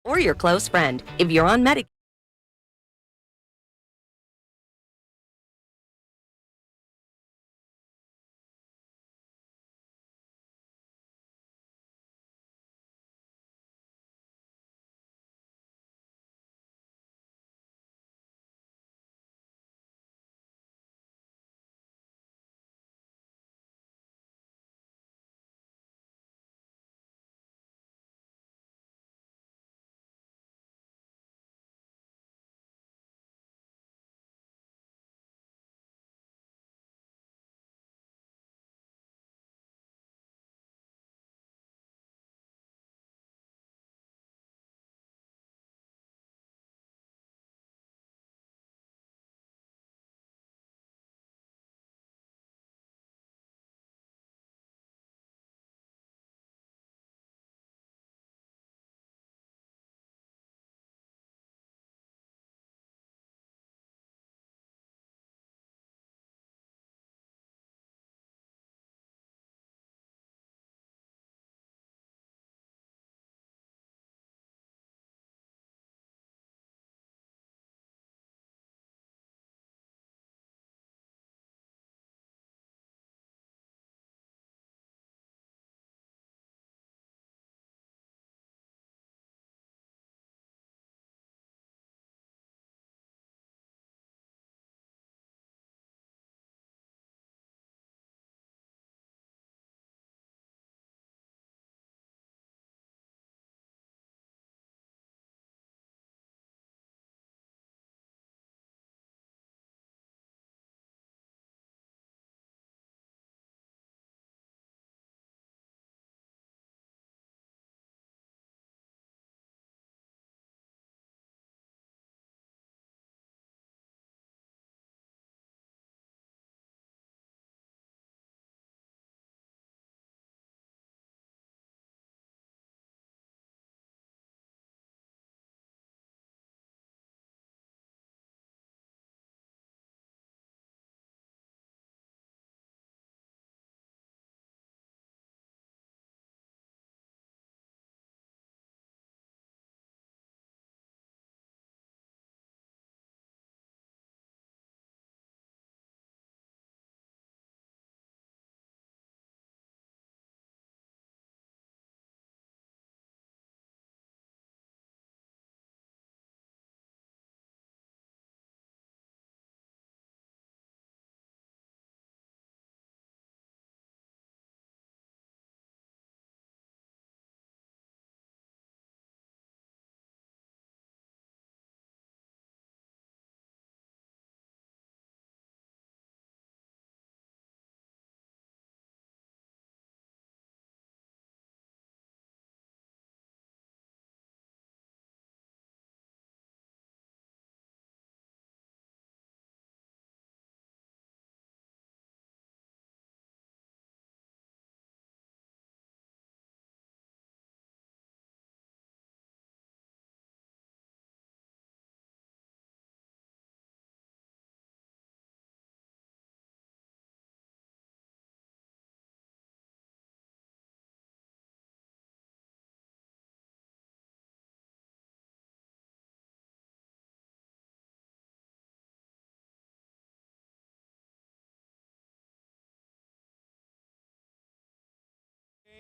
or your close friend. If you're on Medicaid,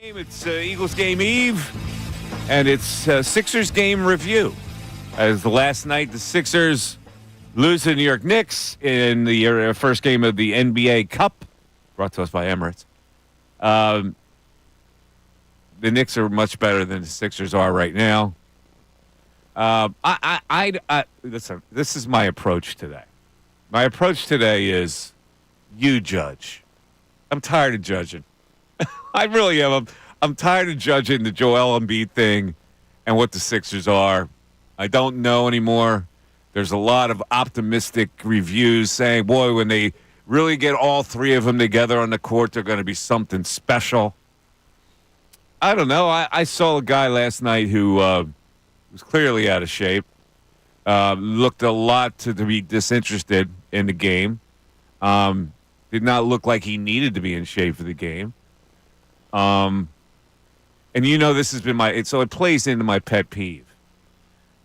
It's Eagles game eve, and it's Sixers game review. As the last night, the Sixers lose to the New York Knicks in the first game of the NBA Cup, brought to us by Emirates. The Knicks are much better than the Sixers are right now. Listen, this is my approach today. My approach today is you judge. I'm tired of judging. I really am. I'm tired of judging the Joel Embiid thing and what the Sixers are. I don't know anymore. There's a lot of optimistic reviews saying, boy, when they really get all three of them together on the court, they're going to be something special. I don't know. I saw a guy last night who was clearly out of shape, looked a lot to be disinterested in the game, did not look like he needed to be in shape for the game. And this has been so it plays into my pet peeve.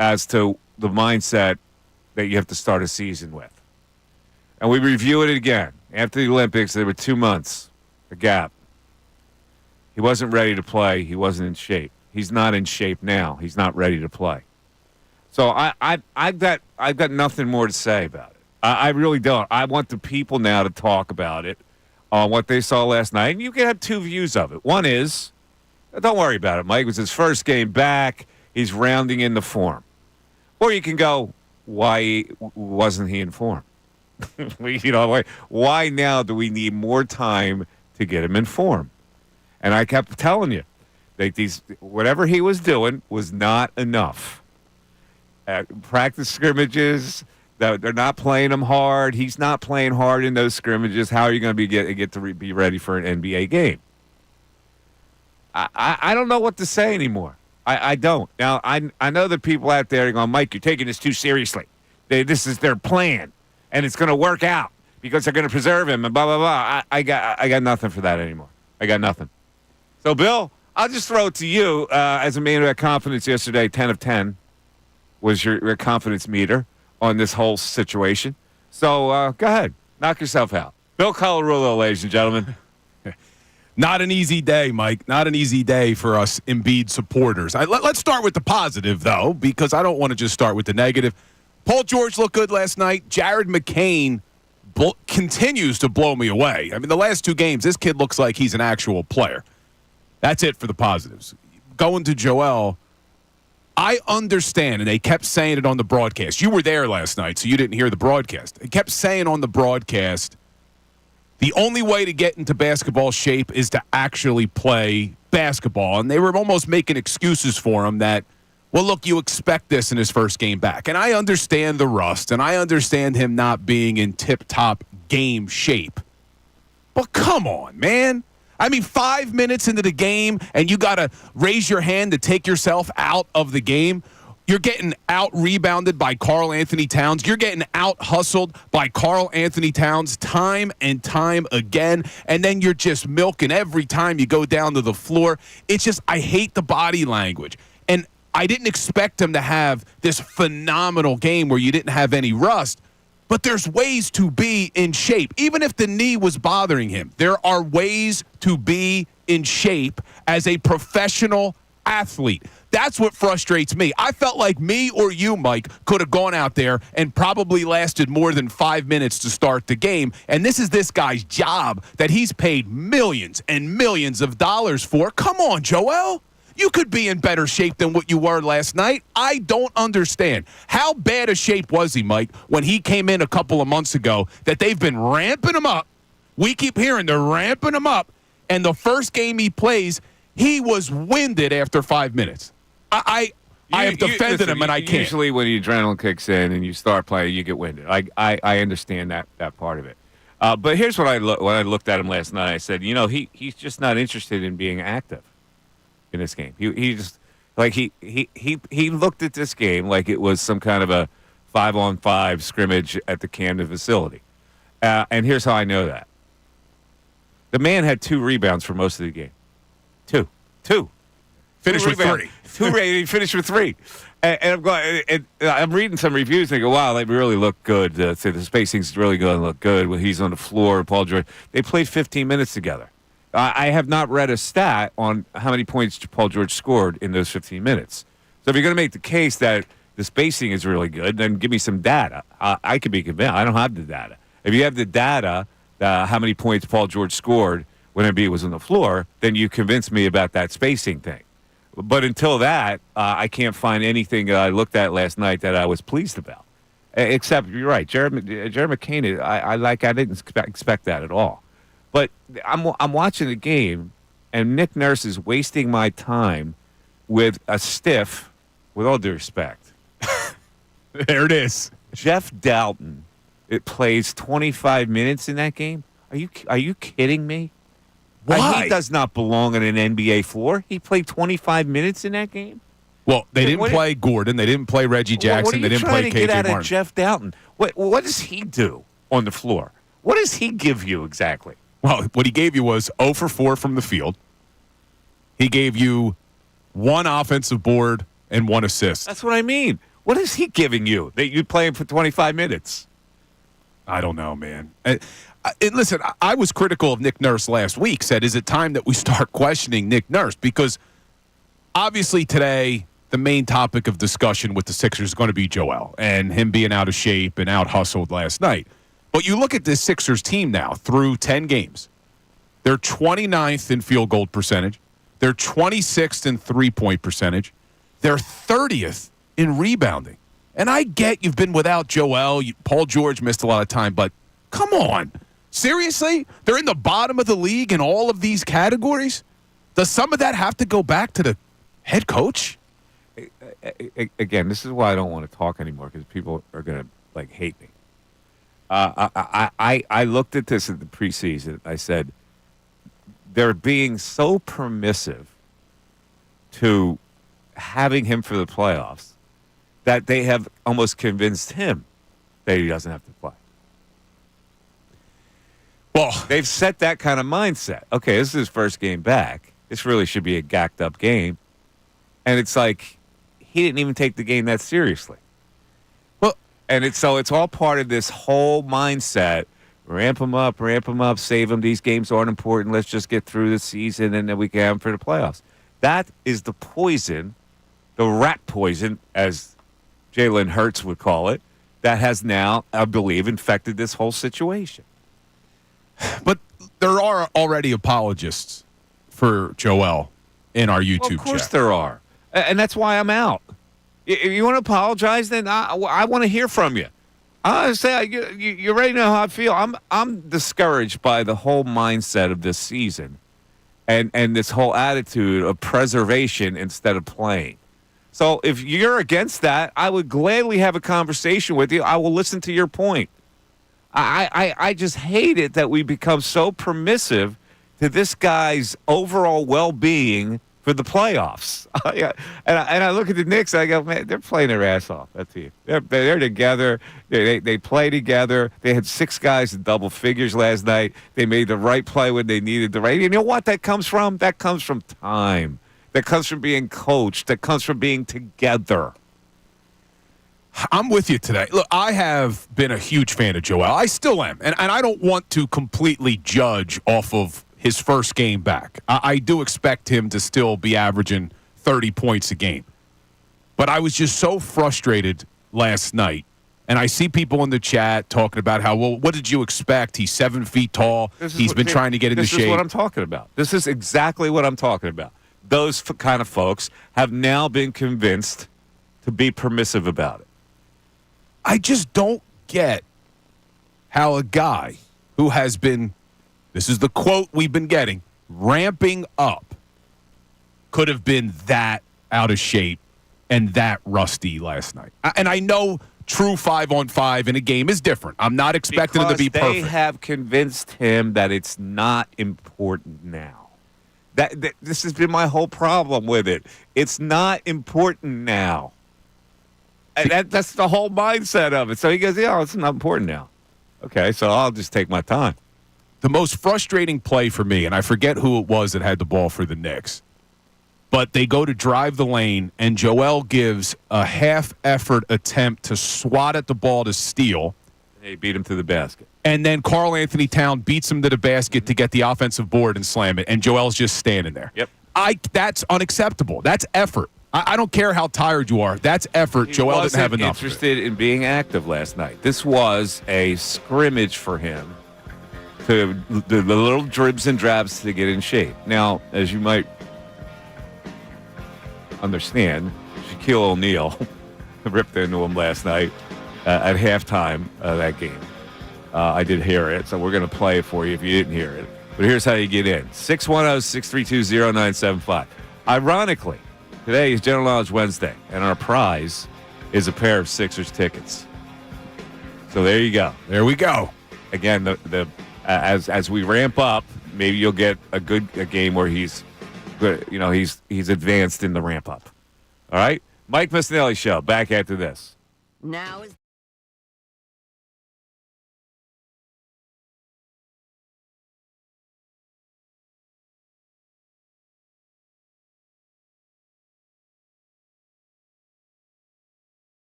as to the mindset that you have to start a season with. And we review it again. After the Olympics, there were 2 months, a gap. He wasn't ready to play. He wasn't in shape. He's not in shape now. He's not ready to play. So I've got nothing more to say about it. I really don't. I want the people now to talk about it, on what they saw last night. And you can have two views of it. One is, don't worry about it, Mike. It was his first game back. He's rounding in the form. Or you can go, why wasn't he in form? Why now do we need more time to get him in form? And I kept telling you that whatever he was doing was not enough. Practice scrimmages, they're not playing him hard. He's not playing hard in those scrimmages. How are you going to get to be ready for an NBA game? I don't know what to say anymore. I don't. Now, I know that people out there are going, Mike, you're taking this too seriously. This is their plan, and it's going to work out because they're going to preserve him and blah, blah, blah. I got nothing for that anymore. I got nothing. So, Bill, I'll just throw it to you as a man who had confidence yesterday. 10 of 10 was your confidence meter on this whole situation. So, go ahead. Knock yourself out. Bill Colarulo, ladies and gentlemen. Not an easy day, Mike. Not an easy day for us Embiid supporters. Let's start with the positive, though, because I don't want to just start with the negative. Paul George looked good last night. Jared McCain continues to blow me away. I mean, the last two games, this kid looks like he's an actual player. That's it for the positives. Going to Joel, I understand, and they kept saying it on the broadcast. You were there last night, so you didn't hear the broadcast. They kept saying on the broadcast, the only way to get into basketball shape is to actually play basketball. And they were almost making excuses for him that, well, look, you expect this in his first game back. And I understand the rust, and I understand him not being in tip-top game shape. But come on, man. I mean, 5 minutes into the game, and you got to raise your hand to take yourself out of the game. You're getting out-rebounded by Karl Anthony Towns. You're getting out-hustled by Karl Anthony Towns time and time again. And then you're just milking every time you go down to the floor. It's just, I hate the body language. And I didn't expect him to have this phenomenal game where you didn't have any rust. But there's ways to be in shape. Even if the knee was bothering him, there are ways to be in shape as a professional athlete. That's what frustrates me. I felt like me or you, Mike, could have gone out there and probably lasted more than 5 minutes to start the game. And this is this guy's job that he's paid millions and millions of dollars for. Come on, Joel. You could be in better shape than what you were last night. I don't understand. How bad a shape was he, Mike, when he came in a couple of months ago that they've been ramping him up? We keep hearing they're ramping him up. And the first game he plays, he was winded after 5 minutes. I have defended him, and I can't. Usually when the adrenaline kicks in and you start playing, you get winded. I understand that part of it. But here's what when I looked at him last night. I said, he's just not interested in being active in this game. He just like he looked at this game like it was some kind of a 5-on-5 scrimmage at the Camden facility. And here's how I know that. The man had 2 rebounds for most of the game. Two. Finished with 3. He finished with 3. And I'm going. And I'm reading some reviews. And they go, "Wow, they really look good. Say the spacing's really going to look good when he's on the floor." Paul George. They played 15 minutes together. I have not read a stat on how many points Paul George scored in those 15 minutes. So if you're going to make the case that the spacing is really good, then give me some data. I could be convinced. I don't have the data. If you have the data, how many points Paul George scored when Embiid was on the floor, then you convince me about that spacing thing. But until that, I can't find anything that I looked at last night that I was pleased about. Except, you're right, Jared McCain, I didn't expect that at all. But I'm watching the game, and Nick Nurse is wasting my time with a stiff, with all due respect. There it is. Jeff Dalton, it plays 25 minutes in that game. Are you kidding me? Why? He does not belong on an NBA floor. He played 25 minutes in that game. Well, they didn't play Gordon. They didn't play Reggie Jackson. They didn't play KJ Martin. What are you trying to get out of Jeff Dalton? What does he do on the floor? What does he give you exactly? Well, what he gave you was 0 for 4 from the field. He gave you 1 offensive board and 1 assist. That's what I mean. What is he giving you that you play him for 25 minutes? I don't know, man. And listen, I was critical of Nick Nurse last week, said, is it time that we start questioning Nick Nurse? Because obviously today, the main topic of discussion with the Sixers is going to be Joel and him being out of shape and out hustled last night. But you look at this Sixers team now through 10 games. They're 29th in field goal percentage. They're 26th in three-point percentage. They're 30th in rebounding. And I get you've been without Joel. Paul George missed a lot of time, but come on. Seriously? They're in the bottom of the league in all of these categories? Does some of that have to go back to the head coach? Again, this is why I don't want to talk anymore, because people are going to hate me. I looked at this in the preseason. I said, they're being so permissive to having him for the playoffs that they have almost convinced him that he doesn't have to play. Well, they've set that kind of mindset. Okay, this is his first game back. This really should be a gacked up game. And it's like he didn't even take the game that seriously. Well, and it's all part of this whole mindset. Ramp him up, save him. These games aren't important. Let's just get through the season, and then we can have him for the playoffs. That is the poison, the rat poison, as Jalen Hurts would call it, that has now, I believe, infected this whole situation. But there are already apologists for Joel in our YouTube chat. Of course there are. And that's why I'm out. If you want to apologize, then I want to hear from you. I say you already know how I feel. I'm discouraged by the whole mindset of this season, and this whole attitude of preservation instead of playing. So if you're against that, I would gladly have a conversation with you. I will listen to your point. I just hate it that we become so permissive to this guy's overall well-being for the playoffs. And I look at the Knicks, and I go, man, they're playing their ass off, that team. They're together. They play together. They had 6 guys in double figures last night. They made the right play when they needed the right. You know what that comes from? That comes from time. That comes from being coached. That comes from being together. I'm with you today. Look, I have been a huge fan of Joel. I still am. And I don't want to completely judge off of his first game back. I do expect him to still be averaging 30 points a game. But I was just so frustrated last night. And I see people in the chat talking about how, well, what did you expect? He's 7 feet tall. He's been trying to get into shape. This is what I'm talking about. This is exactly what I'm talking about. Those kind of folks have now been convinced to be permissive about it. I just don't get how a guy who has been, this is the quote we've been getting, ramping up, could have been that out of shape and that rusty last night. And I know true 5-on-5 in a game is different. I'm not expecting him to be perfect. They have convinced him that it's not important now. That this has been my whole problem with it. It's not important now. And that's the whole mindset of it. So he goes, yeah, it's not important now. Okay, so I'll just take my time. The most frustrating play for me, and I forget who it was that had the ball for the Knicks, but they go to drive the lane, and Joel gives a half-effort attempt to swat at the ball to steal. They beat him to the basket. And then Karl Anthony Towns beats him to the basket to get the offensive board and slam it, and Joel's just standing there. Yep. That's unacceptable. That's effort. I don't care how tired you are. That's effort. Joel didn't have enough. He wasn't interested in being active last night. This was a scrimmage for him to the little dribs and drabs to get in shape. Now, as you might understand, Shaquille O'Neal ripped into him last night at halftime of that game. I did hear it, so we're going to play it for you if you didn't hear it. But here's how you get in. 610-632-0975. Ironically, today is General Knowledge Wednesday, and our prize is a pair of Sixers tickets. So there you go. There we go. Again, as we ramp up, maybe you'll get a game where he's advanced in the ramp up. All right? Mike Missanelli Show, back after this. Now is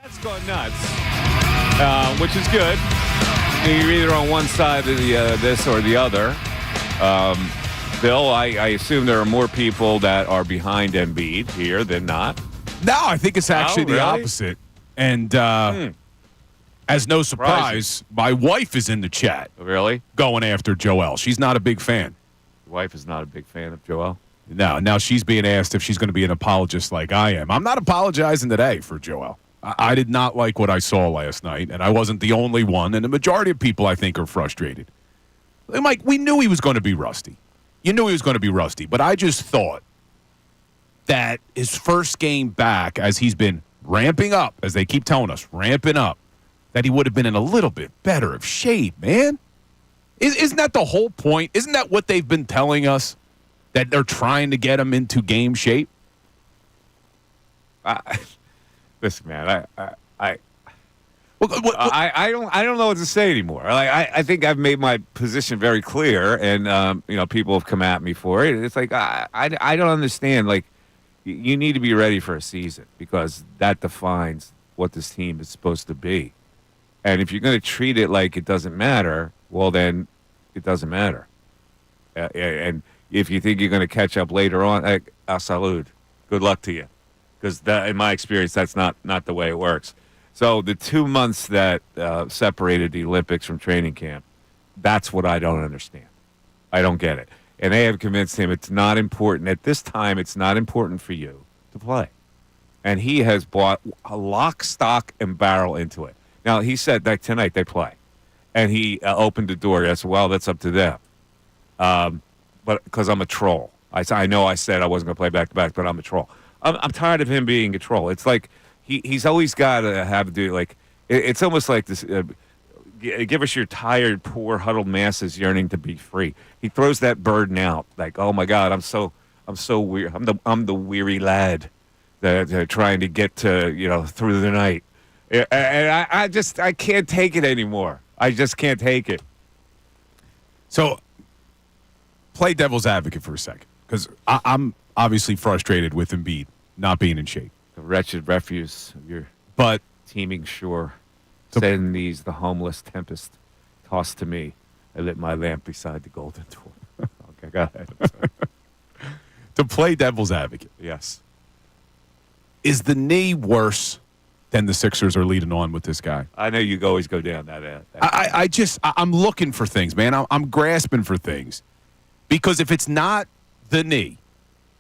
That's going nuts, which is good. You're either on one side of this or the other. Bill, I assume there are more people that are behind Embiid here than not. No, I think it's actually the really? opposite. And as no surprise, my wife is in the chat Really? going after Joel. She's not a big fan. Your wife is not a big fan of Joel. No, now she's being asked if she's going to be an apologist like I am. I'm not apologizing today for Joel. I did not like what I saw last night, and I wasn't the only one, and the majority of people, I think, are frustrated. Mike, we knew he was going to be rusty. You knew he was going to be rusty, but I just thought that his first game back, as he's been ramping up, as they keep telling us, ramping up, that he would have been in a little bit better of shape, man. Isn't that the whole point? Isn't that what they've been telling us? That they're trying to get him into game shape? Listen, man, I I don't know what to say anymore. I think I've made my position very clear, and people have come at me for it. It's like I don't understand. Like, you need to be ready for a season because that defines what this team is supposed to be. And if you're going to treat it like it doesn't matter, well, then it doesn't matter. And if you think you're going to catch up later on, a salud. Good luck to you. Because in my experience, that's not the way it works. So the 2 months that separated the Olympics from training camp, that's what I don't understand. I don't get it. And they have convinced him it's not important. At this time, it's not important for you to play. And he has bought a lock, stock, and barrel into it. Now, he said that tonight they play. And he opened the door. That's, well, that's up to them. But because I'm a troll. I know I said I wasn't going to play back-to-back, but I'm a troll. I'm tired of him being a troll. It's like he's always got to have to do, like, it's almost like this, give us your tired, poor, huddled masses yearning to be free. He throws that burden out, like, oh, my God, I'm so weary. I'm the weary lad that trying to get to, through the night. And I can't take it anymore. I just can't take it. So, play devil's advocate for a second, because I'm obviously frustrated with Embiid not being in shape. The wretched refuse of your But teeming shore. Send these the homeless tempest. Toss to me. I lit my lamp beside the golden door. Okay, go ahead. I'm sorry. to play devil's advocate, Yes. is the knee worse than the Sixers are leading on with this guy? I know you always go down that. I'm looking for things, man. I'm grasping for things. Because if it's not the knee,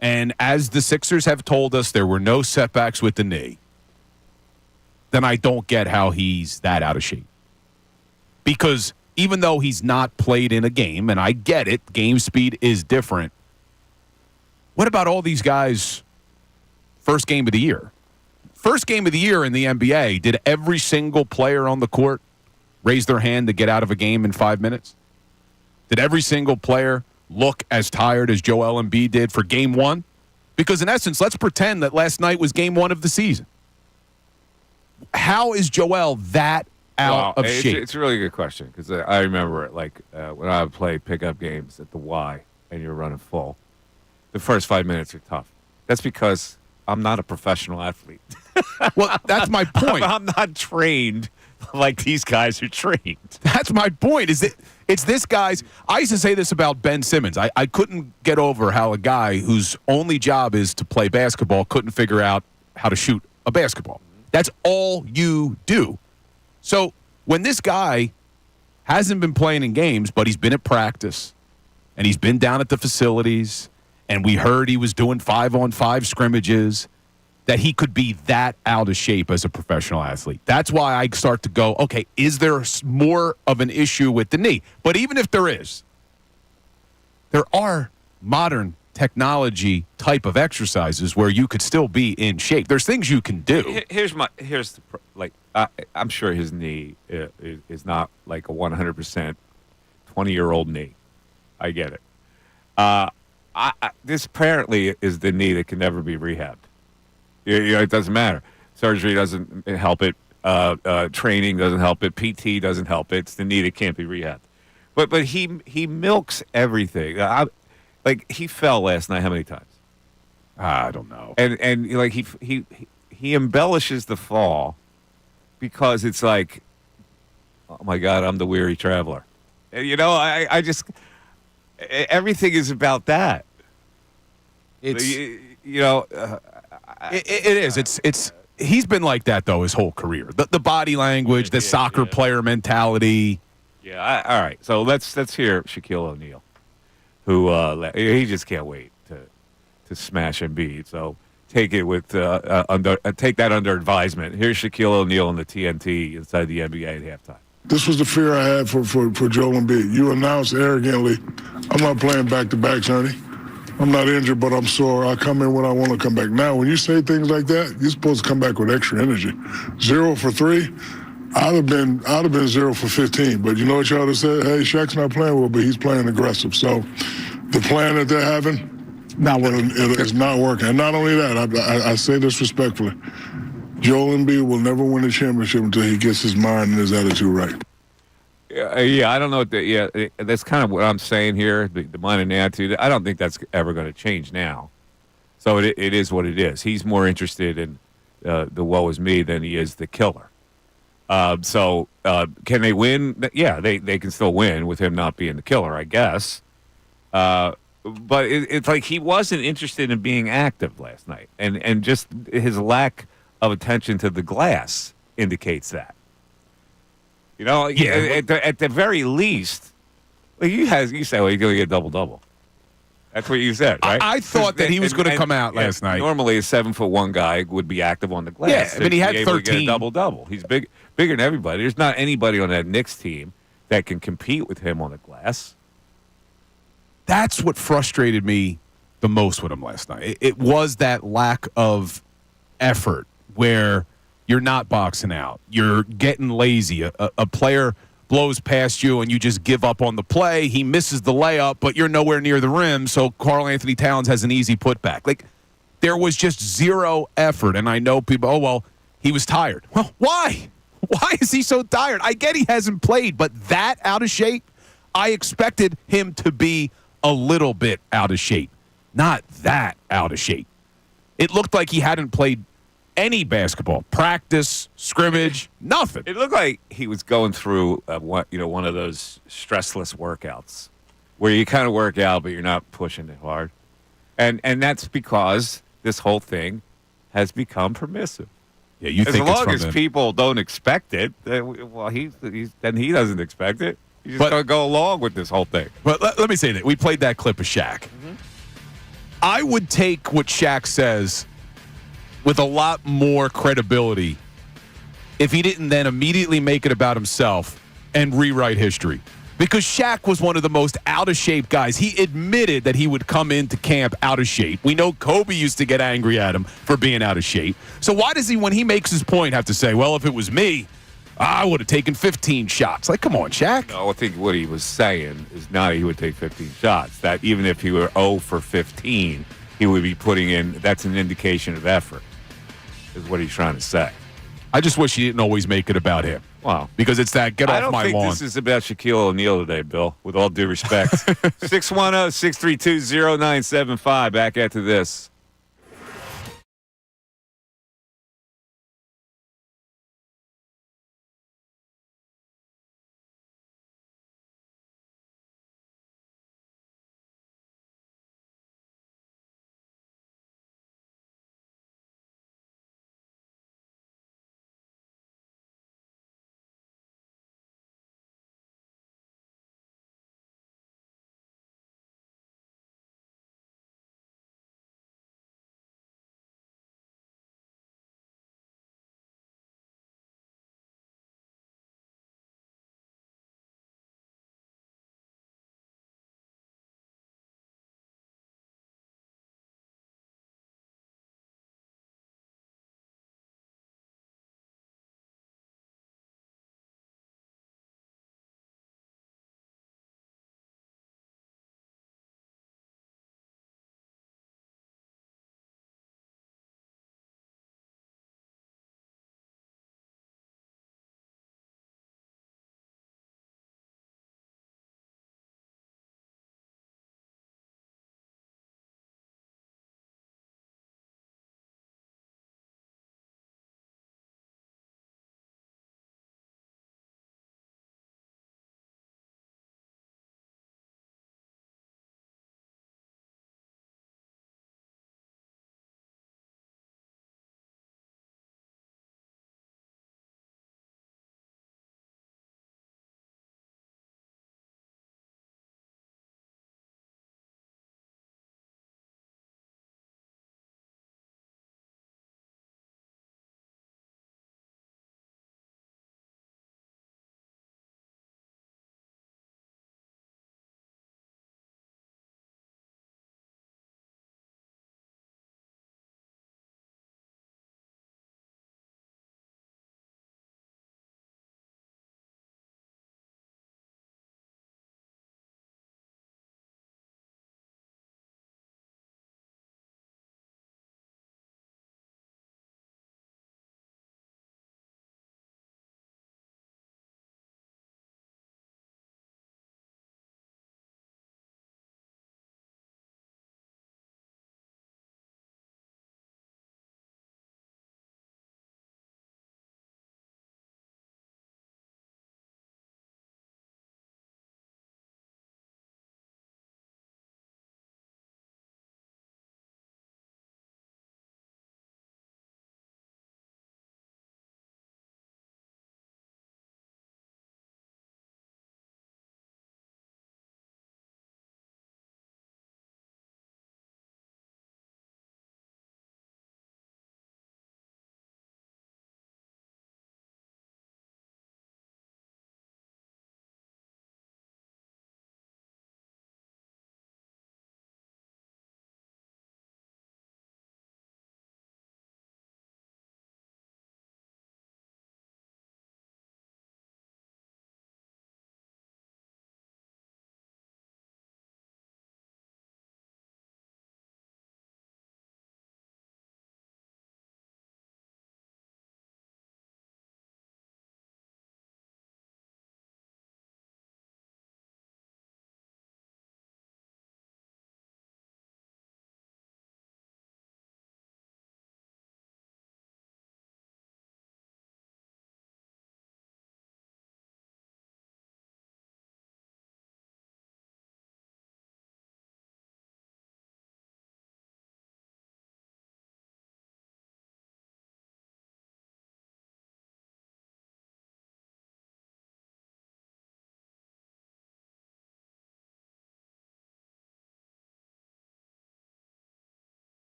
and as the Sixers have told us, there were no setbacks with the knee, then I don't get how he's that out of shape. Because even though he's not played in a game, and I get it, game speed is different, what about all these guys' first game of the year? First game of the year in the NBA, did every single player on the court raise their hand to get out of a game in 5 minutes? Did every single player look as tired as Joel Embiid did for game one? Because in essence, let's pretend that last night was game one of the season. How is Joel that out of shape? It's a really good question because I remember it when I would play pickup games at the Y and you're running full. The first 5 minutes are tough. That's because I'm not a professional athlete. Well, that's my point. I'm not trained like these guys are trained. That's my point. It's this guy's. I used to say this about Ben Simmons. I couldn't get over how a guy whose only job is to play basketball couldn't figure out how to shoot a basketball. That's all you do. So when this guy hasn't been playing in games, but he's been at practice, and he's been down at the facilities, and we heard he was doing 5-on-5 scrimmages, that he could be that out of shape as a professional athlete. That's why I start to go, okay, is there more of an issue with the knee? But even if there is, there are modern technology type of exercises where you could still be in shape. There's things you can do. I'm sure his knee is not like a 100% 20-year-old knee. I get it. This apparently is the knee that can never be rehabbed. It doesn't matter. Surgery doesn't help it. Training doesn't help it. PT doesn't help it. It's the knee that can't be rehabbed. But he milks everything. He fell last night. How many times? I don't know. And he embellishes the fall because it's like, oh my God, I'm the weary traveler. You know, I just everything is about that. It's You know, it is. It's he's been like that though his whole career. The body language, the soccer player mentality. yeah. All right, so let's hear Shaquille O'Neal, who he just can't wait to smash Embiid. So take it with take that under advisement. Here's Shaquille O'Neal on the TNT inside the NBA at halftime. This was the fear I had for Joel Embiid. You announced arrogantly, I'm not playing back-to-backs, Ernie. I'm not injured, but I'm sore. I'll come in when I want to come back. Now, when you say things like that, you're supposed to come back with extra energy. 0 for 3, I'd have been 0 for 15. But you know what y'all would have said? Hey, Shaq's not playing well, but he's playing aggressive. So the plan that they're having, it's not working. And not only that, I say this respectfully. Joel Embiid will never win a championship until he gets his mind and his attitude right. Yeah, I don't know. That's kind of what I'm saying here. The mind and attitude. I don't think that's ever going to change now. So it is what it is. He's more interested in the woe is me than he is the killer. So can they win? Yeah, they can still win with him not being the killer, I guess. But it's like he wasn't interested in being active last night, and just his lack of attention to the glass indicates that. You know, at the very least, well, you say, well, he's going to get a double-double. That's what you said, right? I thought that he was going to come out last night. Normally, a 7'1" guy would be active on the glass. Yeah, I mean, he had 13. To get a double-double. He's bigger than everybody. There's not anybody on that Knicks team that can compete with him on the glass. That's what frustrated me the most with him last night. It was that lack of effort where you're not boxing out. You're getting lazy. A player blows past you and you just give up on the play. He misses the layup, but you're nowhere near the rim, so Karl Anthony Towns has an easy putback. Like, there was just zero effort, and I know people, oh, well, he was tired. Well, why? Why is he so tired? I get he hasn't played, but that out of shape? I expected him to be a little bit out of shape, not that out of shape. It looked like he hadn't played any basketball, practice, scrimmage, nothing. It looked like he was going through one of those stressless workouts where you kind of work out, but you're not pushing it hard. And that's because this whole thing has become permissive. Yeah, you as think long it's as people don't expect it, well, then he doesn't expect it. He's just going to go along with this whole thing. But let me say that. We played that clip of Shaq. Mm-hmm. I would take what Shaq says with a lot more credibility if he didn't then immediately make it about himself and rewrite history. Because Shaq was one of the most out-of-shape guys. He admitted that he would come into camp out of shape. We know Kobe used to get angry at him for being out of shape. So why does he, when he makes his point, have to say, well, if it was me, I would have taken 15 shots? Like, come on, Shaq. No, I think what he was saying is not he would take 15 shots. That even if he were 0 for 15, he would be putting in, that's an indication of effort, is what he's trying to say. I just wish he didn't always make it about him. Wow. Because it's that get off my lawn. I don't think this is about Shaquille O'Neal today, Bill, with all due respect. 610-632-0975. Back after this.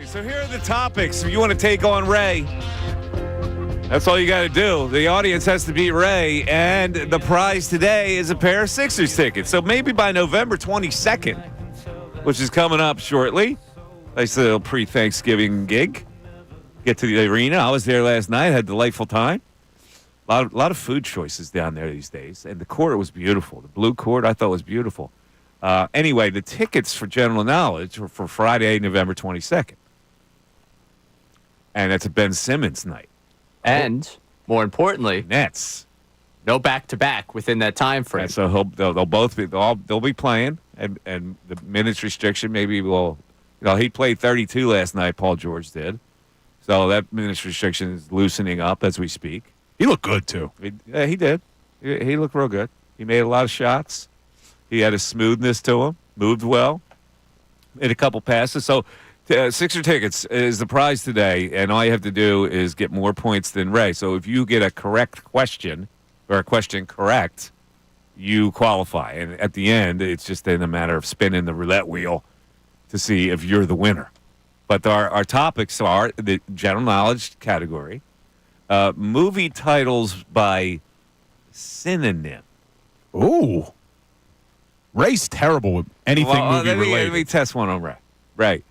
So here are the topics. If you want to take on Ray, that's all you got to do. The audience has to beat Ray, and the prize today is a pair of Sixers tickets. So maybe by November 22nd, which is coming up shortly, nice little pre-Thanksgiving gig. Get to the arena. I was there last night. Had a delightful time. A lot of food choices down there these days, and the court was beautiful. The blue court I thought was beautiful. Anyway, the tickets for General Knowledge were for Friday, November 22nd, and that's a Ben Simmons night. And more importantly, Nets. no back-to-back within that time frame. And so they'll both be they'll be playing, and the minutes restriction maybe will. He played 32 last night. Paul George did, so that minutes restriction is loosening up as we speak. He looked good, too. He did. He looked real good. He made a lot of shots. He had a smoothness to him. Moved well. Made a couple passes. So Sixer tickets is the prize today, and all you have to do is get more points than Ray. So if you get a correct question, or a question correct, you qualify. And at the end, it's just in a matter of spinning the roulette wheel to see if you're the winner. But our topics are the general knowledge category, movie titles by synonym. Ooh. Ray's terrible with anything movie related. Let me test one on Ray. Ray,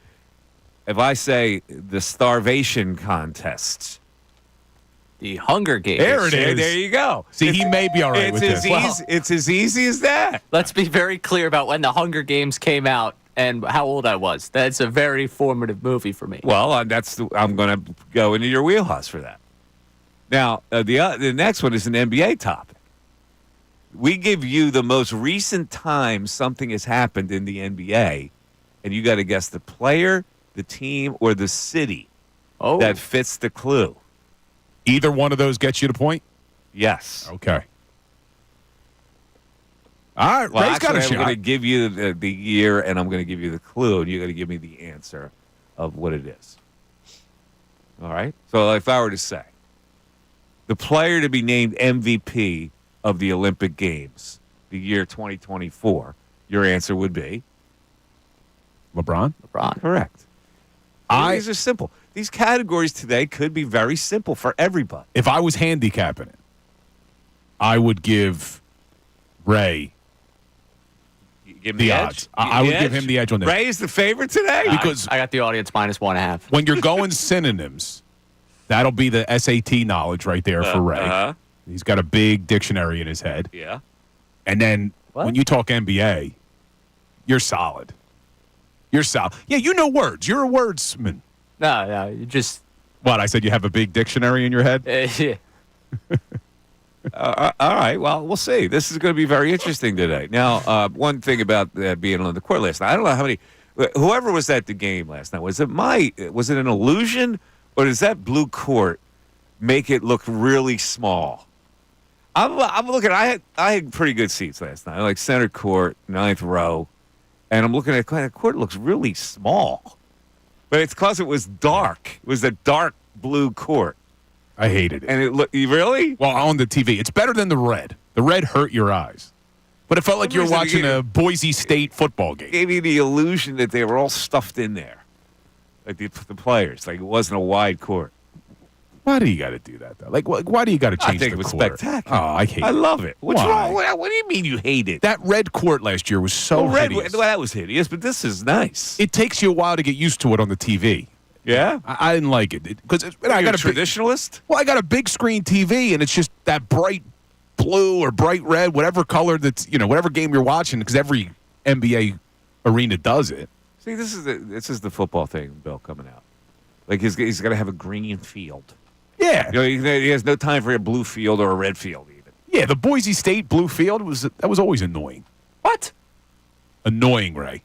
if I say the starvation contest. The Hunger Games. There it is. There you go. See, he may be all right with this. It's as easy as that. Let's be very clear about when the Hunger Games came out and how old I was. That's a very formative movie for me. Well, I'm going to go into your wheelhouse for that. Now, the next one is an NBA topic. We give you the most recent time something has happened in the NBA, and you got to guess the player, the team, or the city that fits the clue. Either one of those gets you the point? Yes. Okay. All right, Well, Ray's got a shot. I'm going to give you the year, and I'm going to give you the clue, and you got to give me the answer of what it is. All right? So if I were to say, the player to be named MVP of the Olympic Games, the year 2024, your answer would be? LeBron? Correct. These are simple. These categories today could be very simple for everybody. If I was handicapping it, I would give Ray Give him the edge? odds. I would give him the edge on this. Ray is the favorite today? Because I got the audience -1.5. when you're going synonyms, that'll be the SAT knowledge right there for Ray. He's got a big dictionary in his head. Yeah. And then What? when you talk NBA, you're solid. You're solid. Yeah, you know words. You're a wordsman. No, you just. What, I said you have a big dictionary in your head? Yeah. All right. Well, we'll see. This is going to be very interesting today. Now, one thing about being on the court last night, I don't know how many. Whoever was at the game last night, was it an illusion, or does that blue court make it look really small? I'm looking. I had pretty good seats last night, like center court, 9th row, and I'm looking at the court. Looks really small, but it's because it was dark. It was a dark blue court. I hated it. And it looked, really? Well, on the TV. It's better than the red. The red hurt your eyes. But it felt like you were watching a Boise State football game. Gave you the illusion that they were all stuffed in there. Like the players. Like it wasn't a wide court. Why do you got to do that, though? Like, why do you got to change the I think it was court? spectacular. Oh, I hate it. I love it. What's Why? wrong? What do you mean you hate it? That red court last year was so hideous. That was hideous, but this is nice. It takes you a while to get used to it on the TV. Yeah? I didn't like it because I got a traditionalist? I got a big screen TV, and it's just that bright blue or bright red, whatever color that's whatever game you're watching, because every NBA arena does it. See, this is the football thing, Bill, coming out. Like he's got to have a green field. Yeah, he has no time for a blue field or a red field even. Yeah, the Boise State blue field was always annoying. What? Annoying, Ray.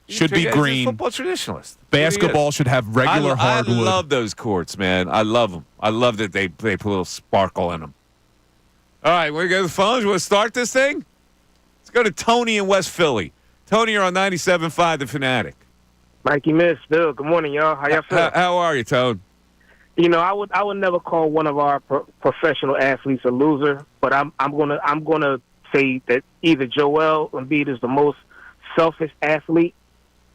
Should be green. He's a football traditionalist. Basketball should have regular hardwood. I love those courts, man. I love them. I love that they put a little sparkle in them. All right, we're going to go to the phones. You want to start this thing? Let's go to Tony in West Philly. Tony, you're on 97.5 The Fanatic. Mikey Miss, Bill, good morning, y'all. How y'all feeling? How are you, Tone? I would never call one of our professional athletes a loser, but I'm gonna say that either Joel Embiid is the most selfish athlete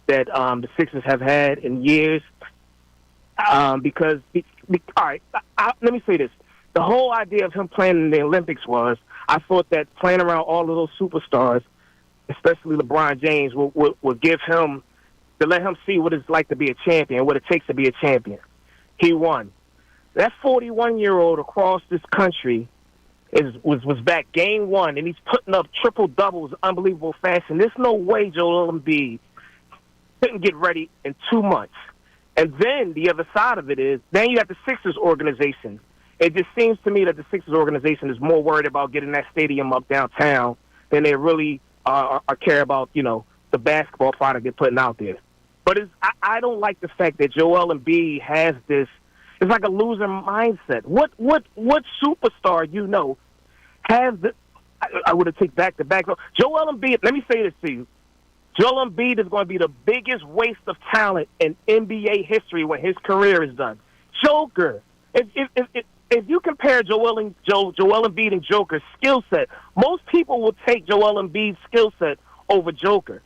that the Sixers have had in years. Because all right, let me say this: the whole idea of him playing in the Olympics was, I thought that playing around all of those superstars, especially LeBron James, would give him to let him see what it's like to be a champion, what it takes to be a champion. He won. That 41-year-old across this country was back game one, and he's putting up triple doubles, unbelievable fashion. There's no way Joel Embiid couldn't get ready in 2 months. And then the other side of it is, then you got the Sixers organization. It just seems to me that the Sixers organization is more worried about getting that stadium up downtown than they really are care about, the basketball product they're putting out there. But I don't like the fact that Joel Embiid has this. It's like a loser mindset. What superstar has the? I would have taken back-to-back. Joel Embiid. Let me say this to you. Joel Embiid is going to be the biggest waste of talent in NBA history when his career is done. Joker. If you compare Joel Embiid and Joker's skill set, most people will take Joel Embiid's skill set over Joker.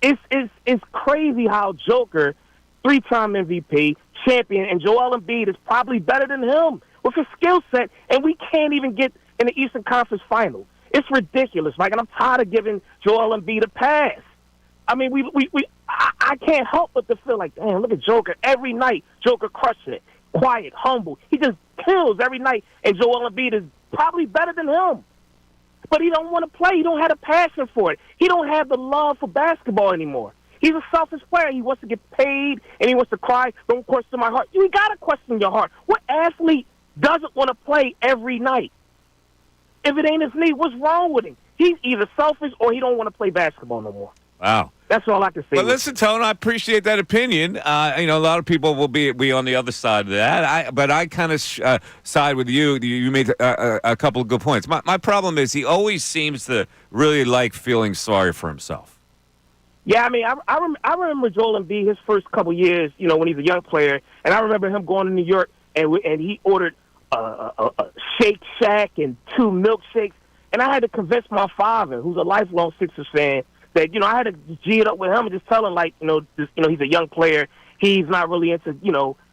It's crazy how Joker, 3-time MVP, champion, and Joel Embiid is probably better than him with his skill set, and we can't even get in the Eastern Conference Finals. It's ridiculous, Mike, and I'm tired of giving Joel Embiid a pass. I mean, I can't help but to feel like, damn, look at Joker. Every night, Joker crushes it. Quiet, humble. He just kills every night, and Joel Embiid is probably better than him. But he don't want to play. He don't have a passion for it. He don't have the love for basketball anymore. He's a selfish player. He wants to get paid, and he wants to cry, don't question my heart. You got to question your heart. What athlete doesn't want to play every night? If it ain't his knee, what's wrong with him? He's either selfish or he don't want to play basketball no more. Wow. That's all I can say. Well, listen, Tone, I appreciate that opinion. A lot of people will be on the other side of that. But I kind of side with you. You made a couple of good points. My problem is he always seems to really like feeling sorry for himself. Yeah, I mean, I remember Joel Embiid his first couple years, when he's a young player, and I remember him going to New York and he ordered a Shake Shack and 2 milkshakes, and I had to convince my father, who's a lifelong Sixers fan, that I had to G it up with him and just tell him he's a young player, he's not really into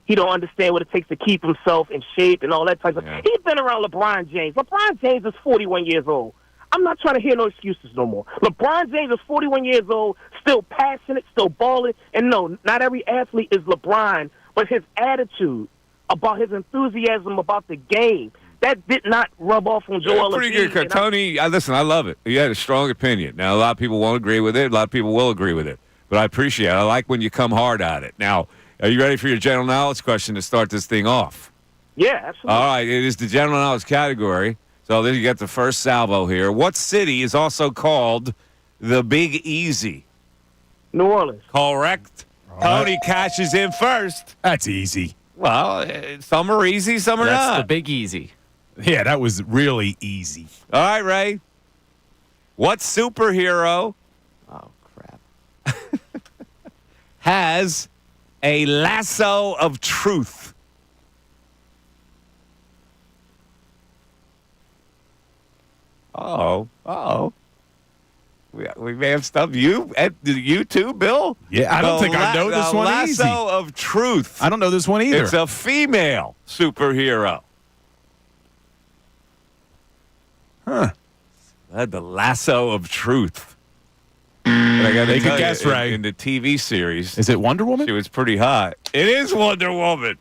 he don't understand what it takes to keep himself in shape and all that type of stuff. He's been around LeBron James. LeBron James is 41 years old. I'm not trying to hear no excuses no more. LeBron James is 41 years old, still passionate, still balling. And no, not every athlete is LeBron, but his attitude about his enthusiasm about the game, that did not rub off on Joel Embiid. Pretty good. Tony, listen, I love it. You had a strong opinion. Now, a lot of people won't agree with it. A lot of people will agree with it. But I appreciate it. I like when you come hard at it. Now, are you ready for your general knowledge question to start this thing off? Yeah, absolutely. All right. It is the general knowledge category. So then you got the first salvo here. What city is also called the Big Easy? New Orleans. Correct. Tony cashes in first. That's easy. Well, some are easy, some are not. That's the Big Easy. Yeah, that was really easy. All right, Ray. What superhero Oh, crap. has a lasso of truth? Uh-oh. We may have stuff. You too, Bill? Yeah, I don't think I know this one easy. Lasso of truth. I don't know this one either. It's a female superhero. Huh. The lasso of truth. But I gotta Take a tell you, guess, Ray. In the TV series, Is it Wonder Woman? she was pretty hot. It is Wonder Woman.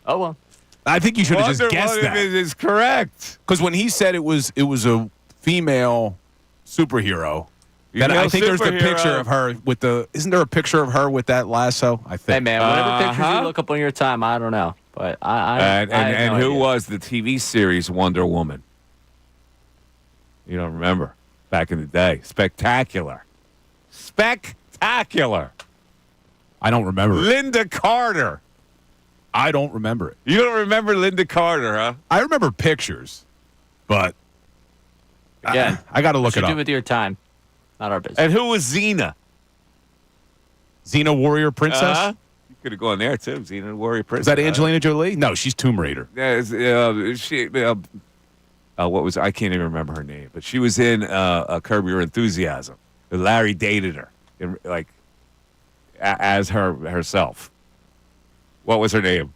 Oh, well. I think you should have just Wonder guessed Woman that. is correct. Because when he said it was a female superhero, then I think there's the superhero. picture of her with the. Isn't there a picture of her with that lasso? I think. Hey, man, whatever pictures Uh-huh. you look up on your time, I don't know. But I And have no who idea. was the TV series Wonder Woman? You don't remember? Back in the day. Spectacular. I don't remember it. Linda Carter. I don't remember it. You don't remember Linda Carter, huh? I remember pictures, but Yeah. I got to look What it you do up. with your time? Not our business. And who was Xena? Xena Warrior Princess. You could have gone there, too. Xena Warrior Is Princess. that Angelina Jolie? No, she's Tomb Raider. What was I can't even remember her name, but she was in Curb Your Enthusiasm. Larry dated her. as herself. What was her name?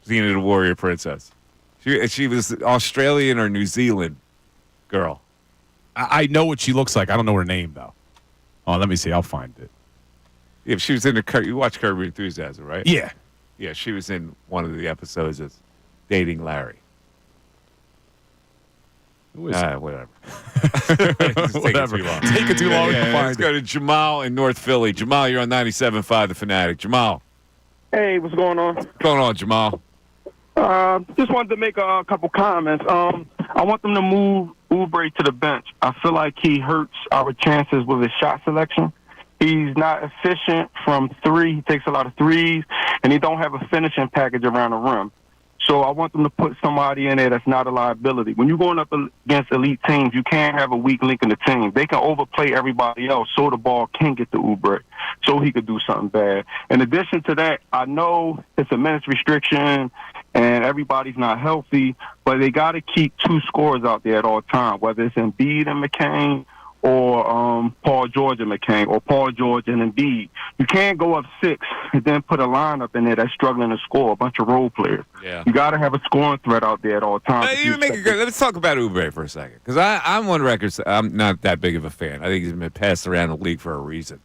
Xena the Warrior Princess. She was Australian or New Zealand girl. I know what she looks like. I don't know her name, though. Oh, let me see. I'll find it. Yeah, she was in you watch Curb Your Enthusiasm, right? Yeah. Yeah, she was in one of the episodes as dating Larry. Who is it? Whatever. Whatever. Take it too long to Let's find go it. to Jamal in North Philly. Jamal, you're on 97.5 The Fanatic. Jamal. Hey, what's going on? What's going on, Jamal? Just wanted to make a couple comments. I want them to move Oubre to the bench. I feel like he hurts our chances with his shot selection. He's not efficient from three. He takes a lot of threes, and he don't have a finishing package around the rim. So I want them to put somebody in there that's not a liability. When you're going up against elite teams, you can't have a weak link in the team. They can overplay everybody else so the ball can get to Oubre, so he could do something bad. In addition to that, I know it's a minutes restriction and everybody's not healthy, but they got to keep two scorers out there at all times, whether it's Embiid and McCain or Paul George and McCain, or Paul George and Embiid. You can't go up 6 and then put a lineup in there that's struggling to score, a bunch of role players. Yeah. You got to have a scoring threat out there at all times. Let's talk about Oubre for a second, because I'm on record. I'm not that big of a fan. I think he's been passed around the league for a reason.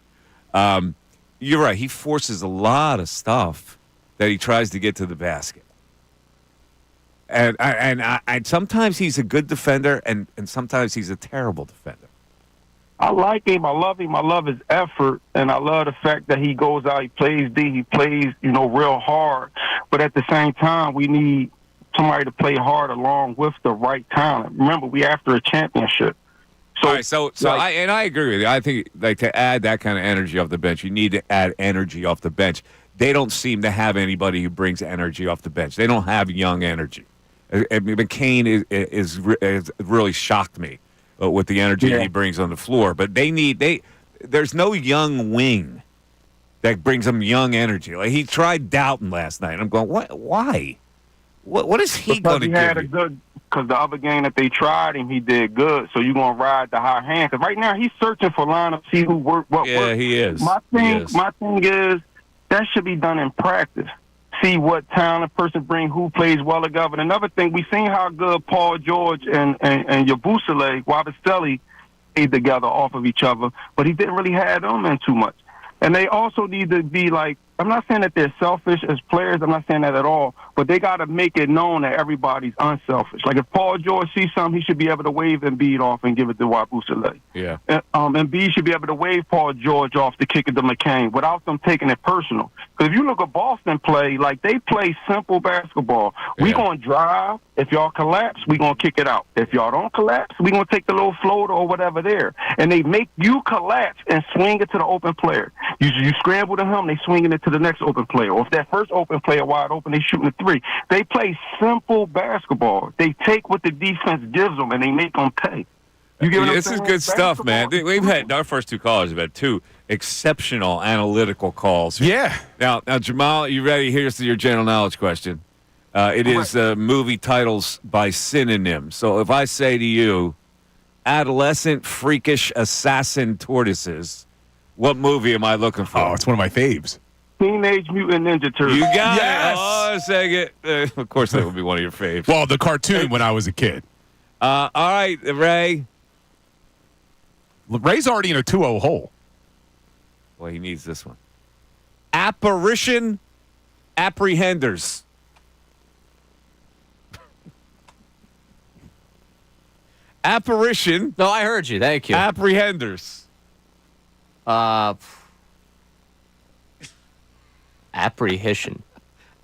You're right. He forces a lot of stuff that he tries to get to the basket. And sometimes he's a good defender, and sometimes he's a terrible defender. I like him. I love him. I love his effort, and I love the fact that he goes out, he plays D, he plays, real hard. But at the same time, we need somebody to play hard along with the right talent. Remember, we after a championship. All right, so I agree with you. I think to add that kind of energy off the bench, you need to add energy off the bench. They don't seem to have anybody who brings energy off the bench. They don't have young energy. McCain is really shocked me with the energy that he brings on the floor. But there's no young wing that brings them young energy. Like he tried Doughton last night. I'm going, what? Why? What is he going to give? Because the other game that they tried him, he did good. So you're going to ride the high hand. Because right now he's searching for lineups, see who work, what works. Yeah, he is. My thing is that should be done in practice. See what talent a person bring, who plays well together. And another thing, we seen how good Paul George and Yabusele, Wabastelli played together off of each other, but he didn't really have them in too much. And they also need to be like, I'm not saying that they're selfish as players. I'm not saying that at all. But they got to make it known that everybody's unselfish. Like if Paul George sees something, he should be able to wave Embiid off and give it to Wabusele. Yeah. Embiid should be able to wave Paul George off to kick it to McCain without them taking it personal. Because if you look at Boston play, like they play simple basketball. We going to drive. If y'all collapse, we going to kick it out. If y'all don't collapse, we going to take the little floater or whatever there. And they make you collapse and swing it to the open player. You scramble to him, they swinging it to the next open player. Or if that first open player wide open, they shooting a 3. They play simple basketball. They take what the defense gives them and they make them pay. You get what I'm saying? This is good stuff, man. We've had our first 2 callers have had 2 exceptional analytical calls. Yeah. Now, Jamal, you ready? Here's your general knowledge question. It is movie titles by synonym. So if I say to you, adolescent, freakish, assassin tortoises, what movie am I looking for? Oh, it's one of my faves. Teenage Mutant Ninja Turtles. You got Yes! it. Hold on a second. Of course, that would be one of your faves. Well, the cartoon when I was a kid. All right, Ray. Ray's already in a 2-0 hole. Well, he needs this one. Apparition Apprehenders. Apparition. No, I heard you. Thank you. Apprehenders. Apprehension.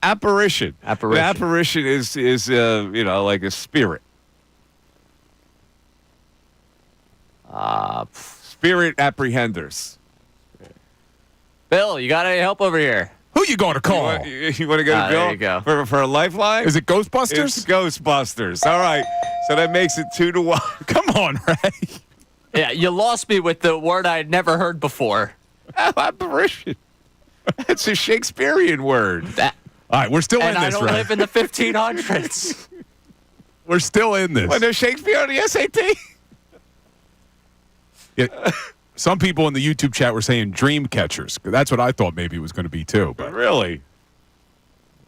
Apparition. Apparition. An apparition is like a spirit. Spirit apprehenders. Bill, you got any help over here? Who you going to call? You want to go to Bill? There you go. For a lifeline? Is it Ghostbusters? It's Ghostbusters. All right. So that makes it 2-1. Come on, Ray. Yeah, you lost me with the word I had never heard before. Apparition. It's a Shakespearean word. All right, we're still in And this, I don't Ray. live in the 1500s. We're still in this. When there's Shakespeare on the SAT? Yeah. Some people in the YouTube chat were saying dream catchers. That's what I thought maybe it was going to be too. But Really?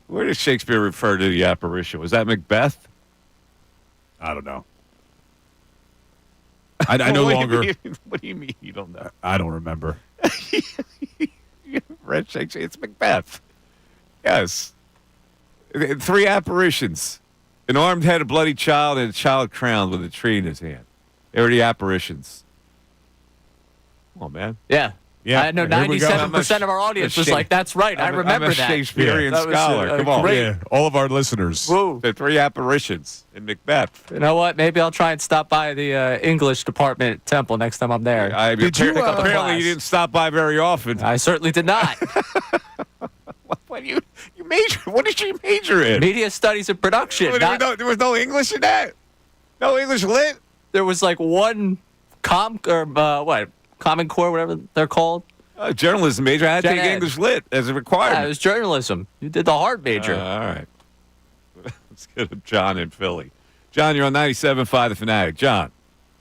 Where does Shakespeare refer to the apparition? Was that Macbeth? I don't know. I no What do you longer. mean? What do you mean you don't know? I don't remember. You read Shakespeare? It's Macbeth. Yes. 3 apparitions. An armed head, a bloody child, and a child crowned with a tree in his hand. They were the apparitions. Come on, man. Yeah. Yeah, I know here we go. 97% of our audience was like, that's right. I remember I'm a that. Shakespearean Yeah, that was, scholar. Come on. great. Yeah, all of our listeners. Woo. The 3 apparitions in Macbeth. You know what? Maybe I'll try and stop by the English department at Temple next time I'm there. Did you, apparently class? you didn't stop by very often. I certainly did not. What you major? What did you major in? Media studies and production. There was no English in that. No English lit. There was like one Common Core, whatever they're called. Journalism major. I had to Gen take Ed. English lit as a Yeah, it requirement. was journalism. You did the hard major. All right. Let's get to John in Philly. John, you're on 97.5 The Fanatic. John.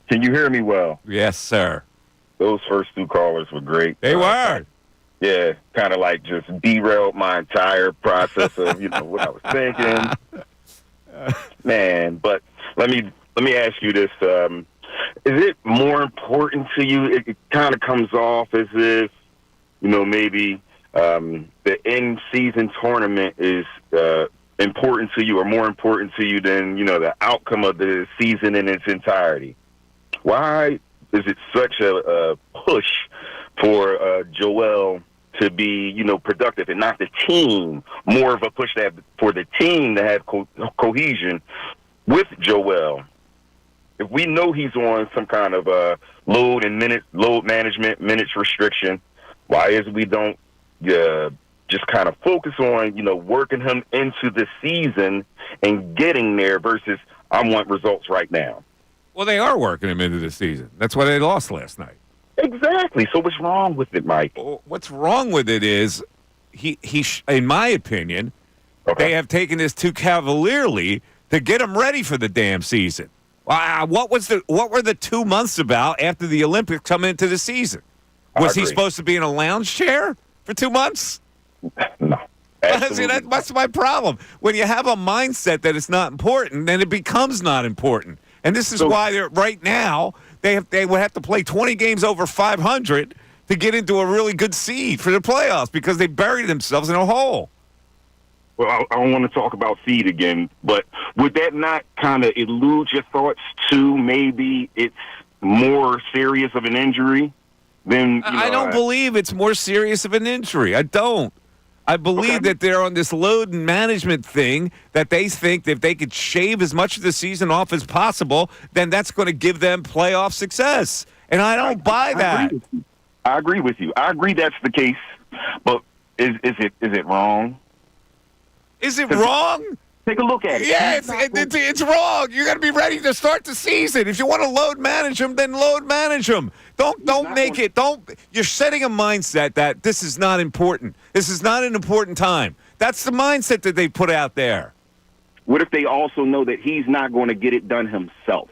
Can you hear me well? Yes, sir. Those first 2 callers were great. They were. Yeah, kind of like just derailed my entire process of what I was thinking. Man, but let me ask you this: is it more important to you? It kind of comes off as if maybe the in-season tournament is important to you, or more important to you than the outcome of the season in its entirety. Why is it such a push for Joel to be, productive and not the team? More of a push for the team to have cohesion with Joel. If we know he's on some kind of load management, minutes restriction, why is we don't just kind of focus on, working him into the season and getting there versus I want results right now? Well, they are working him into the season. That's why they lost last night. Exactly. So what's wrong with it, Mike? What's wrong with it is he in my opinion, Okay. they have taken this too cavalierly to get him ready for the damn season. What were the 2 months about after the Olympics coming into the season? Was he agree. supposed to be in a lounge chair for 2 months? No. See, Absolutely. that's my problem. When you have a mindset that it's not important, then it becomes not important. And this is why they're right now they would have to play 20 games over 500 to get into a really good seed for the playoffs because they buried themselves in a hole. Well, I don't want to talk about seed again, but would that not kind of elude your thoughts to maybe it's more serious of an injury than I don't believe it's more serious of an injury. I don't. I believe that they're on this load and management thing that they think that if they could shave as much of the season off as possible, then that's going to give them playoff success. And I don't buy that. I agree with you. I agree that's the case, but is it wrong? Is it wrong? Take a look at it. Yeah, it's wrong. You got to be ready to start the season. If you want to load manage them, then load manage them. Don't make it. You're setting a mindset that this is not important. This is not an important time. That's the mindset that they put out there. What if they also know that he's not going to get it done himself?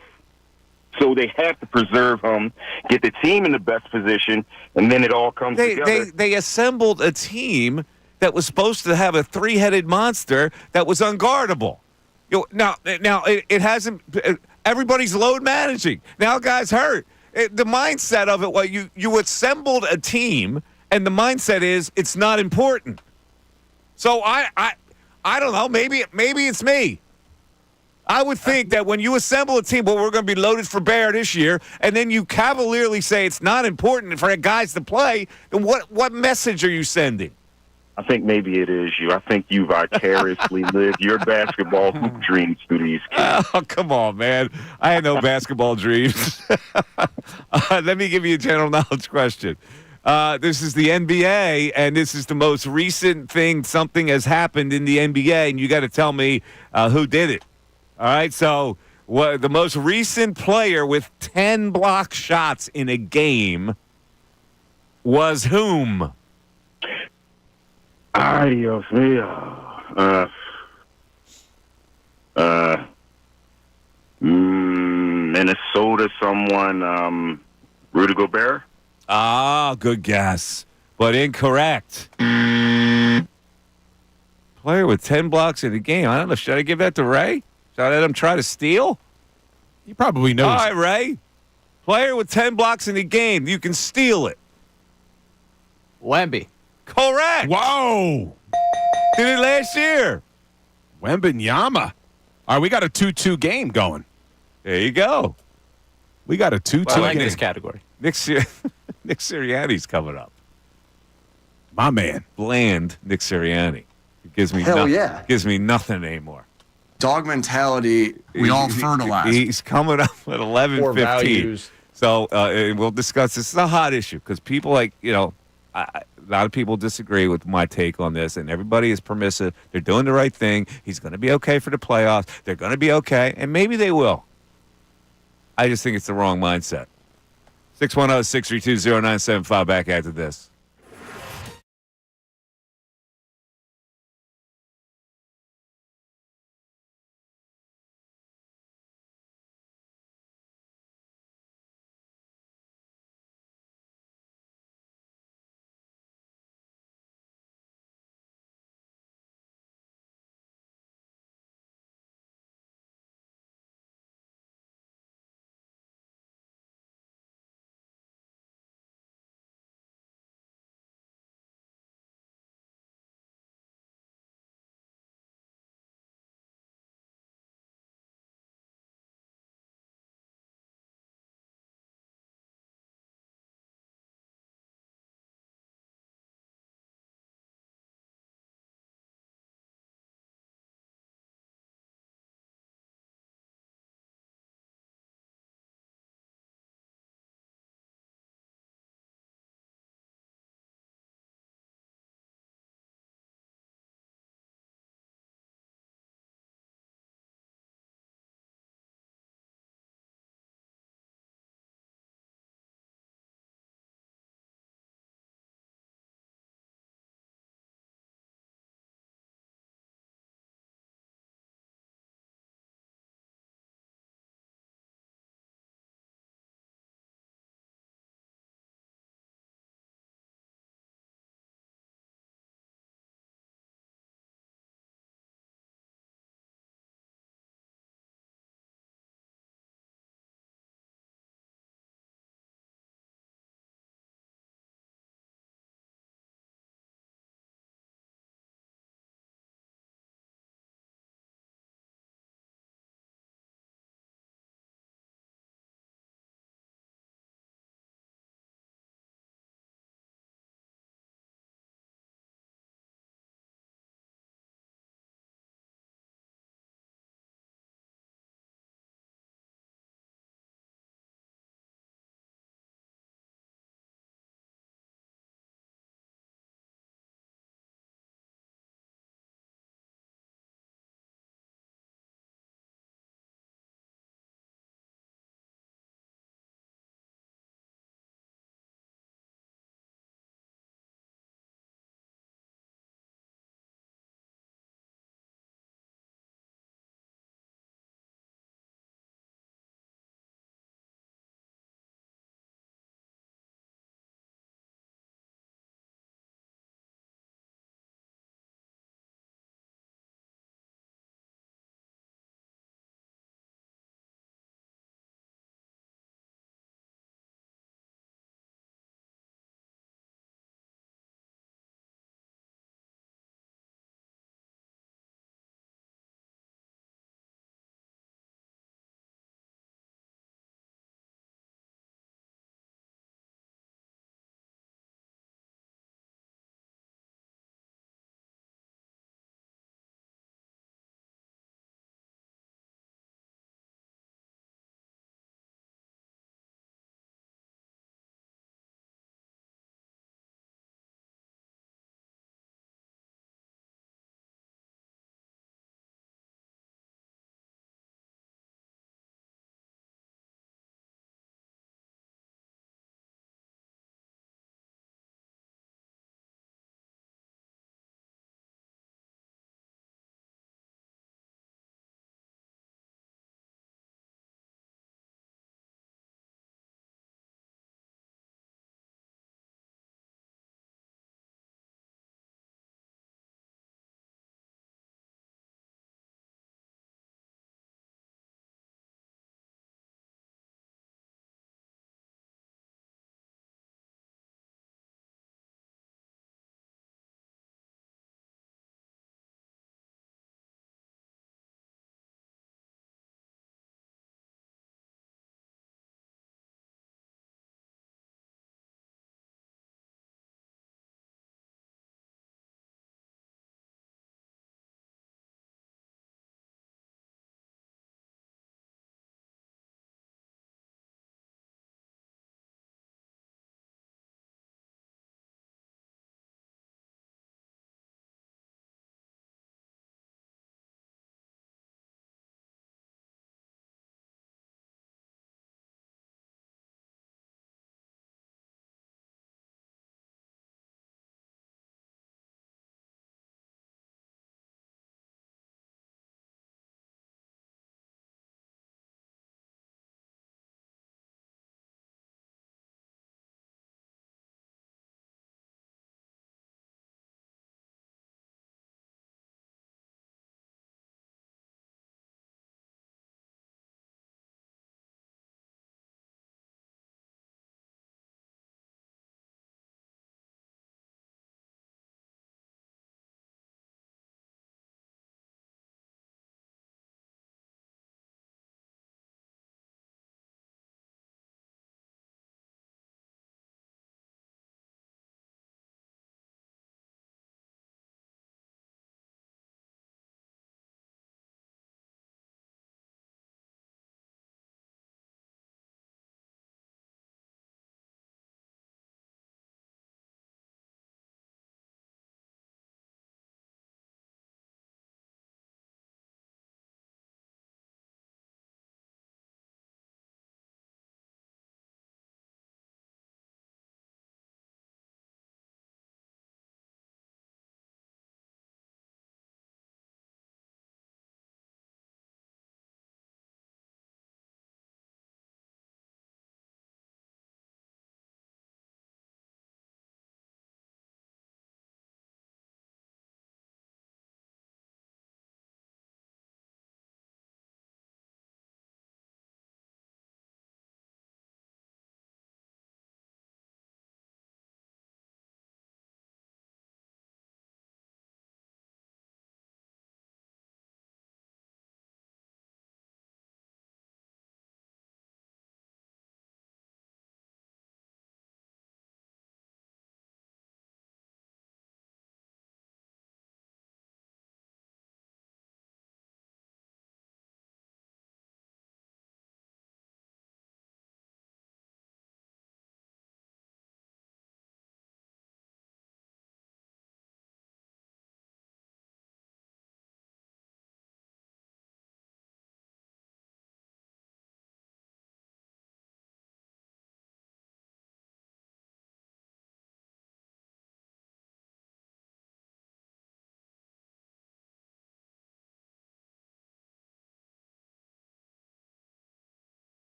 So they have to preserve him, get the team in the best position, and then it all comes together. They assembled a team that was supposed to have a 3-headed monster that was unguardable. Now it hasn't. Everybody's load managing. Now guys hurt. The mindset of it, well, you assembled a team, and the mindset is it's not important. So I don't know. Maybe it's me. I would think that when you assemble a team, well, we're going to be loaded for bear this year, and then you cavalierly say it's not important for guys to play, then what message are you sending? I think maybe it is you. I think you vicariously live your basketball hoop dreams through these kids. Oh, come on, man. I had no basketball dreams. Let me give you a general knowledge question. This is the NBA, and this is the most recent thing. Something has happened in the NBA, and you got to tell me who did it. All right, so the most recent player with 10 block shots in a game was whom? Ay, Dios mío. Minnesota, someone, Rudy Gobert? Ah, good guess, but incorrect. Player with 10 blocks in the game. I don't know. Should I give that to Ray? Should I let him try to steal? He probably knows. All right, Ray. Player with 10 blocks in the game. You can steal it. Wemby. Correct. Whoa. Did it last year. Wembanyama. All right, we got a 2-2 game going. There you go. We got a 2-2 I like game. this category. Nick Sirianni's coming up. My man. Bland Nick Sirianni. It gives me Hell yeah. Gives me nothing anymore. Dog mentality, we all fertilize. He's coming up at 11:15. Core values. So we'll discuss. This is a hot issue because people a lot of people disagree with my take on this, and everybody is permissive. They're doing the right thing. He's going to be okay for the playoffs. They're going to be okay, and maybe they will. I just think it's the wrong mindset. 610-632-0975 back after this.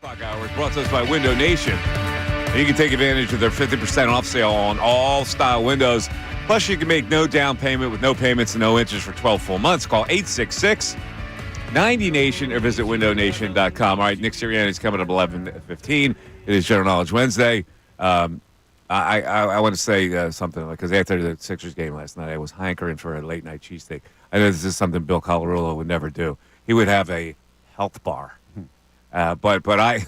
Clock Hour is brought to us by Window Nation. And you can take advantage of their 50% off sale on all style windows. Plus, you can make no down payment with no payments and no interest for 12 full months. Call 866-90-NATION or visit windownation.com. All right, Nick Sirianni is coming up 11:15. It is General Knowledge Wednesday. I want to say something, because after the Sixers game last night, I was hankering for a late-night cheesesteak. I know this is something Bill Colarulo would never do. He would have a health bar. But I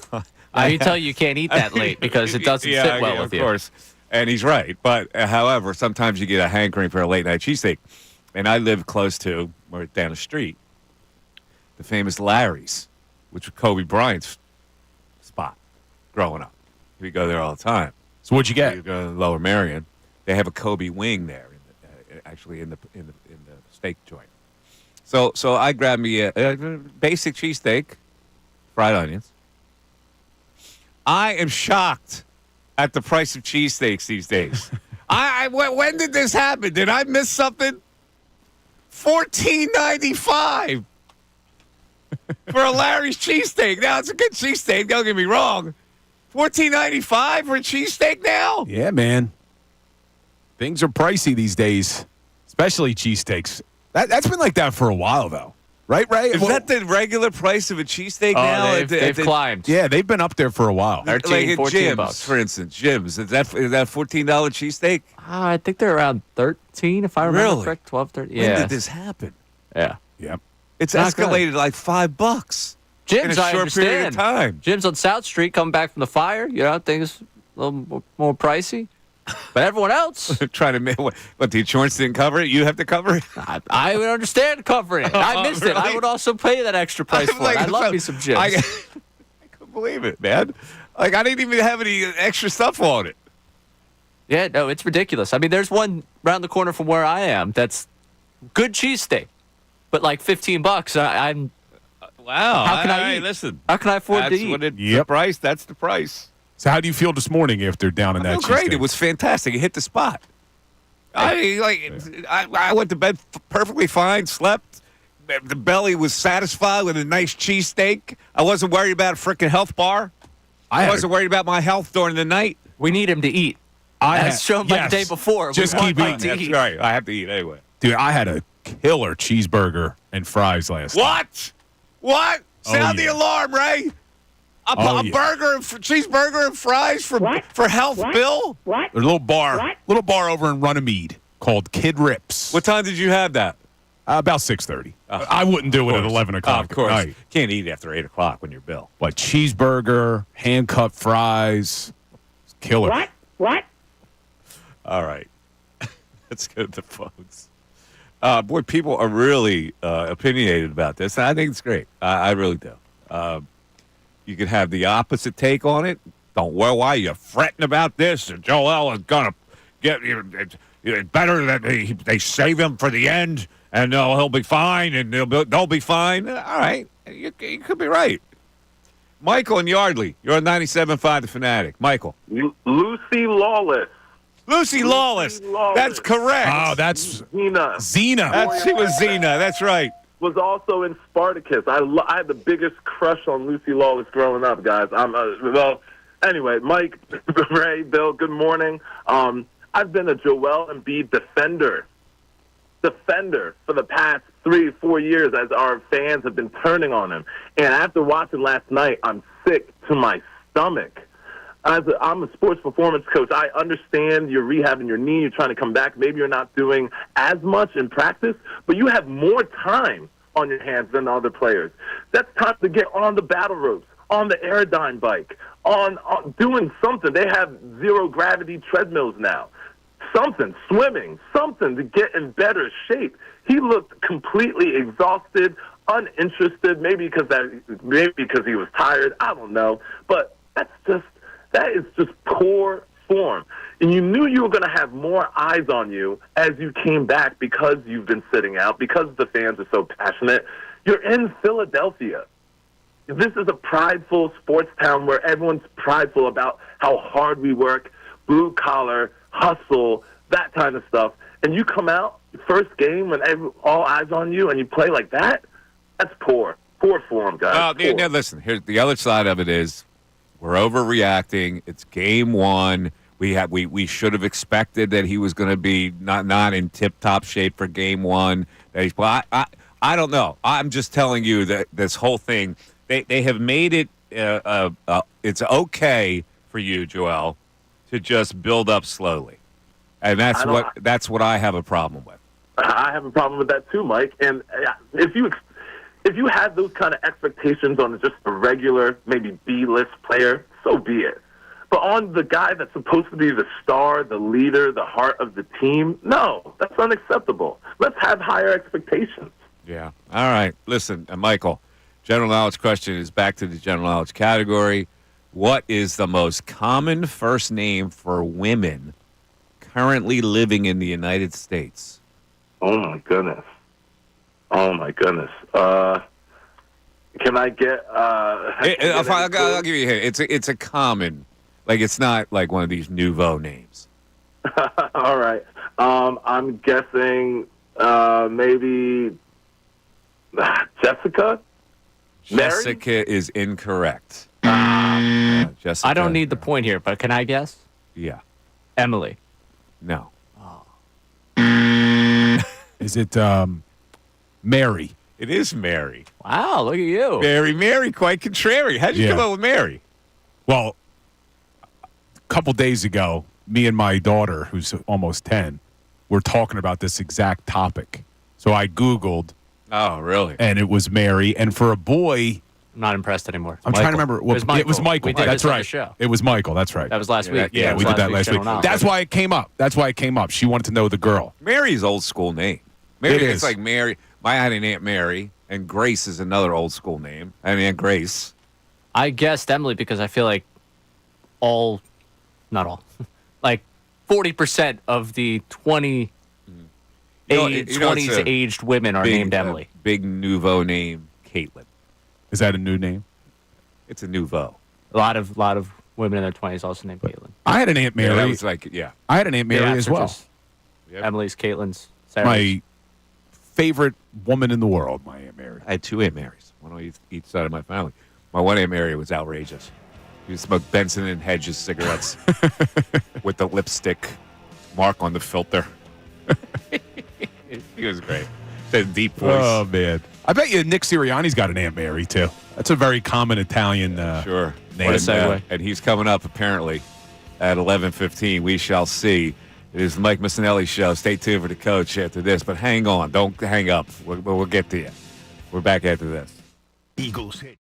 you tell you can't eat that late because it doesn't sit well with you. Of course. And he's right. But, however, sometimes you get a hankering for a late-night cheesesteak. And I live close to, or down the street, the famous Larry's, which was Kobe Bryant's spot growing up. We go there all the time. So what'd you get? You go to Lower Merion. They have a Kobe wing there, actually in the steak joint. So I grabbed me a basic cheesesteak, fried onions. I am shocked at the price of cheesesteaks these days. When did this happen? Did I miss something? $14.95 for a Larry's cheesesteak. Now, it's a good cheesesteak, don't get me wrong. $14.95 for a cheesesteak now? Yeah, man. Things are pricey these days, especially cheesesteaks. That's been like that for a while, though. Right? Is that the regular price of a cheesesteak now? They've climbed. Yeah, they've been up there for a while. 13, like at 14 gyms, bucks. for instance. Gyms. Is that $14 cheesesteak? I think they're around 13, if I remember Really? correct. 12, 13. When Yeah. did this happen? Yeah. Yep. It's Not good. escalated like $5 Gyms, in a I short understand. period of time. Gyms on South Street coming back from the fire. Things a little more pricey. But everyone else, Trying to make what the insurance didn't cover it. You have to cover it. I would understand covering it. I missed it. I Really? would also pay that extra price for it. I love me some gyms. I couldn't believe it, man. Like, I didn't even have any extra stuff on it. Yeah, no, it's ridiculous. I mean, there's one around the corner from where I am that's good cheesesteak, but like $15. I'm Wow. How can I eat? Listen. How can I afford to That's eat? what the Yep. price. That's the price. So how do you feel this morning after down in I that feel great. cheesesteak? It was fantastic. It hit the spot. I mean, I went to bed perfectly fine, slept. The belly was satisfied with a nice cheesesteak. I wasn't worried about a freaking health bar. I wasn't worried about my health during the night. We need him to eat. As shown by the day before. Just we want keep Mike eating. to That's eat. right. I have to eat anyway. Dude, I had a killer cheeseburger and fries last night. What? Sound yeah. the alarm, Ray. A Oh, yeah. burger, cheeseburger, and fries for health, Bill. There's a little bar over in Runnymede called Kid Rips. What time did you have that? About 6:30. I wouldn't do it at 11 o'clock Of course. at night. Can't eat after 8 o'clock when you're Bill. But cheeseburger, hand-cut fries, killer. All right. Let's go to the phones. Boy, people are really opinionated about this, and I think it's great. I really do. You could have the opposite take on it. Don't worry why you're fretting about this. And Joel is going to get it's better that they save him for the end, and he'll be fine, and they'll be fine. All right. You could be right. Michael and Yardley, you're on 97.5 The Fanatic. Michael. Lucy Lawless. Lucy Lawless. That's correct. Oh, that's Zena. Xena. She was Xena. That's right. Was also in Spartacus. I had the biggest crush on Lucy Lawless growing up, guys. Anyway, Mike, Ray, Bill, good morning. I've been a Joel Embiid defender for the past 3-4 years as our fans have been turning on him. And after watching last night, I'm sick to my stomach. I'm a sports performance coach. I understand you're rehabbing your knee. You're trying to come back. Maybe you're not doing as much in practice, but you have more time on your hands than other players. That's time to get on the battle ropes, on the Aerodyne bike, on doing something. They have zero-gravity treadmills now. Something, swimming, something to get in better shape. He looked completely exhausted, uninterested, maybe because he was tired. I don't know. But that is just poor form. And you knew you were going to have more eyes on you as you came back because you've been sitting out, because the fans are so passionate. You're in Philadelphia. This is a prideful sports town where everyone's prideful about how hard we work, blue collar, hustle, that kind of stuff. And you come out, first game, when all eyes on you, and you play like that, that's poor. Poor form, guys. Well, Poor. now listen. Here's the other side of it: is we're overreacting. It's game one. We should have expected that he was going to be not in tip top shape for game one. Well, I don't know. I'm just telling you that this whole thing they have made it. It's okay for you, Joel, to just build up slowly, and that's what I have a problem with. I have a problem with that too, Mike. And if you had those kind of expectations on just a regular, maybe B-list player, so be it. But on the guy that's supposed to be the star, the leader, the heart of the team, no, that's unacceptable. Let's have higher expectations. Yeah. All right. Listen, Michael, general knowledge question is back to the general knowledge category. What is the most common first name for women currently living in the United States? Oh, my goodness. Can I get... I'll give you a hint. It's a common... Like, it's not like one of these nouveau names. All right. I'm guessing maybe Jessica? Jessica Mary? is incorrect. Jessica. I don't need the point here, but can I guess? Yeah. Emily. No. Is it Mary? It is Mary. Wow, look at you. Mary, quite contrary. How'd you come up with Mary? Well, a couple days ago, me and my daughter, who's almost 10, were talking about this exact topic. So I Googled. Oh, really? And it was Mary. And for a boy... I'm not impressed anymore. I'm trying to remember. It was Michael. It was Michael. We did That's this on right. the show. It was Michael. That's right. That was last week. Yeah, we did that last week. General That's why it came up. She wanted to know the girl. Mary's old school name. Mary, It it's is. like Mary. I had an Aunt Mary, and Grace is another old school name. I mean, Aunt Grace. I guessed Emily because I feel like not all, like 40% of the 20s aged women are named Emily. Big nouveau name, Caitlin. Is that a new name? It's a nouveau. A lot of women in their 20s also named Caitlin. I had an Aunt Mary. Yeah, that was like, yeah. I had an Aunt Mary as well. Yep. Emily's, Caitlin's, Sarah's. My favorite woman in the world, my Aunt Mary. I had two Aunt Marys, one on each side of my family. My one Aunt Mary was outrageous. She smoked Benson and Hedges cigarettes with the lipstick mark on the filter. He was great. The deep voice. Oh, man. I bet you Nick Sirianni's got an Aunt Mary, too. That's a very common Italian sure. name. What a segue. And he's coming up, apparently, at 11:15. We shall see. It is the Mike Missanelli Show. Stay tuned for the coach after this. But hang on. Don't hang up. We'll get to you. We're back after this. Eagles hit.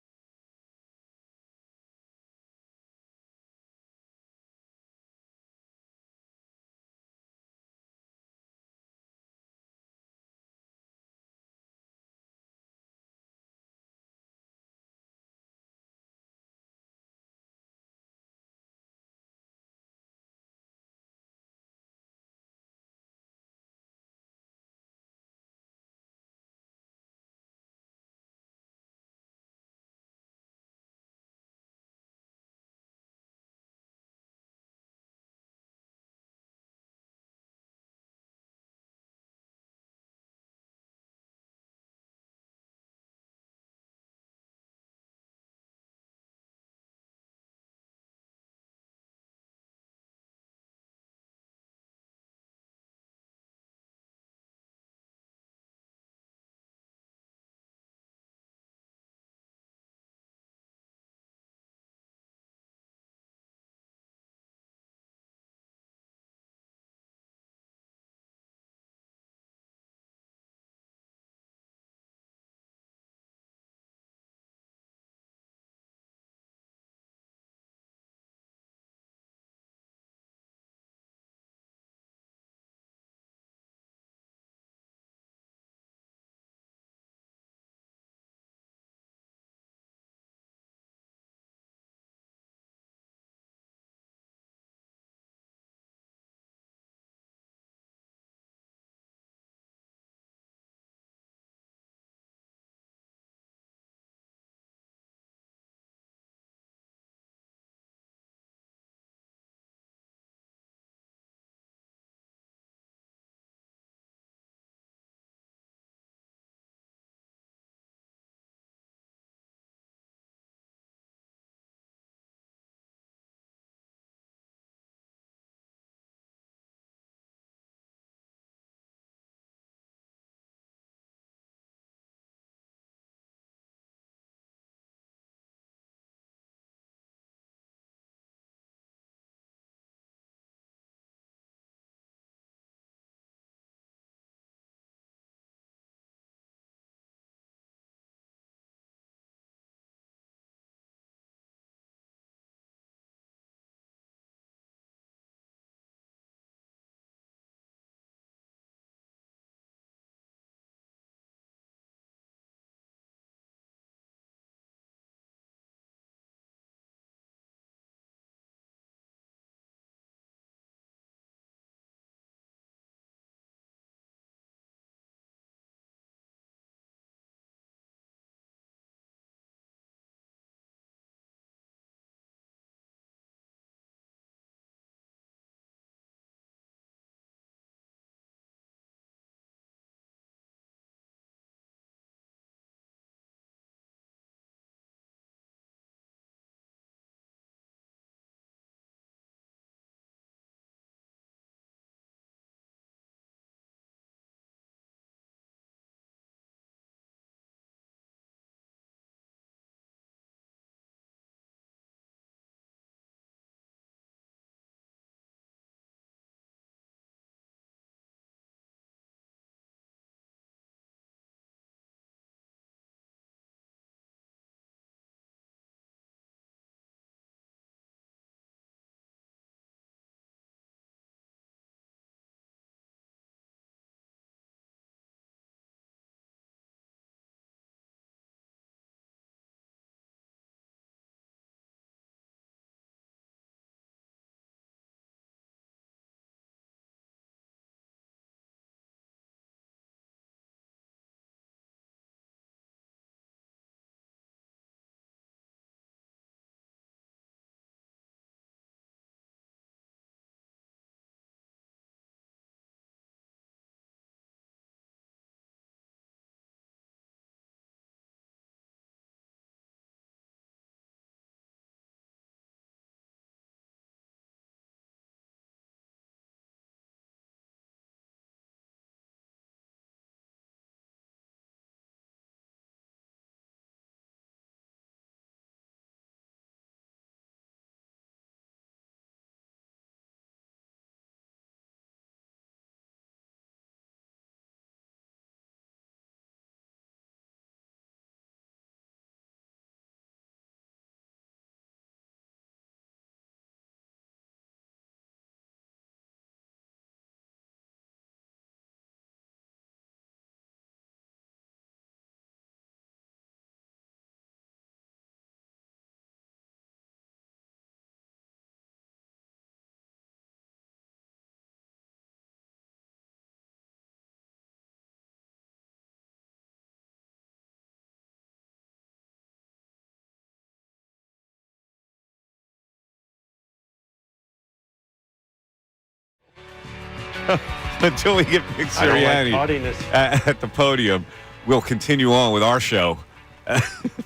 until we get Nick I don't like Sirianni haughtiness. at the podium, we'll continue on with our show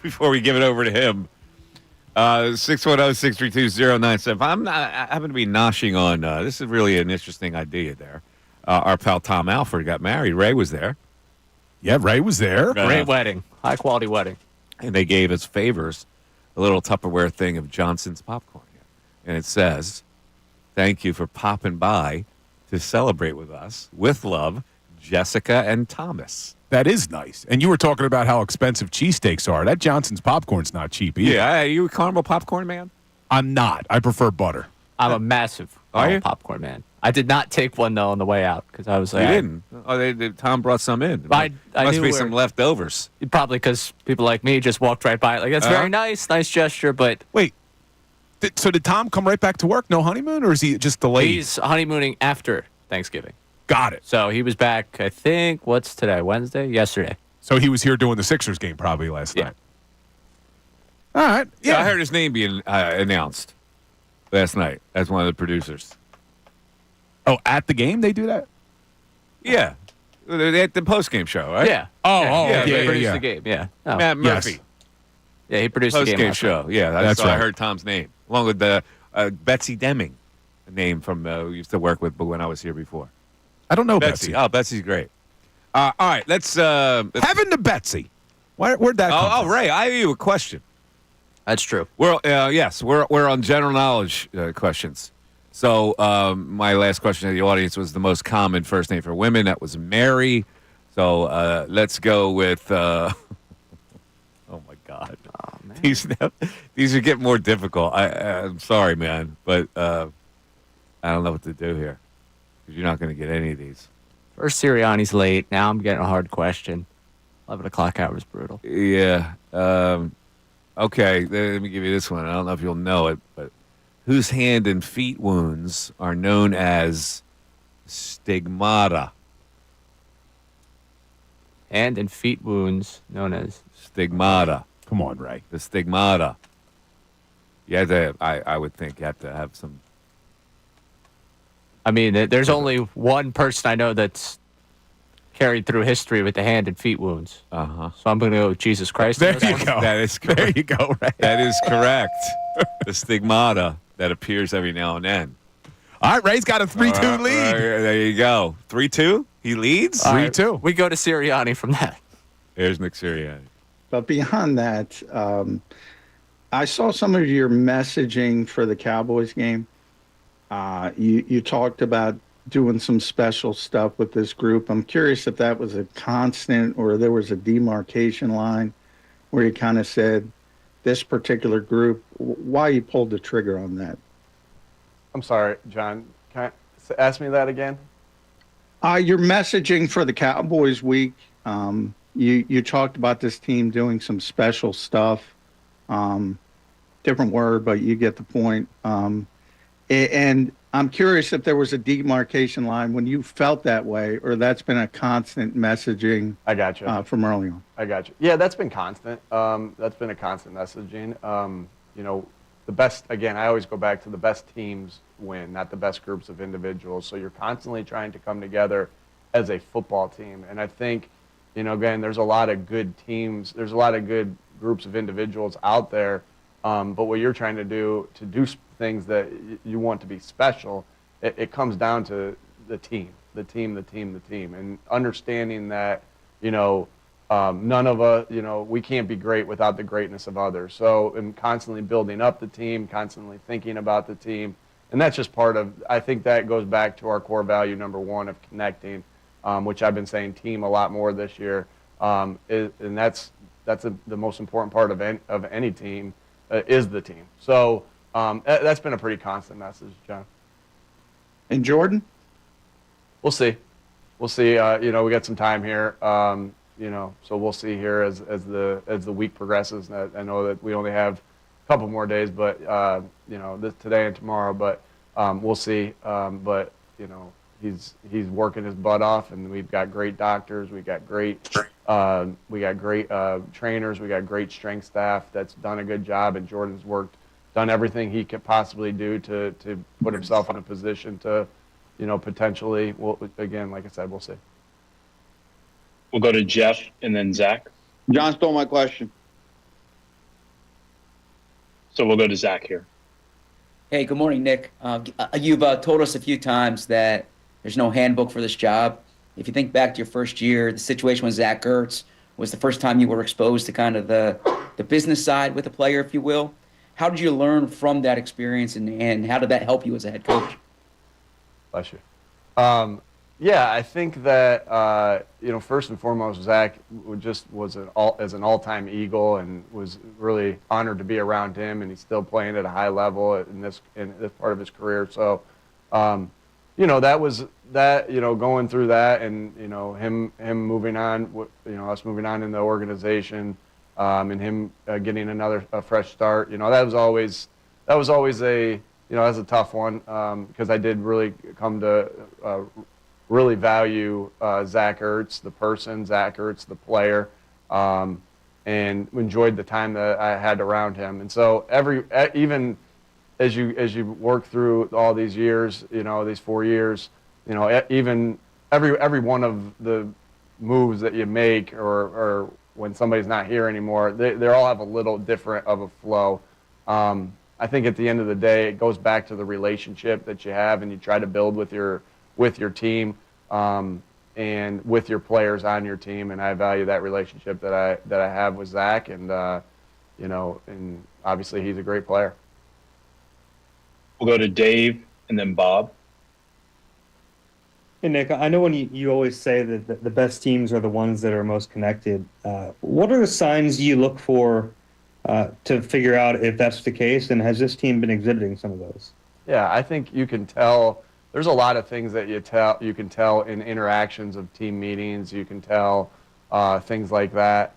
before we give it over to him. 610-632-0975. I happen to be noshing on, this is really an interesting idea there. Our pal Tom Alford got married. Ray was there. Yeah, Ray was there. Great wedding. High quality wedding. And they gave as favors a little Tupperware thing of Johnson's popcorn. And it says, thank you for popping by to celebrate with us. With love, Jessica and Thomas. That is nice. And you were talking about how expensive cheesesteaks are. That Johnson's popcorn's not cheap either. Yeah, are you a caramel popcorn man? I'm not. I prefer butter. I'm a massive popcorn man. I did not take one, though, on the way out because I was like... You didn't? Oh, Tom brought some in. I Must knew be some leftovers. Probably because people like me just walked right by it. Like, that's very nice gesture, but... Wait, so did Tom come right back to work? No honeymoon, or is he just delayed? He's honeymooning after Thanksgiving. Got it. So he was back, I think, what's today, Wednesday? Yesterday. So he was here doing the Sixers game probably last night. All right. Yeah, I heard his name being announced last night as one of the producers. Oh, at the game they do that? Yeah. At the post-game show, right? Yeah. He produced the game, yeah. Oh. Matt Murphy. Yes. Yeah, he produced the game. Post-game last show. night. Yeah, That's right. I heard Tom's name, along with Betsy Deming, a name from we used to work with when I was here before. I don't know Betsy. Oh, Betsy's great. All right, let's Heaven to Betsy. Where'd that come from? Ray, I have you a question. That's true. We're on general knowledge questions. So my last question to the audience was the most common first name for women. That was Mary. So let's go with. Oh my God! Oh, man. These are getting more difficult. I'm sorry, man, but I don't know what to do here because you're not going to get any of these. First Sirianni's late. Now I'm getting a hard question. 11 o'clock hour was brutal. Yeah. Okay. Let me give you this one. I don't know if you'll know it, but whose hand and feet wounds are known as stigmata? Hand and feet wounds known as Stigmata. Come on, Ray. The stigmata. You have to, I would think you have to have some. I mean, there's only one person I know that's carried through history with the hand and feet wounds. Uh-huh. So I'm going to go with Jesus Christ. There you go. That is correct. There you go, Ray. That is correct. The stigmata that appears every now and then. All right, Ray's got a 3-2 lead. There you go. 3-2? He leads? 3-2. We go to Sirianni from that. There's Nick Sirianni. But beyond that, I saw some of your messaging for the Cowboys game. You talked about doing some special stuff with this group. I'm curious if that was a constant or there was a demarcation line where you kind of said this particular group, why you pulled the trigger on that. I'm sorry, John. Can I ask me that again? Your messaging for the Cowboys week, you talked about this team doing some special stuff. Different word, but you get the point. And I'm curious if there was a demarcation line when you felt that way, or that's been a constant messaging. I got you. From early on. I got you. Yeah, that's been constant. That's been a constant messaging. The best, again, I always go back to the best teams win, not the best groups of individuals. So you're constantly trying to come together as a football team. And I think, again, there's a lot of good teams. There's a lot of good groups of individuals out there. But what you're trying to do things that you want to be special, it comes down to the team. And understanding that, none of us, we can't be great without the greatness of others. So I'm constantly building up the team, constantly thinking about the team. And that's just part of, I think that goes back to our core value, number one, of connecting, which I've been saying team a lot more this year. And that's the most important part of any team is the team. So that's been a pretty constant message, John. And Jordan? We'll see. We got some time here. So we'll see here as the week progresses. I know that we only have a couple more days, but today and tomorrow. But we'll see. But he's working his butt off, and we've got great doctors. We got great trainers. We got great strength staff that's done a good job. And Jordan's done everything he could possibly do to put himself in a position to potentially, again, like I said, we'll see. We'll go to Jeff and then Zach. John stole my question. So we'll go to Zach here. Hey, good morning, Nick. You've told us a few times that there's no handbook for this job. If you think back to your first year, the situation with Zach Ertz was the first time you were exposed to kind of the business side with a player, if you will. How did you learn from that experience, and how did that help you as a head coach? Bless you. Yeah, I think that first and foremost, Zach was as an all-time Eagle, and was really honored to be around him, and he's still playing at a high level in this part of his career. So, going through that, and him moving on, us moving on in the organization, and him getting a fresh start. That was always a that's a tough one, because I did really come to really value Zach Ertz, the person, Zach Ertz, the player, and enjoyed the time that I had around him. And so even as you work through all these years, these 4 years, even every one of the moves that you make, or when somebody's not here anymore, they all have a little different of a flow. I think at the end of the day, it goes back to the relationship that you have, and you try to build with your team, and with your players on your team. And I value that relationship that I have with Zach, and and obviously he's a great player. We'll go to Dave and then Bob. Hey, Nick, I know when you always say that the best teams are the ones that are most connected. What are the signs you look for to figure out if that's the case, and has this team been exhibiting some of those? Yeah, I think you can tell. There's a lot of things that you can tell in interactions of team meetings. You can tell things like that.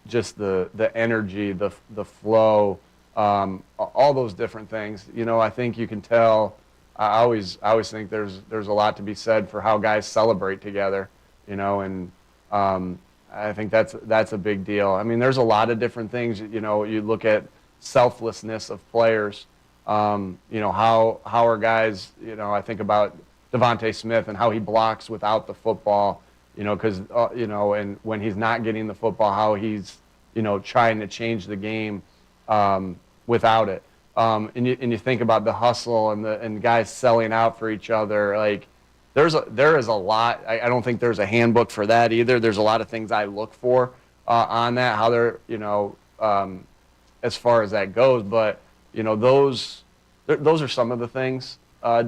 Just the energy, the flow, all those different things. I think you can tell. I always think there's a lot to be said for how guys celebrate together. And I think that's a big deal. I mean, there's a lot of different things. You look at selflessness of players. How are guys, I think about Devontae Smith and how he blocks without the football, because, and when he's not getting the football, how he's, trying to change the game without it. And you think about the hustle and guys selling out for each other. Like, there is a lot. I don't think there's a handbook for that either. There's a lot of things I look for on that, how they're, as far as that goes. But, those are some of the things,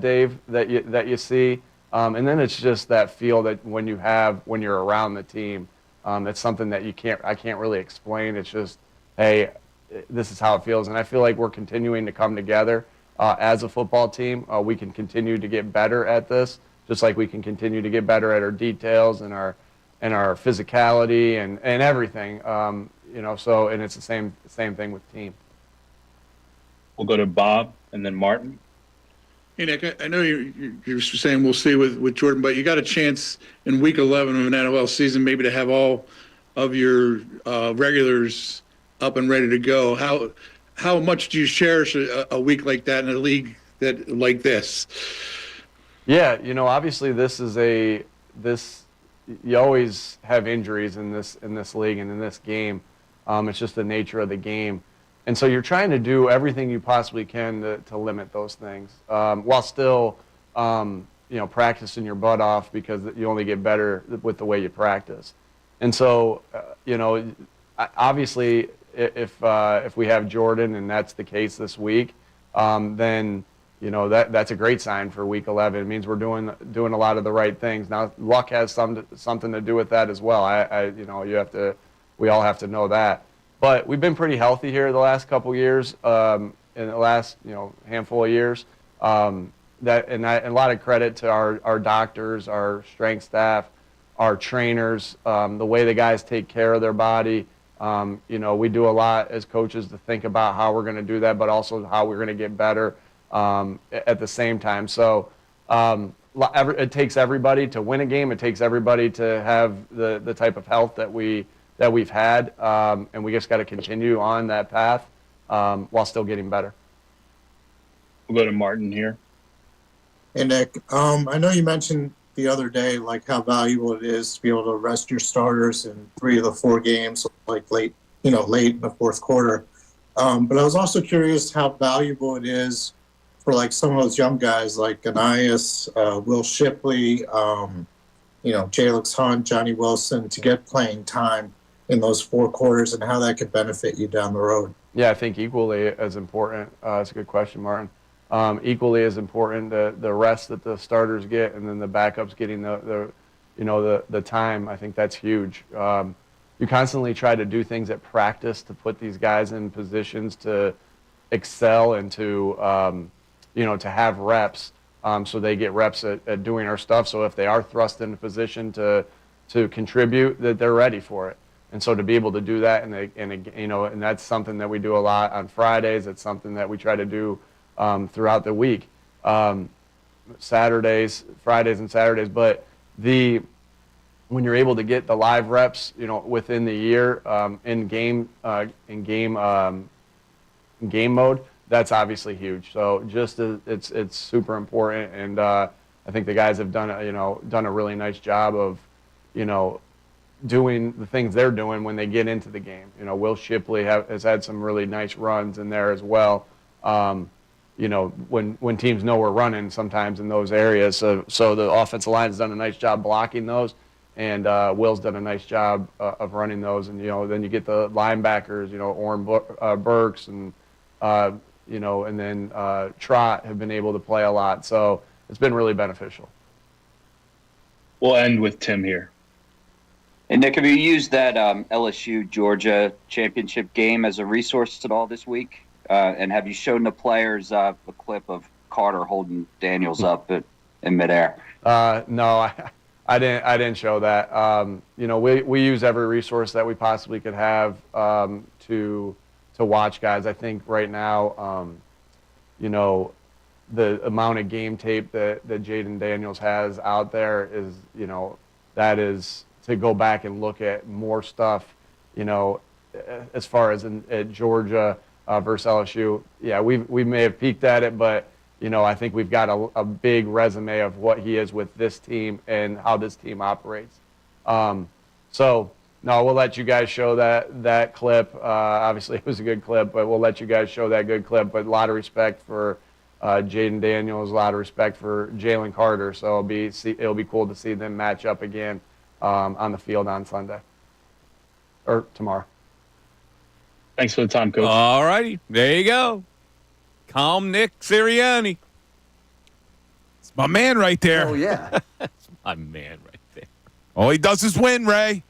Dave, that you see, and then it's just that feel that when you're around the team, it's something that I can't really explain. It's just, hey, this is how it feels, and I feel like we're continuing to come together as a football team. We can continue to get better at this, just like we can continue to get better at our details and our physicality and everything. So, and it's the same thing with team. We'll go to Bob and then Martin. Hey, Nick, I know you're saying we'll see with Jordan, but you got a chance in Week 11 of an NFL season maybe to have all of your regulars up and ready to go. How much do you cherish a week like that in a league like this? Yeah, obviously you always have injuries in this league and in this game. It's just the nature of the game. And so you're trying to do everything you possibly can to limit those things, while still, practicing your butt off, because you only get better with the way you practice. And so, obviously, if we have Jordan and that's the case this week, then that's a great sign for Week 11. It means we're doing a lot of the right things. Now, luck has something to do with that as well. We all have to know that. But we've been pretty healthy here the last couple years, in the last handful of years. And a lot of credit to our doctors, our strength staff, our trainers, the way the guys take care of their body. We do a lot as coaches to think about how we're going to do that, but also how we're going to get better at the same time. So it takes everybody to win a game. It takes everybody to have the type of health that we've had, and we just got to continue on that path while still getting better. We'll go to Martin here. Hey Nick, I know you mentioned the other day like how valuable it is to be able to rest your starters in 3 of the 4 games, like late in the fourth quarter. But I was also curious how valuable it is for like some of those young guys like Anias, Will Shipley, Jalix Hunt, Johnny Wilson to get playing time in those 4 quarters and how that could benefit you down the road. Yeah, I think equally as important. That's a good question, Martin. Equally as important the rest that the starters get, and then the backups getting the time. I think that's huge. You constantly try to do things at practice to put these guys in positions to excel and to to have reps, so they get reps at doing our stuff. So if they are thrust into position to contribute, that they're ready for it. And so to be able to do that, and that's something that we do a lot on Fridays. It's something that we try to do throughout the week, Fridays and Saturdays. But when you're able to get the live reps, within the year in game mode, that's obviously huge. So it's super important, and I think the guys have done a really nice job of doing the things they're doing when they get into the game. Will Shipley has had some really nice runs in there as well. When teams know we're running sometimes in those areas, so the offensive line has done a nice job blocking those, and Will's done a nice job of running those. And then you get the linebackers, Orrin Burks and and then Trot have been able to play a lot. So it's been really beneficial. We'll end with Tim here. And Nick, have you used that LSU Georgia championship game as a resource at all this week? And have you shown the players a clip of Carter holding Daniels up in midair? No, I didn't show that. We use every resource that we possibly could have to watch guys. I think right now, the amount of game tape that Jaden Daniels has out there is, that is to go back and look at more stuff, as far as at Georgia versus LSU. Yeah, we may have peeked at it, but I think we've got a big resume of what he is with this team and how this team operates. So no, we'll let you guys show that clip. Obviously, it was a good clip, but we'll let you guys show that good clip. But a lot of respect for Jaden Daniels, a lot of respect for Jalen Carter. So it'll be cool to see them match up again on the field on Sunday or tomorrow. Thanks for the time, Coach. All righty. There you go. Calm Nick Sirianni. It's my man right there. Oh, yeah. That's my man right there. All he does is win, Ray.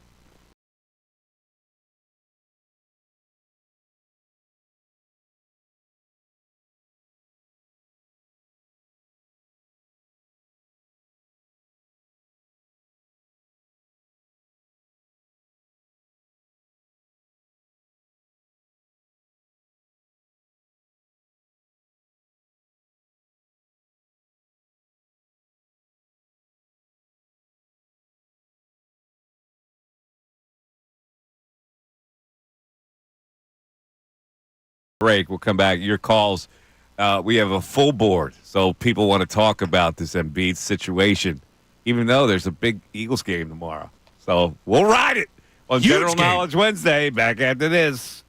Break. We'll come back. Your calls. We have a full board, so people want to talk about this Embiid situation, even though there's a big Eagles game tomorrow. So we'll ride it on Huge General game. Knowledge Wednesday. Back after this.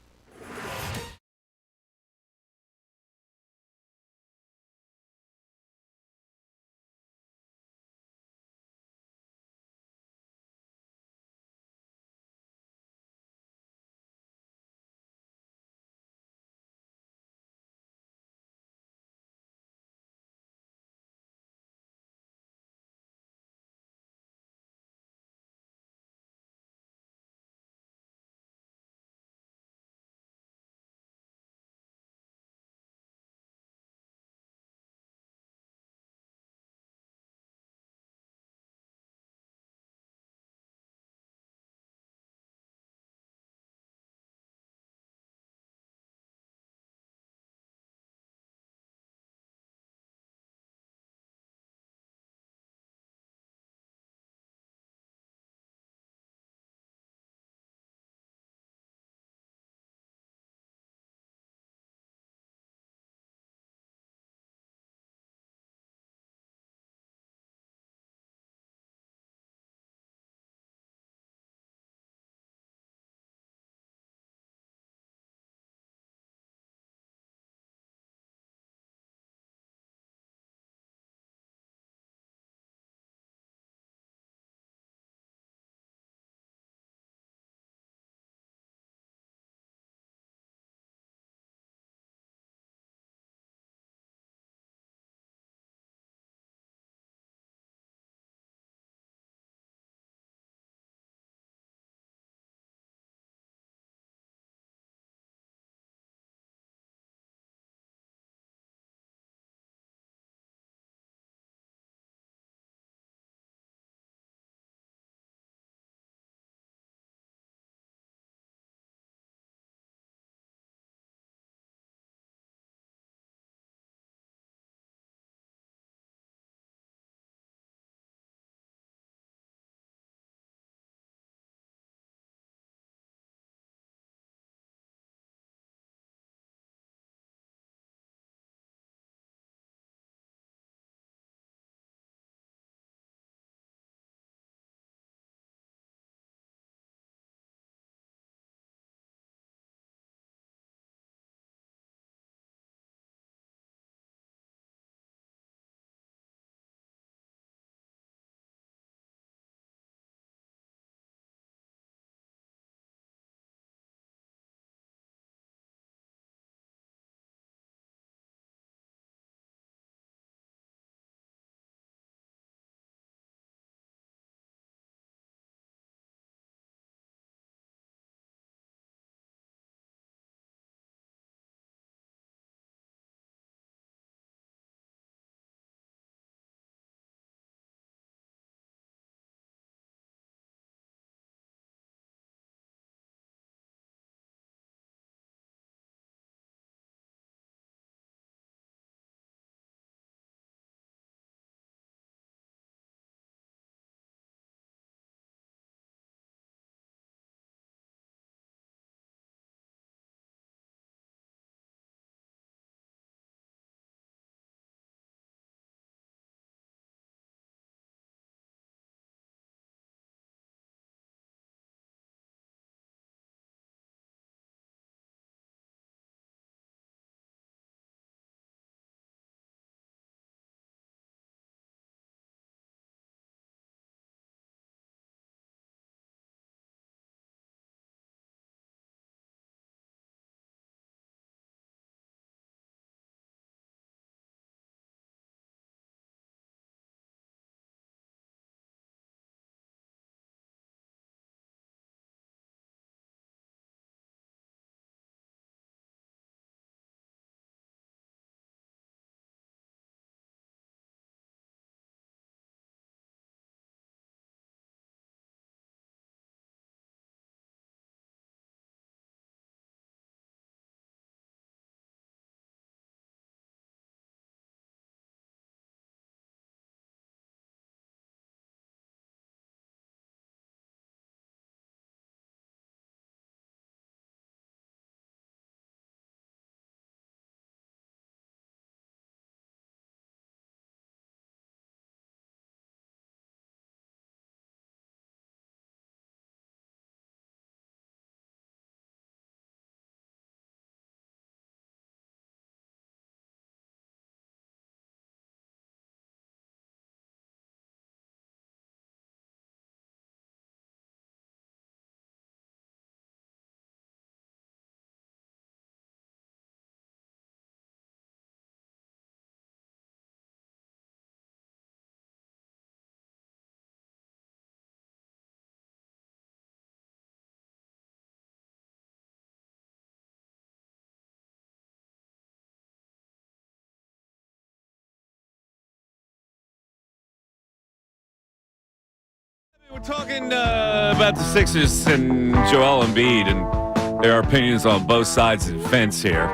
We're talking about the Sixers and Joel Embiid and their opinions on both sides of the fence here.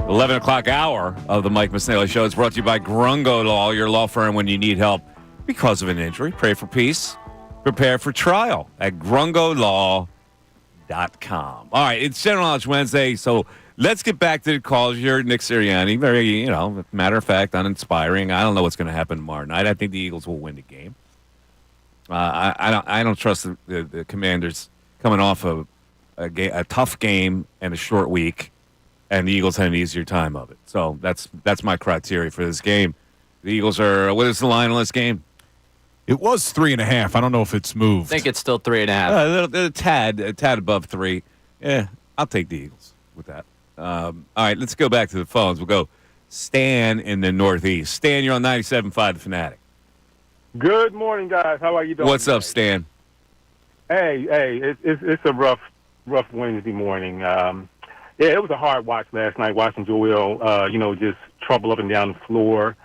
11 o'clock hour of the Mike Missanelli Show is brought to you by Grungo Law, your law firm when you need help because of an injury. Pray for peace. Prepare for trial at grungolaw.com. All right, it's General Knowledge Wednesday, so let's get back to the calls. You're Nick Sirianni. Very, matter of fact, uninspiring. I don't know what's going to happen tomorrow night. I think the Eagles will win the game. I don't trust the Commanders coming off of a tough game and a short week, and the Eagles had an easier time of it. So that's my criteria for this game. The Eagles are, what is the line on this game? It was 3.5. I don't know if it's moved. I think it's still 3.5. A tad above 3. Yeah, I'll take the Eagles with that. All right, let's go back to the phones. We'll go Stan in the Northeast. Stan, you're on 97.5 The Fanatic. Good morning, guys. How are you doing? What's up, Stan? Hey, it's a rough Wednesday morning. Yeah, it was a hard watch last night, watching Joel, just trouble up and down the floor.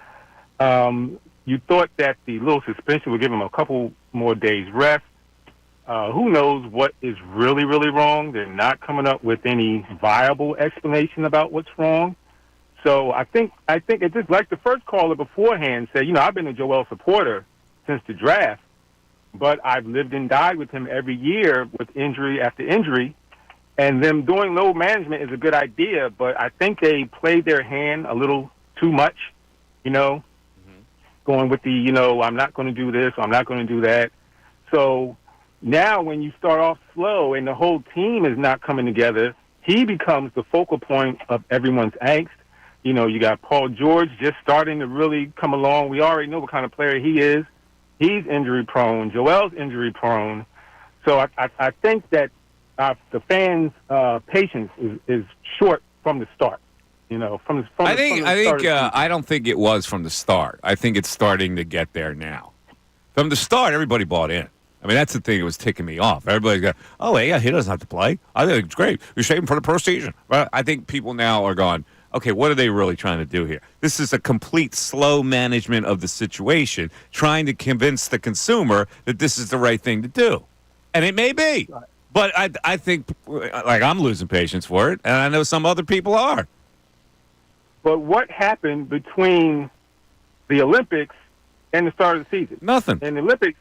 You thought that the little suspension would give him a couple more days rest. Who knows what is really, really wrong? They're not coming up with any viable explanation about what's wrong. So I think it's just like the first caller beforehand said, I've been a Joel supporter since the draft, but I've lived and died with him every year with injury after injury. And them doing load management is a good idea, but I think they played their hand a little too much, going with the, I'm not going to do this, I'm not going to do that. So now when you start off slow and the whole team is not coming together, he becomes the focal point of everyone's angst. You got Paul George just starting to really come along. We already know what kind of player he is. He's injury prone. Joel's injury prone. So I think that the fans' patience is short from the start. I don't think it was from the start. I think it's starting to get there now. From the start, everybody bought in. I mean, that's the thing that was ticking me off. Everybody's got, he doesn't have to play. I think it's great. You're saving for the postseason. But I think people now are going, okay, what are they really trying to do here? This is a complete slow management of the situation, trying to convince the consumer that this is the right thing to do. And it may be. But I think, I'm losing patience for it, and I know some other people are. But what happened between the Olympics and the start of the season? Nothing. In the Olympics,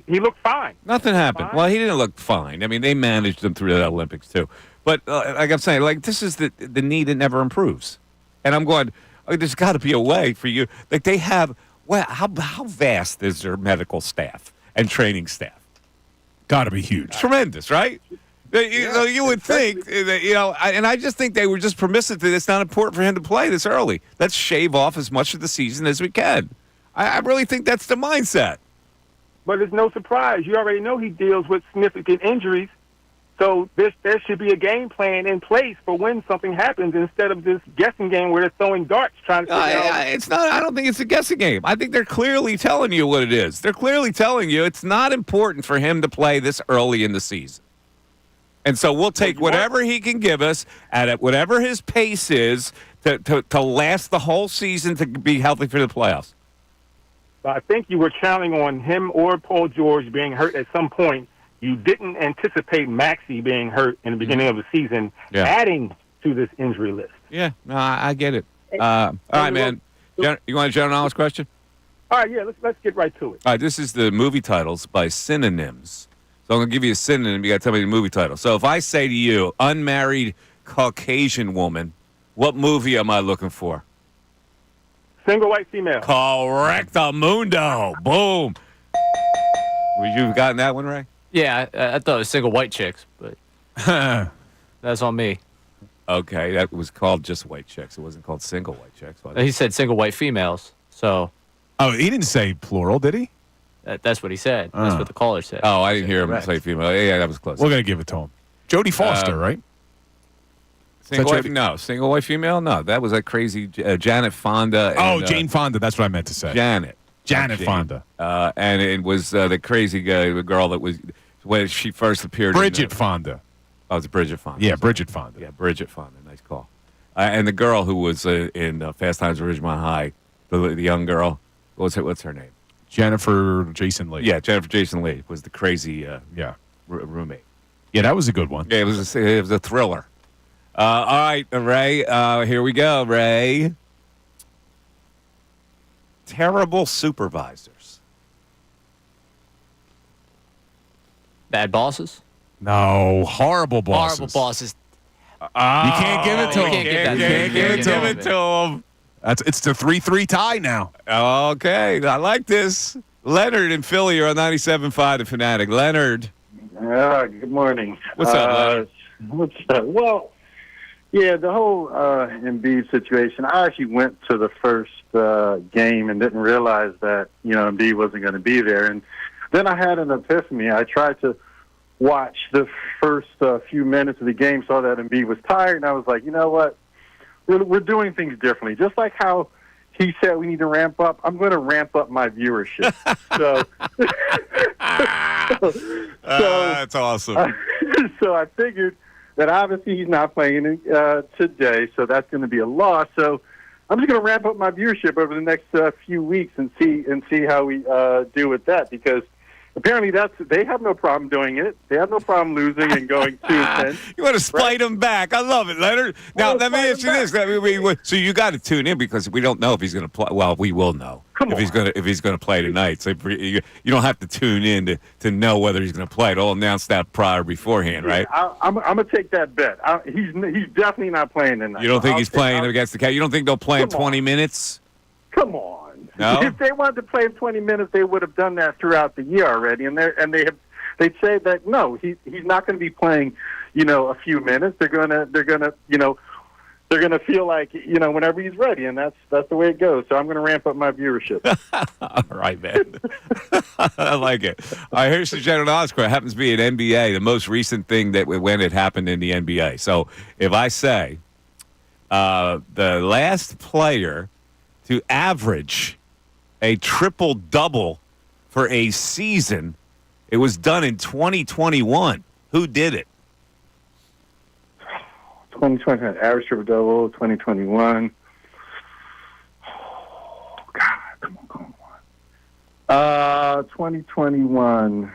he looked fine. Nothing happened. Well, he didn't look fine. I mean, they managed him through the Olympics, too. But like I'm saying, this is the need that never improves. And I'm going, there's got to be a way for you. Like, they have, how vast is their medical staff and training staff? Got to be huge. Tremendous, right? You would think, and I just think they were just permissive that it's not important for him to play this early. Let's shave off as much of the season as we can. I really think that's the mindset. But it's no surprise. You already know he deals with significant injuries. So there should be a game plan in place for when something happens instead of this guessing game where they're throwing darts trying to figure out. It's not. I don't think it's a guessing game. I think they're clearly telling you what it is. They're clearly telling you it's not important for him to play this early in the season. And so we'll take whatever he can give us at whatever his pace is to last the whole season to be healthy for the playoffs. I think you were counting on him or Paul George being hurt at some point. You didn't anticipate Maxey being hurt in the beginning of the season, adding to this injury list. Yeah, no, I get it. All right, man. You want a general knowledge question? All right, yeah, let's get right to it. All right, this is the movie titles by synonyms. So I'm going to give you a synonym. You got to tell me the movie title. So if I say to you, unmarried Caucasian woman, what movie am I looking for? Single white female. Correctamundo. Boom. Would you have gotten that one, Ray? Yeah, I thought it was single white chicks, but that's on me. Okay, that was called just white chicks. It wasn't called single white chicks. He said single white females, so. Oh, he didn't say plural, did he? That's what he said. That's what the caller said. Oh, I didn't hear him say female. Yeah, that was close. We're going to give it to him. Jodie Foster, right? Single white, no. Single white female? No. That was that crazy Janet Fonda. And, Jane Fonda. That's what I meant to say. Janet Fonda. And it was the crazy girl that was when she first appeared. Bridget Fonda. Oh, it's Bridget Fonda. Yeah, Bridget Fonda. Yeah, Bridget Fonda. Nice call. And the girl who was in Fast Times at Ridgemont High, the young girl. What's her name? Jennifer Jason Leigh. Yeah, Jennifer Jason Leigh was the crazy roommate. Yeah, that was a good one. Yeah, it was a thriller. All right, Ray, here we go, Ray. Terrible supervisors. Bad bosses? No, horrible bosses. Horrible bosses. You can't give it to him. Can't give it to him. It's the 3-3 tie now. Okay, I like this. Leonard in Philly, you're on 97.5 The Fanatic. Leonard. Good morning. What's up, Leonard? What's up? Well, yeah, the whole Embiid situation. I actually went to the first game and didn't realize that Embiid wasn't going to be there, and then I had an epiphany. I tried to watch the first few minutes of the game, saw that Embiid was tired, and I was like, you know what? We're doing things differently. Just like how he said we need to ramp up, I'm going to ramp up my viewership. So That's awesome. So I figured that obviously he's not playing today, so that's going to be a loss. So I'm just going to ramp up my viewership over the next few weeks and see how we do with that, because apparently they have no problem doing it. They have no problem losing and going 2-10. You want to spite them back. I love it, Leonard. Now, let me ask you this. So you got to tune in because we don't know if he's going to play. Well, we will know if he's going to play tonight. So you don't have to tune in to know whether he's going to play. It'll announce that beforehand, right? I'm going to take that bet. He's definitely not playing tonight. You don't think he's playing against the Cavs? You don't think they'll play in 20 minutes? Come on. No? If they wanted to play in 20 minutes, they would have done that throughout the year already. They'd say that no, he's not going to be playing, a few minutes. They're gonna feel like whenever he's ready, and that's the way it goes. So I'm going to ramp up my viewership. All right, man. I like it. All right, here's the general knowledge question. It happens to be an NBA, the most recent thing when it happened in the NBA. So if I say the last player to average a triple-double for a season, it was done in 2021. Who did it? 2020, average triple-double, 2021. Oh, God, come on. 2021.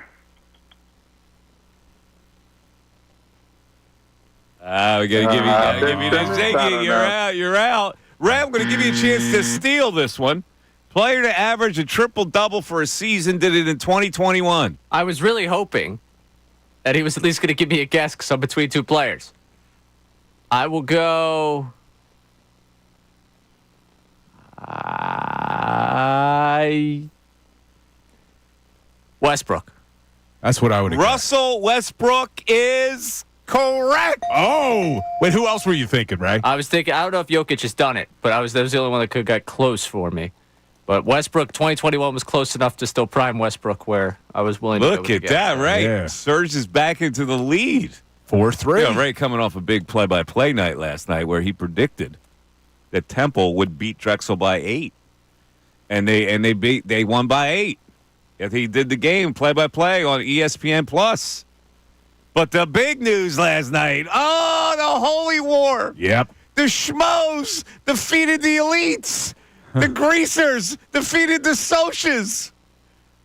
We got to give you this. Ziggy, you're out. Ray, I'm going to give you a chance to steal this one. Player to average a triple-double for a season did it in 2021. I was really hoping that he was at least going to give me a guess because I'm between two players. I will go... Westbrook. That's what I would have Russell Westbrook is correct. Oh, wait, who else were you thinking, Ray? I was thinking, I don't know if Jokic has done it, but that was the only one that could get close for me. But Westbrook, 2021 was close enough to still prime Westbrook where I was willing to go Look at that, Ray. Yeah. Surges back into the lead. 4-3. Ray coming off a big play-by-play night last night where he predicted that Temple would beat Drexel by 8. And they won by 8. Yet he did the game play-by-play on ESPN Plus. But the big news last night, the Holy War. Yep. The Schmoes defeated the Elites. The Greasers defeated the Socias.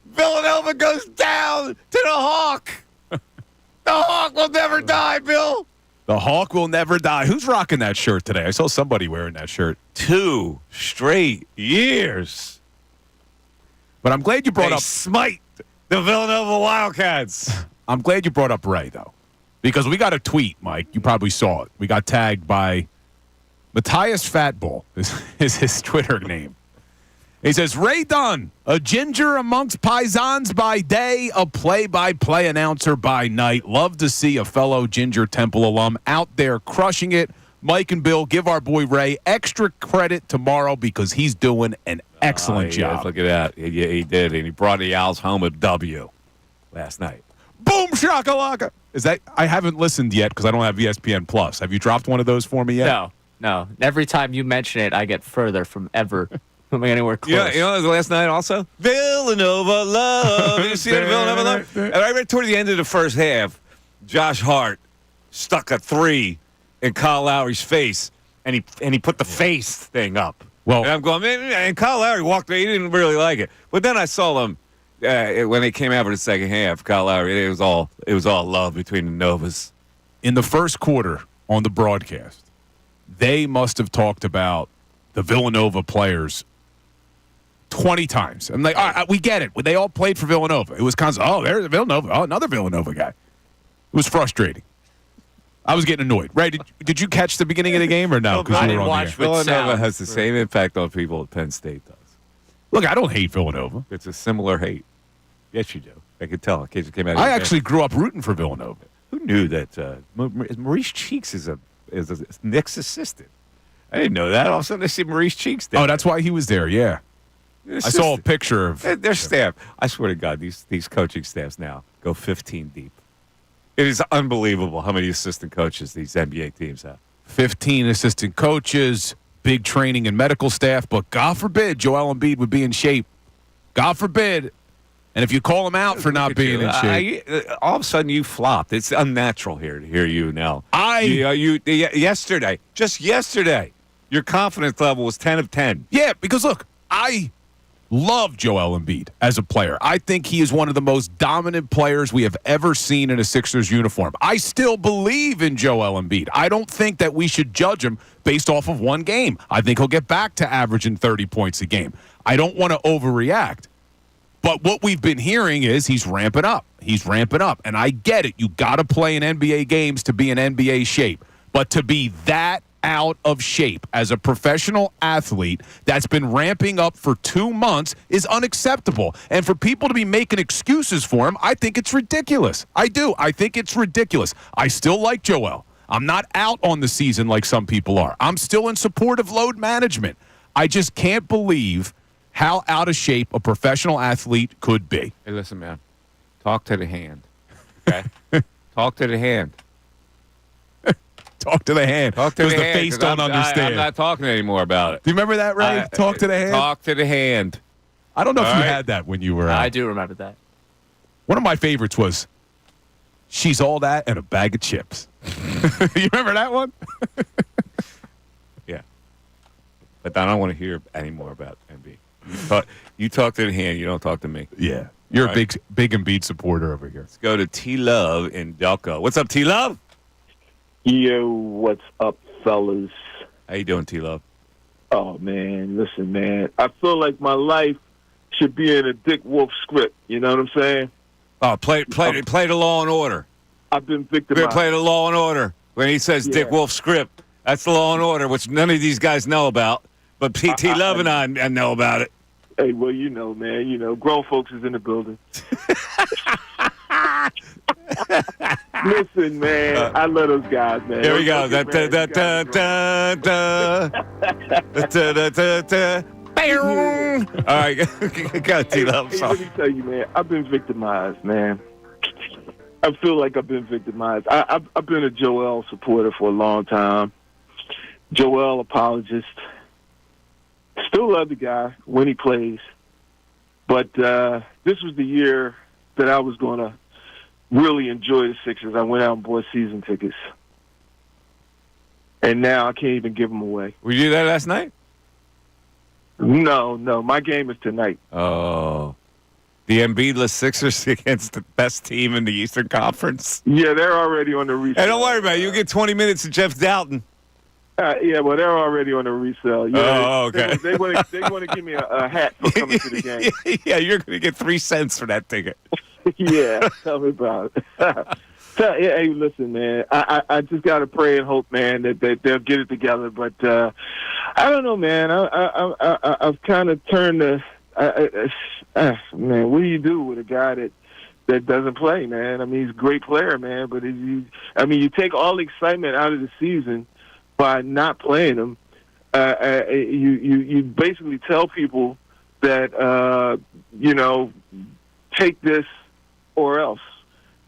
Villanova goes down to the Hawk. The Hawk will never die, Bill. The Hawk will never die. Who's rocking that shirt today? I saw somebody wearing that shirt. 2 straight years. But I'm glad you brought They up... smite the Villanova Wildcats. I'm glad you brought up Ray, though. Because we got a tweet, Mike. You probably saw it. We got tagged by Matthias Fatball is his Twitter name. He says, Ray Dunn, a ginger amongst paisans by day, a play-by-play announcer by night. Love to see a fellow Ginger Temple alum out there crushing it. Mike and Bill, give our boy Ray extra credit tomorrow because he's doing an excellent job. Look at that. He did, and he brought the Owls home a W last night. Boom shakalaka. Is that? I haven't listened yet because I don't have ESPN Plus. Have you dropped one of those for me yet? No. Every time you mention it, I get further from ever coming anywhere close. You know last night also? Villanova love. You see that Villanova love? And I read toward the end of the first half, Josh Hart stuck a 3 in Kyle Lowry's face, and he put the face thing up. Well, and I'm going, man, and Kyle Lowry walked away. He didn't really like it. But then I saw them when they came out for the second half. Kyle Lowry, it was all love between the Novas. In the first quarter on the broadcast, they must have talked about the Villanova players 20 times. I'm like, all right, we get it. They all played for Villanova. It was constantly, oh, there's Villanova. Oh, another Villanova guy. It was frustrating. I was getting annoyed. Ray, did you catch the beginning of the game or no? I didn't watch. Villanova has the same impact on people that Penn State does. Look, I don't hate Villanova. It's a similar hate. Yes, you do. I could tell in case it came out. I actually grew up rooting for Villanova. Who knew that Maurice Cheeks is a Knicks assistant? I didn't know that. All of a sudden, I see Maurice Cheeks there. Oh, that's why he was there. Yeah, I saw a picture of their staff. I swear to God, these coaching staffs now go 15 deep. It is unbelievable how many assistant coaches these NBA teams have. 15 assistant coaches, big training and medical staff. But God forbid Joel Embiid would be in shape. God forbid. And if you call him out for not being in shape, all of a sudden you flopped. It's unnatural here to hear you now. Yesterday, just yesterday, your confidence level was 10 of 10. Yeah, because look, I love Joel Embiid as a player. I think he is one of the most dominant players we have ever seen in a Sixers uniform. I still believe in Joel Embiid. I don't think that we should judge him based off of one game. I think he'll get back to averaging 30 points a game. I don't want to overreact. But what we've been hearing is he's ramping up. He's ramping up. And I get it. You got to play in NBA games to be in NBA shape. But to be that out of shape as a professional athlete that's been ramping up for 2 months is unacceptable. And for people to be making excuses for him, I think it's ridiculous. I do. I think it's ridiculous. I still like Joel. I'm not out on the season like some people are. I'm still in support of load management. I just can't believe how out of shape a professional athlete could be. Hey, listen, man. Talk to the hand. Okay? Talk to the hand. Talk to the hand. Talk to the hand. Because the face don't understand. I'm not talking anymore about it. Do you remember that, Ray? Talk to the hand? Talk to the hand. I don't know if you had that when you were I do remember that. One of my favorites was, she's all that and a bag of chips. You remember that one? Yeah. But I don't want to hear any more about Embiid. You talk to the hand. You don't talk to me. Yeah. You're a big Embiid supporter over here. Let's go to T-Love in Delco. What's up, T-Love? Yo, what's up, fellas? How you doing, T-Love? Oh, man, listen, man. I feel like my life should be in a Dick Wolf script. You know what I'm saying? Oh, play the Law and Order. I've been victimized. Play the Law and Order. When he says Dick Wolf script, that's the Law and Order, which none of these guys know about. But T-Love and I know about it. Hey, well, you know, man. You know, grown folks is in the building. Listen, man, I love those guys, man. Here we go. All right, got T-Love. Hey, let me tell you, man, I've been victimized, man. I feel like I've been victimized. I've been a Joel supporter for a long time. Joel apologist. Still love the guy when he plays. But this was the year that I was going to really enjoy the Sixers. I went out and bought season tickets. And now I can't even give them away. Were you there last night? No. My game is tonight. Oh. The Embiidless Sixers against the best team in the Eastern Conference? Yeah, they're already on the resale. Hey, don't worry about it. You get 20 minutes of Jeff Dalton. Yeah, well, they're already on the resale. Yeah, oh, okay. They want to give me a hat for coming to the game. Yeah, you're going to get 3 cents for that ticket. Yeah, tell me about it. Hey, listen, man. I just got to pray and hope, man, that they'll get it together. But I don't know, man. I've kind of turned to man, what do you do with a guy that doesn't play, man? I mean, he's a great player, man, but you take all the excitement out of the season by not playing him. You basically tell people that take this or else.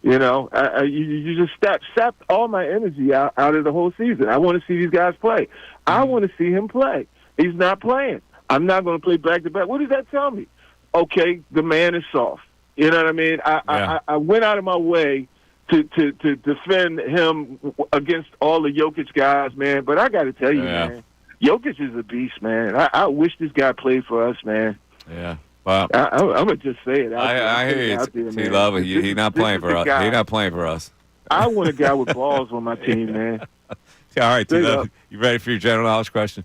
You just sapped all my energy out of the whole season. I want to see these guys play. I want to see him play. He's not playing. I'm not going to play back-to-back. What does that tell me? Okay, the man is soft. You know what I mean? I went out of my way to defend him against all the Jokic guys, man. But I got to tell you, man, Jokic is a beast, man. I wish this guy played for us, man. Yeah. Well, I'm gonna just say it. I hear you. T-Love, he's not playing for us. He's not playing for us. I want a guy with balls on my team, man. Yeah, all right, T-Love. You ready for your general knowledge question?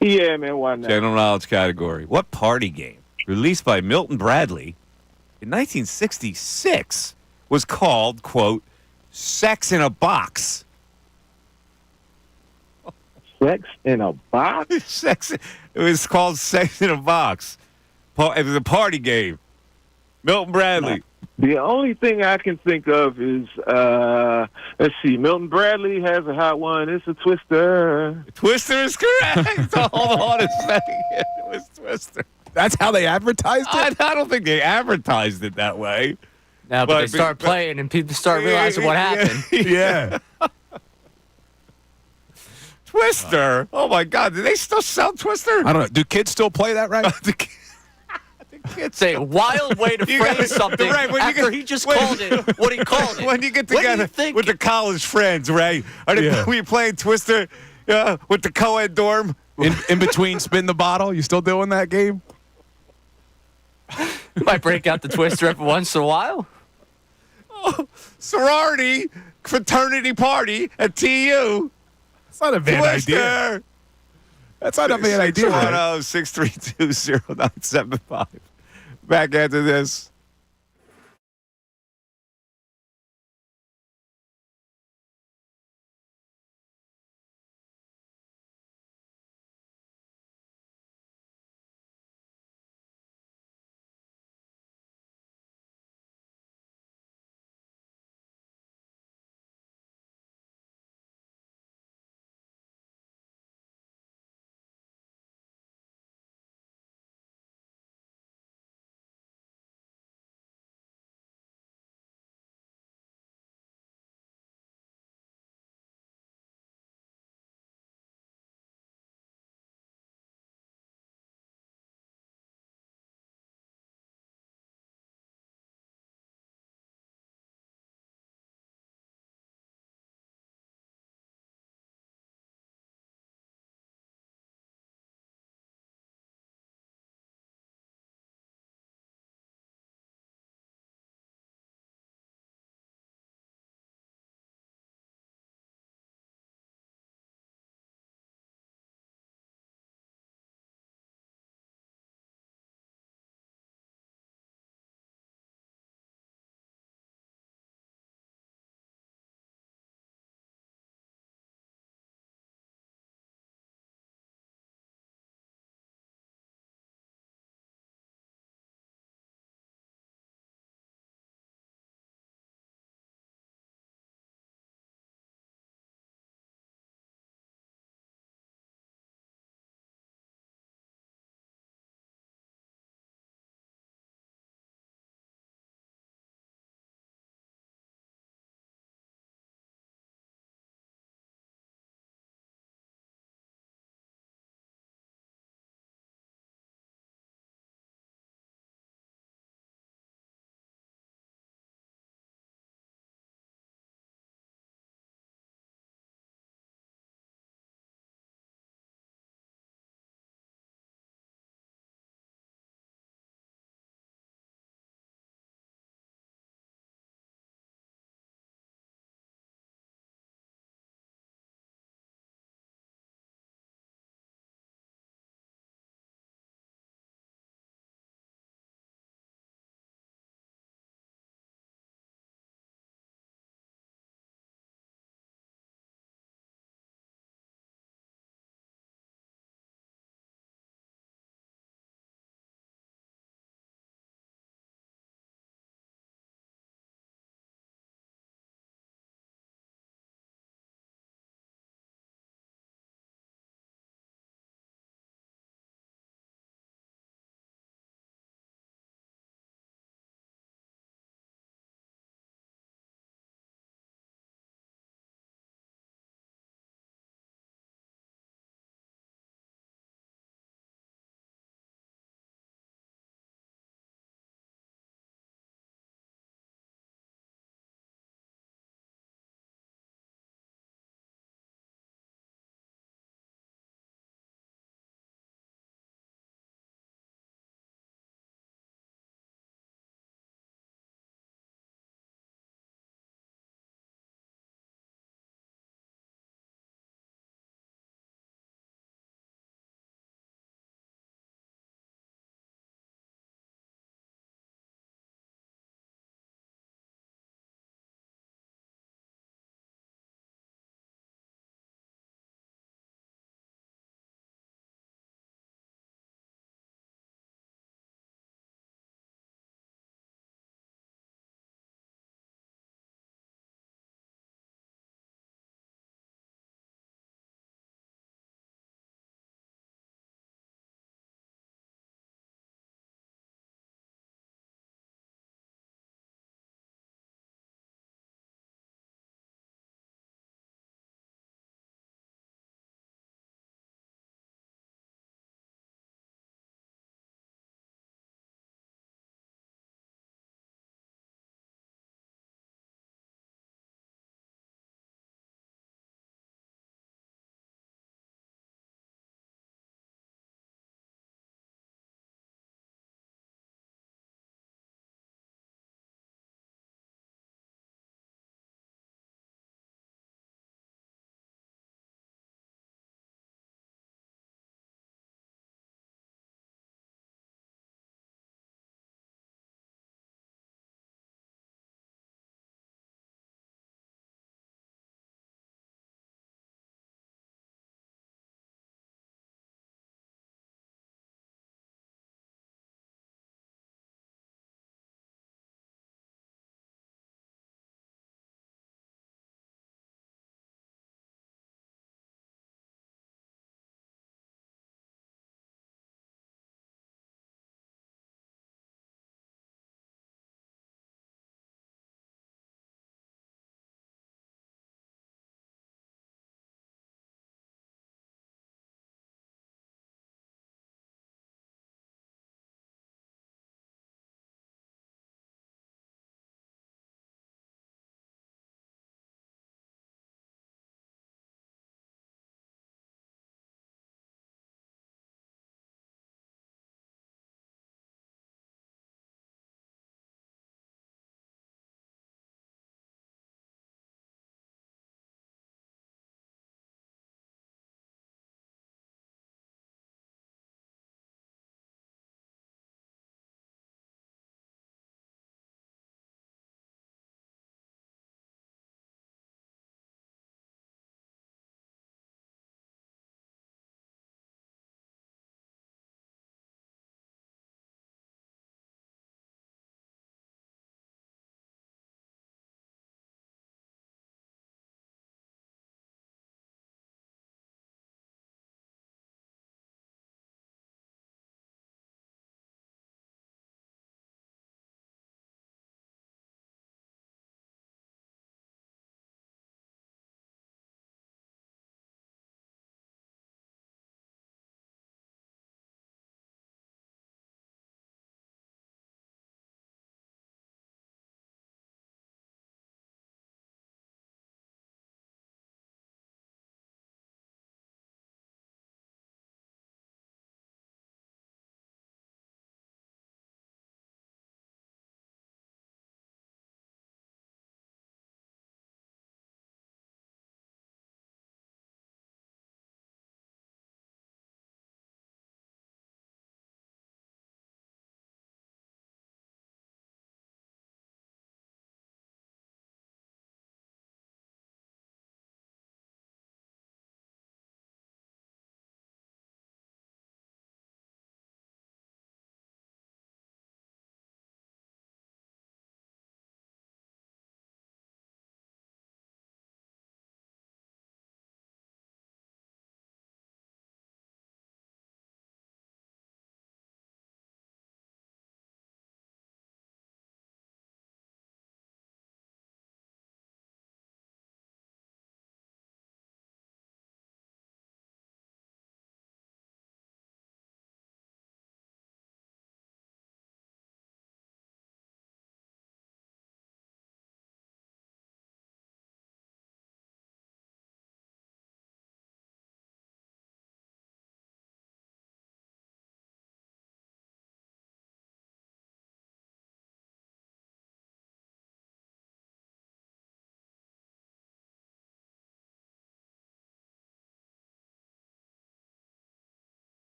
Yeah, man. Why not? General knowledge category. What party game, released by Milton Bradley in 1966, was called, quote, Sex in a Box? Sex in a box? Sex. It was called Sex in a Box. It was a party game. Milton Bradley. The only thing I can think of is, let's see, Milton Bradley has a hot one. It's a Twister. Twister is correct. Hold on a second. It was Twister. That's how they advertised it? I don't think they advertised it that way. No, but they start playing and people start realizing what happened. Yeah. Twister. Oh, my God. Do they still sell Twister? I don't know. Do kids still play that, right? It's a wild way to phrase something after he just called it what he called it. When you get together with the college friends, Ray, were you playing Twister with the co-ed dorm? In between Spin the Bottle? You still doing that game? You might break out the Twister every once in a while. Oh, sorority fraternity party at TU. That's not a bad Twister. idea. That's not a bad idea. 610-632-0975. Back after this.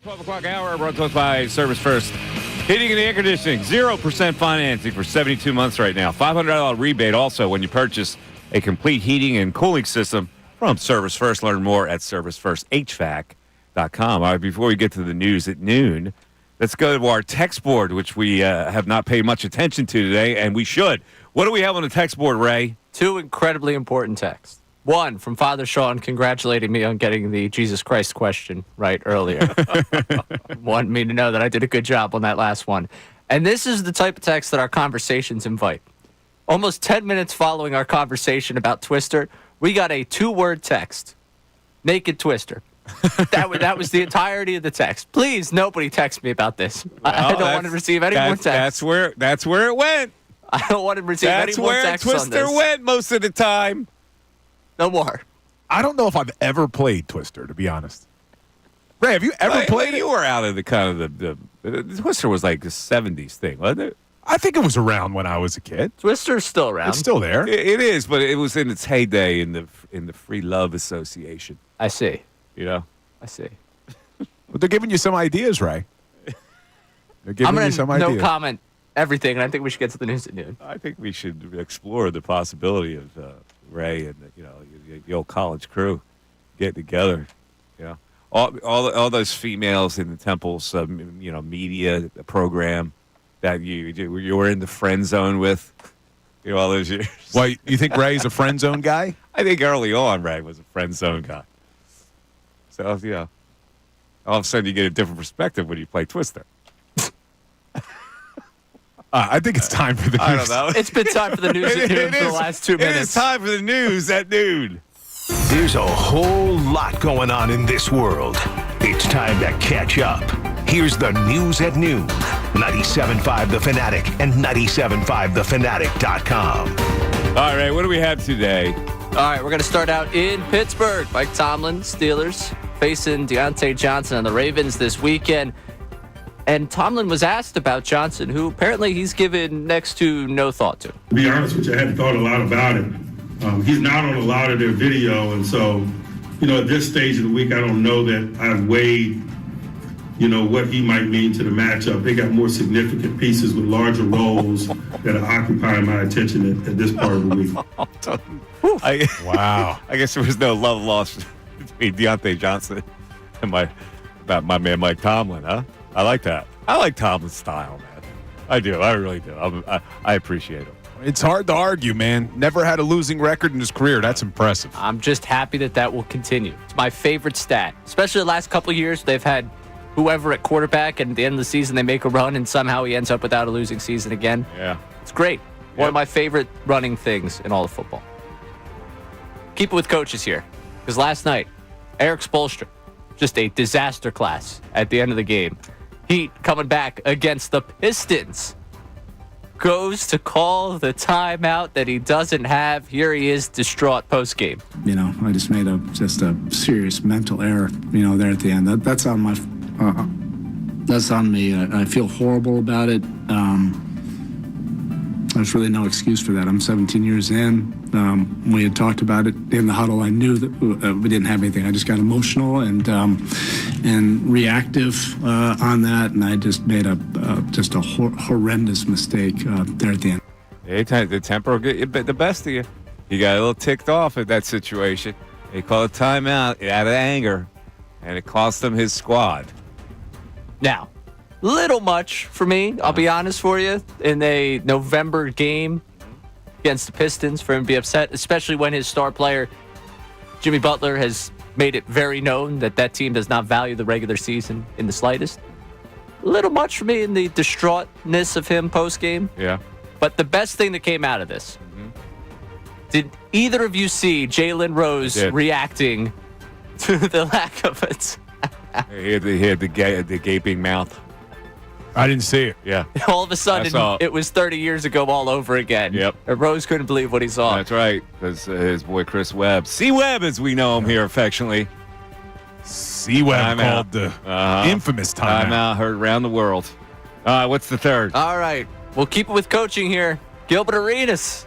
12 o'clock hour brought to us by Service First Heating and Air Conditioning. 0% financing for 72 months right now. $500 rebate also when you purchase a complete heating and cooling system from Service First. Learn more at servicefirsthvac.com. All right, before we get to the news at noon, let's go to our text board, which we have not paid much attention to today, and we should. What do we have on the text board, Ray? 2 incredibly important texts. 1 from Father Sean congratulating me on getting the Jesus Christ question right earlier. Wanted me to know that I did a good job on that last one. And this is the type of text that our conversations invite. Almost 10 minutes following our conversation about Twister, we got a 2-word text. Naked Twister. That was the entirety of the text. Please, nobody text me about this. I don't want to receive any more texts. That's where it went. I don't want to receive any more texts on this. That's where Twister went most of the time. No more. I don't know if I've ever played Twister, to be honest. Ray, have you ever played it? You were out of the kind of the Twister was like the 70s thing, wasn't it? I think it was around when I was a kid. Twister's still around. It's still there. It is, but it was in its heyday in the Free Love Association. I see. You know? I see. But they're giving you some ideas, Ray. They're giving you some ideas. No comment everything, and I think we should get to the news at noon. I think we should explore the possibility of Ray and the old college crew getting together. You know, all those females in the Temple's media program that you were in the friend zone with. You know, all those years. Well, you think Ray's a friend zone guy? I think early on Ray was a friend zone guy. So all of a sudden you get a different perspective when you play Twister. I think it's time for the news. I don't know. It's been time for the news at noon for the last 2 minutes. It is time for the news at noon. There's a whole lot going on in this world. It's time to catch up. Here's the news at noon. 97.5 The Fanatic and 97.5thefanatic.com. All right, what do we have today? All right, we're going to start out in Pittsburgh. Mike Tomlin, Steelers, facing Deontay Johnson and the Ravens this weekend. And Tomlin was asked about Johnson, who apparently he's given next to no thought to. To be honest with you, I hadn't thought a lot about it. He's not on a lot of their video, and so, at this stage of the week, I don't know that I've weighed, what he might mean to the matchup. They got more significant pieces with larger roles that are occupying my attention at this part of the week. Wow. I guess there was no love lost between Deontay Johnson and my man Mike Tomlin, huh? I like that. I like Tomlin's style, man. I do. I really do. I appreciate him. It's hard to argue, man. Never had a losing record in his career. That's impressive. I'm just happy that will continue. It's my favorite stat. Especially the last couple of years, they've had whoever at quarterback, and at the end of the season, they make a run, and somehow he ends up without a losing season again. Yeah. It's great. One of my favorite running things in all of football. Keep it with coaches here. Because last night, Eric Spoelstra, just a disaster class at the end of the game. Heat coming back against the Pistons. Goes to call the timeout that he doesn't have. Here he is, distraught post-game. I just made a serious mental error, there at the end. That's on my, that's on me. I feel horrible about it. There's really no excuse for that. I'm 17 years in. We had talked about it in the huddle. I knew that we didn't have anything. I just got emotional and reactive on that, and I just made a horrendous mistake there at the end. The temper will get the best of you. You got a little ticked off at that situation. They call a timeout out of anger, and it cost him his squad. Now, little much for me, I'll be honest for you, in a November game against the Pistons for him to be upset, especially when his star player, Jimmy Butler, has made it very known that team does not value the regular season in the slightest. Little much for me in the distraughtness of him post-game. Yeah. But the best thing that came out of this, did either of you see Jalen Rose reacting to the lack of it? He had the gaping mouth. I didn't see it. Yeah. All of a sudden, it was 30 years ago all over again. Yep. And Rose couldn't believe what he saw. That's right. Because his boy Chris Webb. C-Webb, as we know him here affectionately. C-Webb called the infamous timeout. Timeout heard around the world. What's the third? All right. We'll keep it with coaching here. Gilbert Arenas.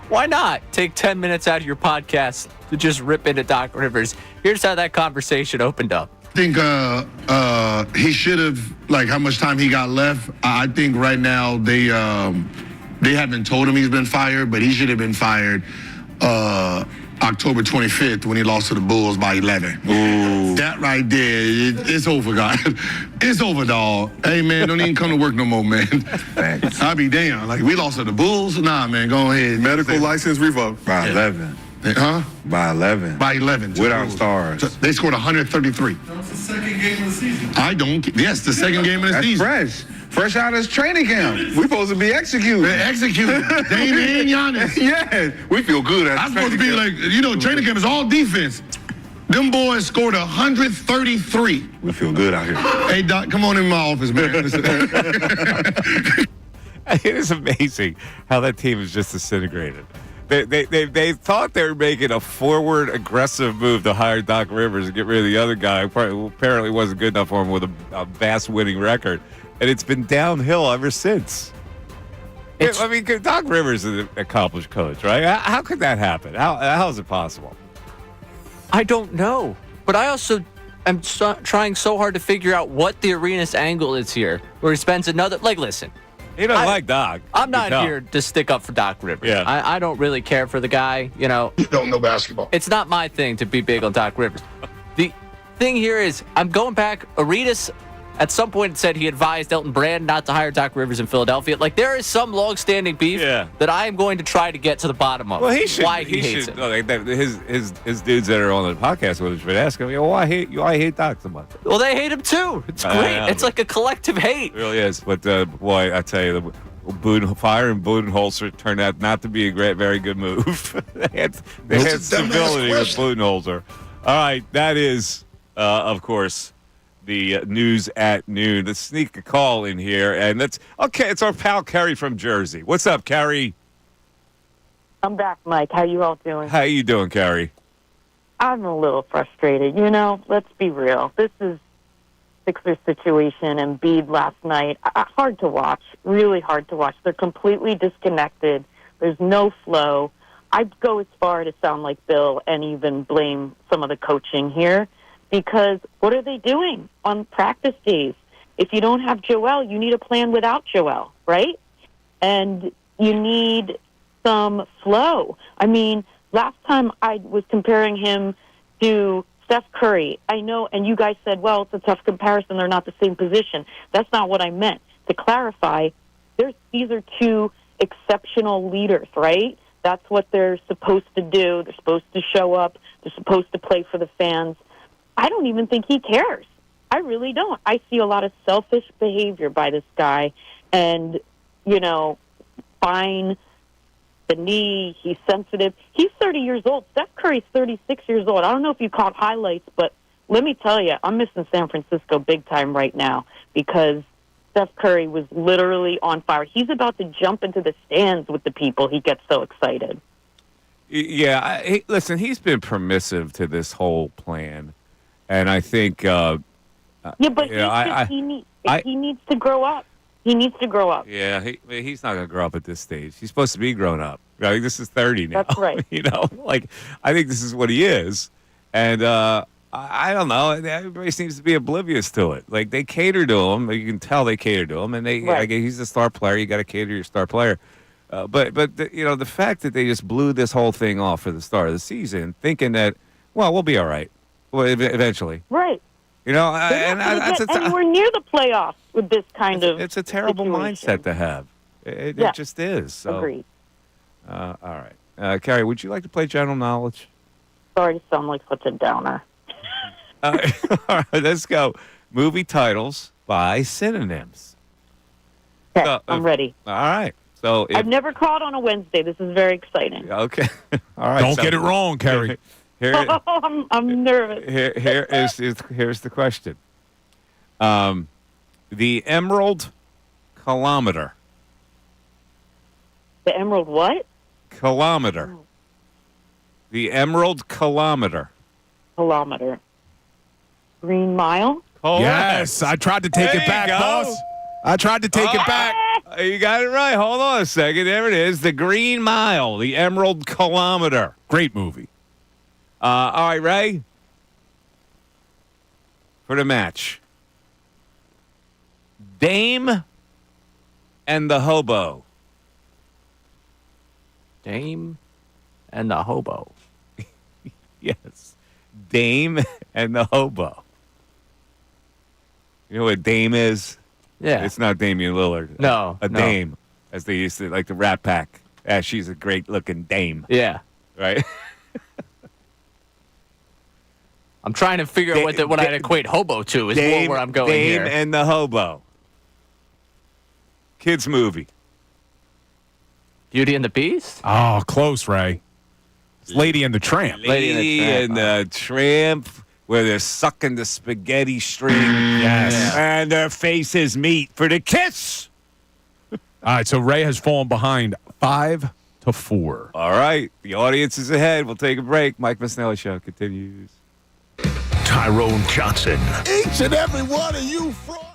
Why not take 10 minutes out of your podcast to just rip into Doc Rivers? Here's how that conversation opened up. think he should have, like, how much time he got left. I think right now they haven't told him he's been fired, but he should have been fired October 25th when he lost to the Bulls by 11. Ooh. That right there, it's over, guys. It's over, dog. Hey, man, don't even come to work no more, man. Thanks. I'll be damn. Like, we lost to the Bulls? Nah, man, go ahead. Medical license revoked. By 11. Huh? By 11. By 11. Without stars. So they scored 133. That's the second game of the season. Yes, the second game of the That's season. fresh. Fresh out of training camp. We supposed to be executing. Executing. Damian Giannis. Yeah. We feel good at I'm supposed to be like, training camp is all defense. Them boys scored 133. We feel good out here. Hey, Doc, come on in my office, man. It is amazing how that team is just disintegrated. They thought they were making a forward aggressive move to hire Doc Rivers and get rid of the other guy who apparently wasn't good enough for him with a vast winning record. And it's been downhill ever since. I mean, Doc Rivers is an accomplished coach, right? How could that happen? How is it possible? I don't know. But I also am trying so hard to figure out what the Arenas angle is here, where he spends another... Like, listen. He doesn't like Doc. I'm not here to stick up for Doc Rivers. Yeah. I don't really care for the guy, You don't know basketball. It's not my thing to be big on Doc Rivers. The thing here is, I'm going back. Arenas, at some point, said he advised Elton Brand not to hire Doc Rivers in Philadelphia. Like, there is some long-standing beef that I am going to try to get to the bottom of. Well, he should. Why he hates him. His dudes that are on the podcast with us should ask him, why hate Doc so much? Well, they hate him too. It's great. It's like a collective hate. It really is. But boy, I tell you, firing Budenholzer turned out not to be a very good move. they had stability with Budenholzer. All right, that is, of course, the news at noon. Let's sneak a call in here, and it's our pal Kerry from Jersey. What's up, Kerry? I'm back, Mike. How you all doing? How you doing, Kerry? I'm a little frustrated. Let's be real. This is Sixers situation. Embiid last night, hard to watch, really hard to watch. They're completely disconnected. There's no flow. I'd go as far to sound like Bill and even blame some of the coaching here, because what are they doing on practice days? If you don't have Joel, you need a plan without Joel, right? And you need some flow. I mean, last time I was comparing him to Steph Curry. I know, and you guys said, well, it's a tough comparison. They're not the same position. That's not what I meant. To clarify, these are two exceptional leaders, right? That's what they're supposed to do. They're supposed to show up. They're supposed to play for the fans. I don't even think he cares. I really don't. I see a lot of selfish behavior by this guy. And, fine, the knee, he's sensitive. He's 30 years old. Steph Curry's 36 years old. I don't know if you caught highlights, but let me tell you, I'm missing San Francisco big time right now because Steph Curry was literally on fire. He's about to jump into the stands with the people. He gets so excited. Yeah, listen, he's been permissive to this whole plan. And I think... but he needs to grow up. He needs to grow up. Yeah, he's not going to grow up at this stage. He's supposed to be grown up. I think this is 30 now. That's right. I think this is what he is. And I don't know. Everybody seems to be oblivious to it. Like, they cater to him. You can tell they cater to him. And he's a star player. You got to cater to your star player. But the fact that they just blew this whole thing off for the start of the season, thinking that, we'll be all right. Well, eventually. Right. They're not going to get anywhere near the playoffs with this kind of It's a terrible situation. mindset to have. It just is. So. Agreed. All right. Carrie, would you like to play General Knowledge? Sorry to sound like such a downer. All right, let's go. Movie titles by synonyms. Okay, I'm ready. All right. So I've never called on a Wednesday. This is very exciting. Okay. All right. Don't get it wrong, Kerry. I'm nervous. Here's the question. The Emerald Kilometer. The Emerald what? Kilometer. The Emerald Kilometer. Kilometer. Green Mile? Yes, I tried to take it back, boss. I tried to take it back. You got it right. Hold on a second. There it is. The Green Mile. The Emerald Kilometer. Great movie. All right, Ray. for the match. Dame and the Hobo. Dame and the Hobo. Yes. Dame and the Hobo. You know what Dame is? Yeah. It's not Damian Lillard. No, A no. dame, as they used to, like the Rat Pack. She's a great-looking dame. Yeah. Right? I'm trying to figure out what I'd equate hobo to is more where I'm going Dame here. and the Hobo. Kids movie. Beauty and the Beast? Oh, close, Ray. It's Lady and the Tramp. Lady and the Tramp, where they're sucking the spaghetti string. Yes. Yeah. And their faces meet for the kiss. All right, so Ray has fallen behind 5-4. All right. The audience is ahead. We'll take a break. Mike Missanelli Show continues. Tyrone Johnson. Each and every one of you frauds.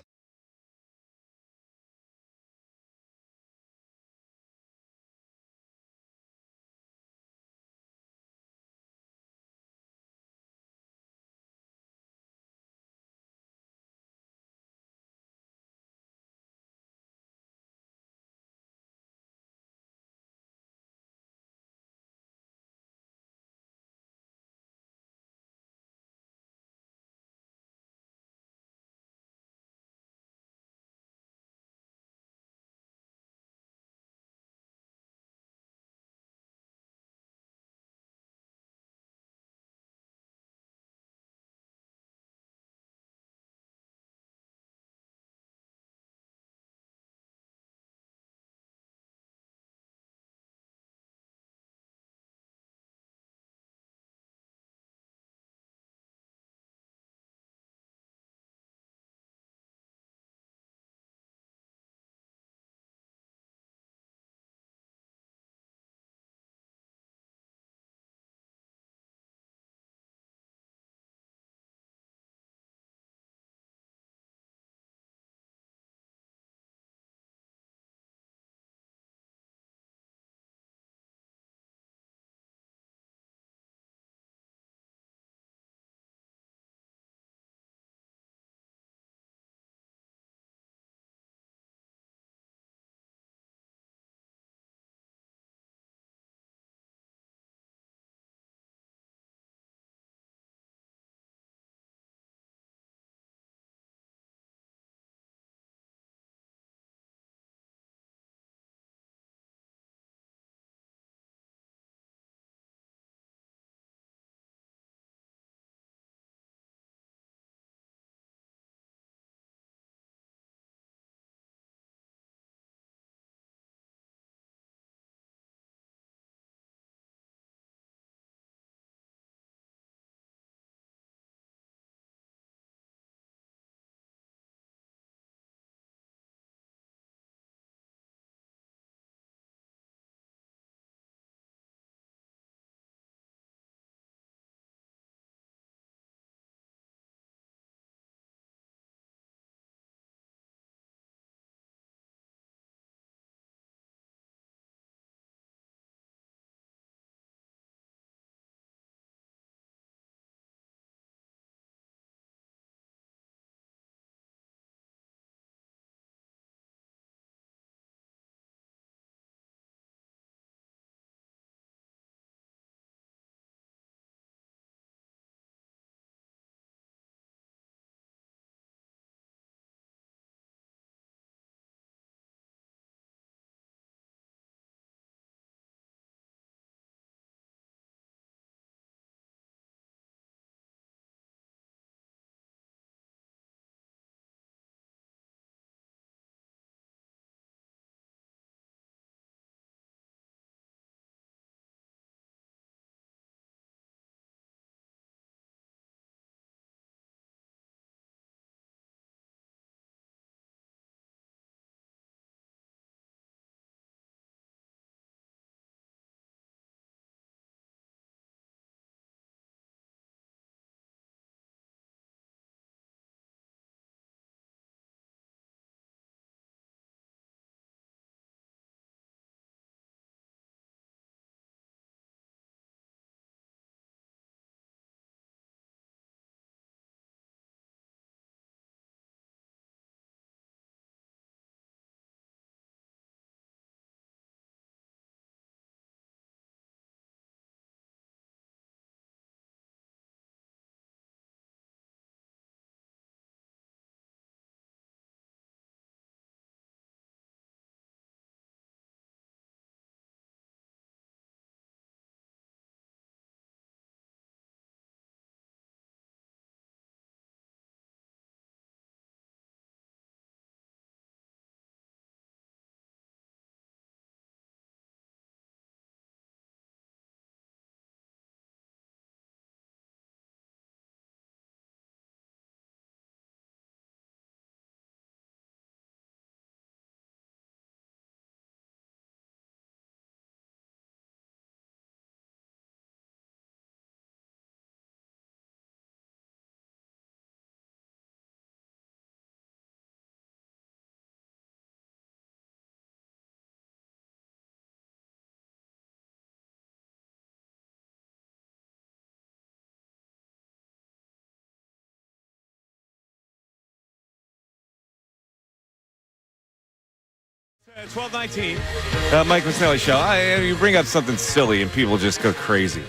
12:19, Mike Missanelli Show. You bring up something silly and people just go crazy.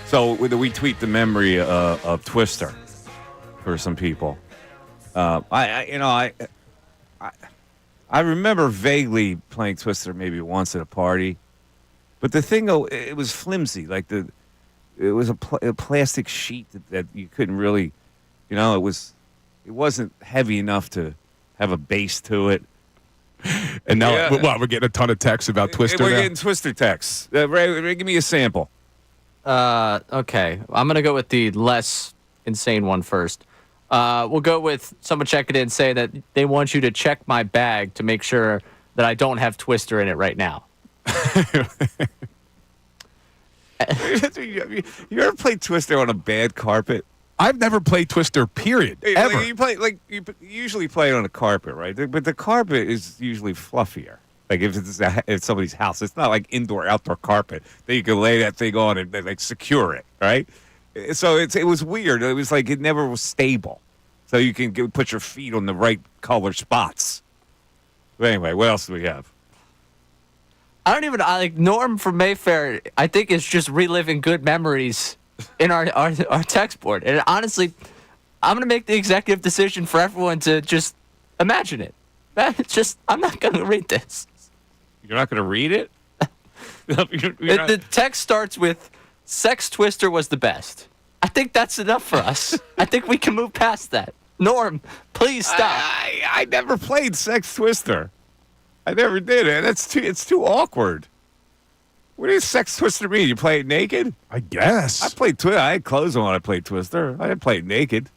So we tweet the memory of Twister for some people. I remember vaguely playing Twister maybe once at a party, but the thing it was flimsy. Like it was a plastic sheet that you couldn't really, it wasn't heavy enough to have a base to it. And now, we're getting a ton of texts about Twister. We're getting Twister texts. Ray, give me a sample. Okay. I'm going to go with the less insane one first. We'll go with someone checking in saying that they want you to check my bag to make sure that I don't have Twister in it right now. You ever played Twister on a bad carpet? I've never played Twister, period. Ever. You usually play it on a carpet, right? But the carpet is usually fluffier. Like if it's somebody's house, it's not like outdoor carpet that you can lay that thing on and like secure it, right? So it was weird. It was like it never was stable. So you can put your feet on the right color spots. But anyway, what else do we have? I like Norm from Mayfair. I think it's just reliving good memories in our text board. And honestly, I'm going to make the executive decision for everyone to just imagine it. I'm not going to read this. You're not going to read it? The text starts with, Sex Twister was the best. I think that's enough for us. I think we can move past that. Norm, please stop. I never played Sex Twister. I never did it. It's too awkward. What does Sex Twister mean? You play it naked? I guess. I played Twister. I had clothes on when I played Twister. I didn't play it naked.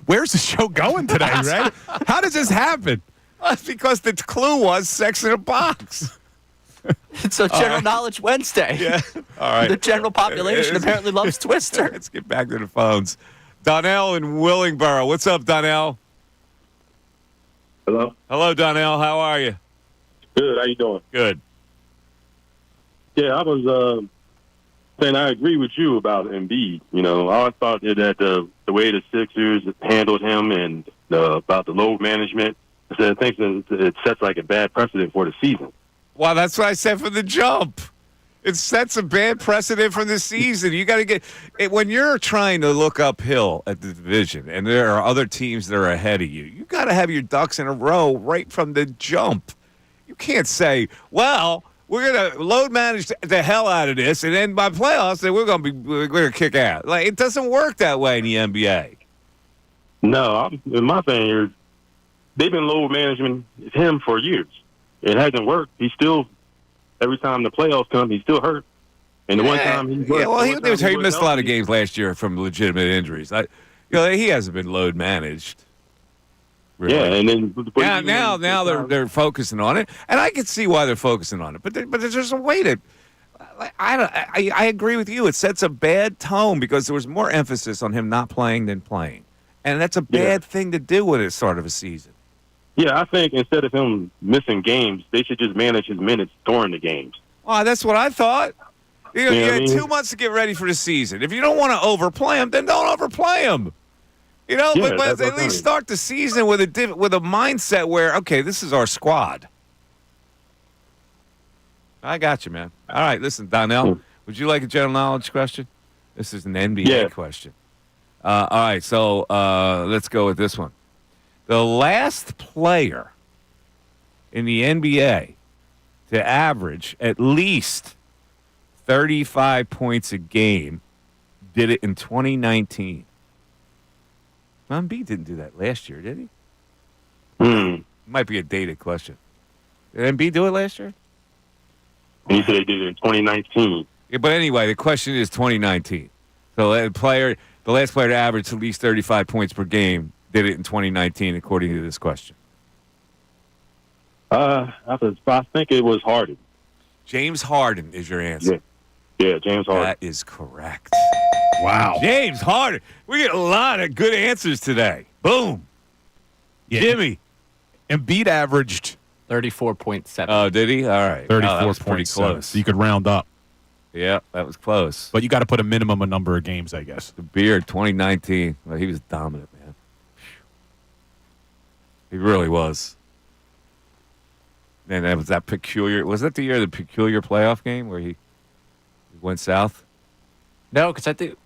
Where's the show going today, Ray? How does this happen? That's because the clue was sex in a box. It's a General Knowledge Wednesday. Yeah. All right. The general population apparently loves Twister. Let's get back to the phones. Donnell in Willingboro. What's up, Donnell? Hello. Hello, Donnell. How are you? Good. How you doing? Good. Yeah, I was saying I agree with you about Embiid. I always thought that the way the Sixers handled him and about the load management, I think it sets like a bad precedent for the season. Well, that's what I said from the jump. It sets a bad precedent for the season. You got to get it when you're trying to look uphill at the division, and there are other teams that are ahead of you. You got to have your ducks in a row right from the jump. You can't say, "Well, we're going to load manage the hell out of this, and then by playoffs, then we're going to kick out." Like it doesn't work that way in the NBA. No, my thing is they've been load managing him for years. It hasn't worked. He's still, every time the playoffs come, he's still hurt. And the one time he missed a lot of games last year from legitimate injuries. He hasn't been load managed. Really. Yeah, and then now they're focusing on it, and I can see why they're focusing on it. But there's a way to. I agree with you. It sets a bad tone because there was more emphasis on him not playing than playing, and that's a bad thing to do with the start of a season. Yeah, I think instead of him missing games, they should just manage his minutes during the games. Oh, that's what I thought. You had 2 months to get ready for the season. If you don't want to overplay him, then don't overplay him. But at least start the season with a mindset where, okay, this is our squad. I got you, man. All right, listen, Donnell, would you like a general knowledge question? This is an NBA question. All right, so let's go with this one. The last player in the NBA to average at least 35 points a game did it in 2019. Embiid didn't do that last year, did he? Might be a dated question. Did Embiid do it last year? He said he did it in 2019. Yeah, but anyway, the question is 2019. So the last player to average at least 35 points per game did it in 2019, according to this question. I think it was Harden. James Harden is your answer. Yeah, James Harden. That is correct. Wow. James Harden. We get a lot of good answers today. Boom. Yeah. Jimmy. Embiid averaged 34.7. Oh, did he? All right. 34.7. Pretty close. So you could round up. Yeah, that was close. But you got to put a minimum number of games, I guess. The Beard, 2019. Well, he was dominant, man. He really was. And that was that peculiar. Was that the year of the peculiar playoff game where he went south? No, because I think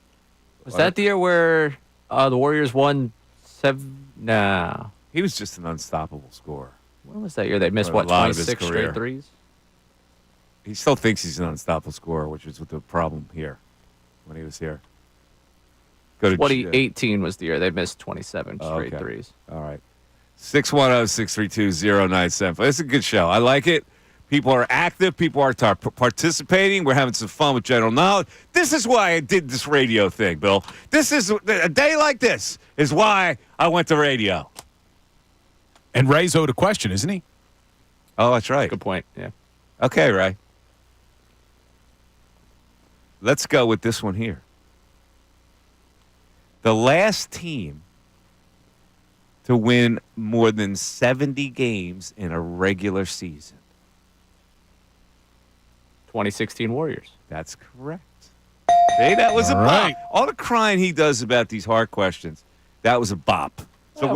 was that the year where the Warriors won 7? No, he was just an unstoppable scorer. When was that year? They missed For a what, lot of his 26 career. straight threes. He still thinks he's an unstoppable scorer, which is the problem here when he was here. 2018 was the year they missed 27 straight threes. All right. 610-632-0975. It's a good show. I like it. People are active. People are participating. We're having some fun with general knowledge. This is why I did this radio thing, Bill. This is a day like this is why I went to radio. And Ray's owed a question, isn't he? Oh, that's right. Good point. Yeah. Okay, Ray. Let's go with this one here. The last team to win more than 70 games in a regular season. 2016 Warriors. That's correct. See, that was a bop. All the crying he does about these hard questions, that was a bop. So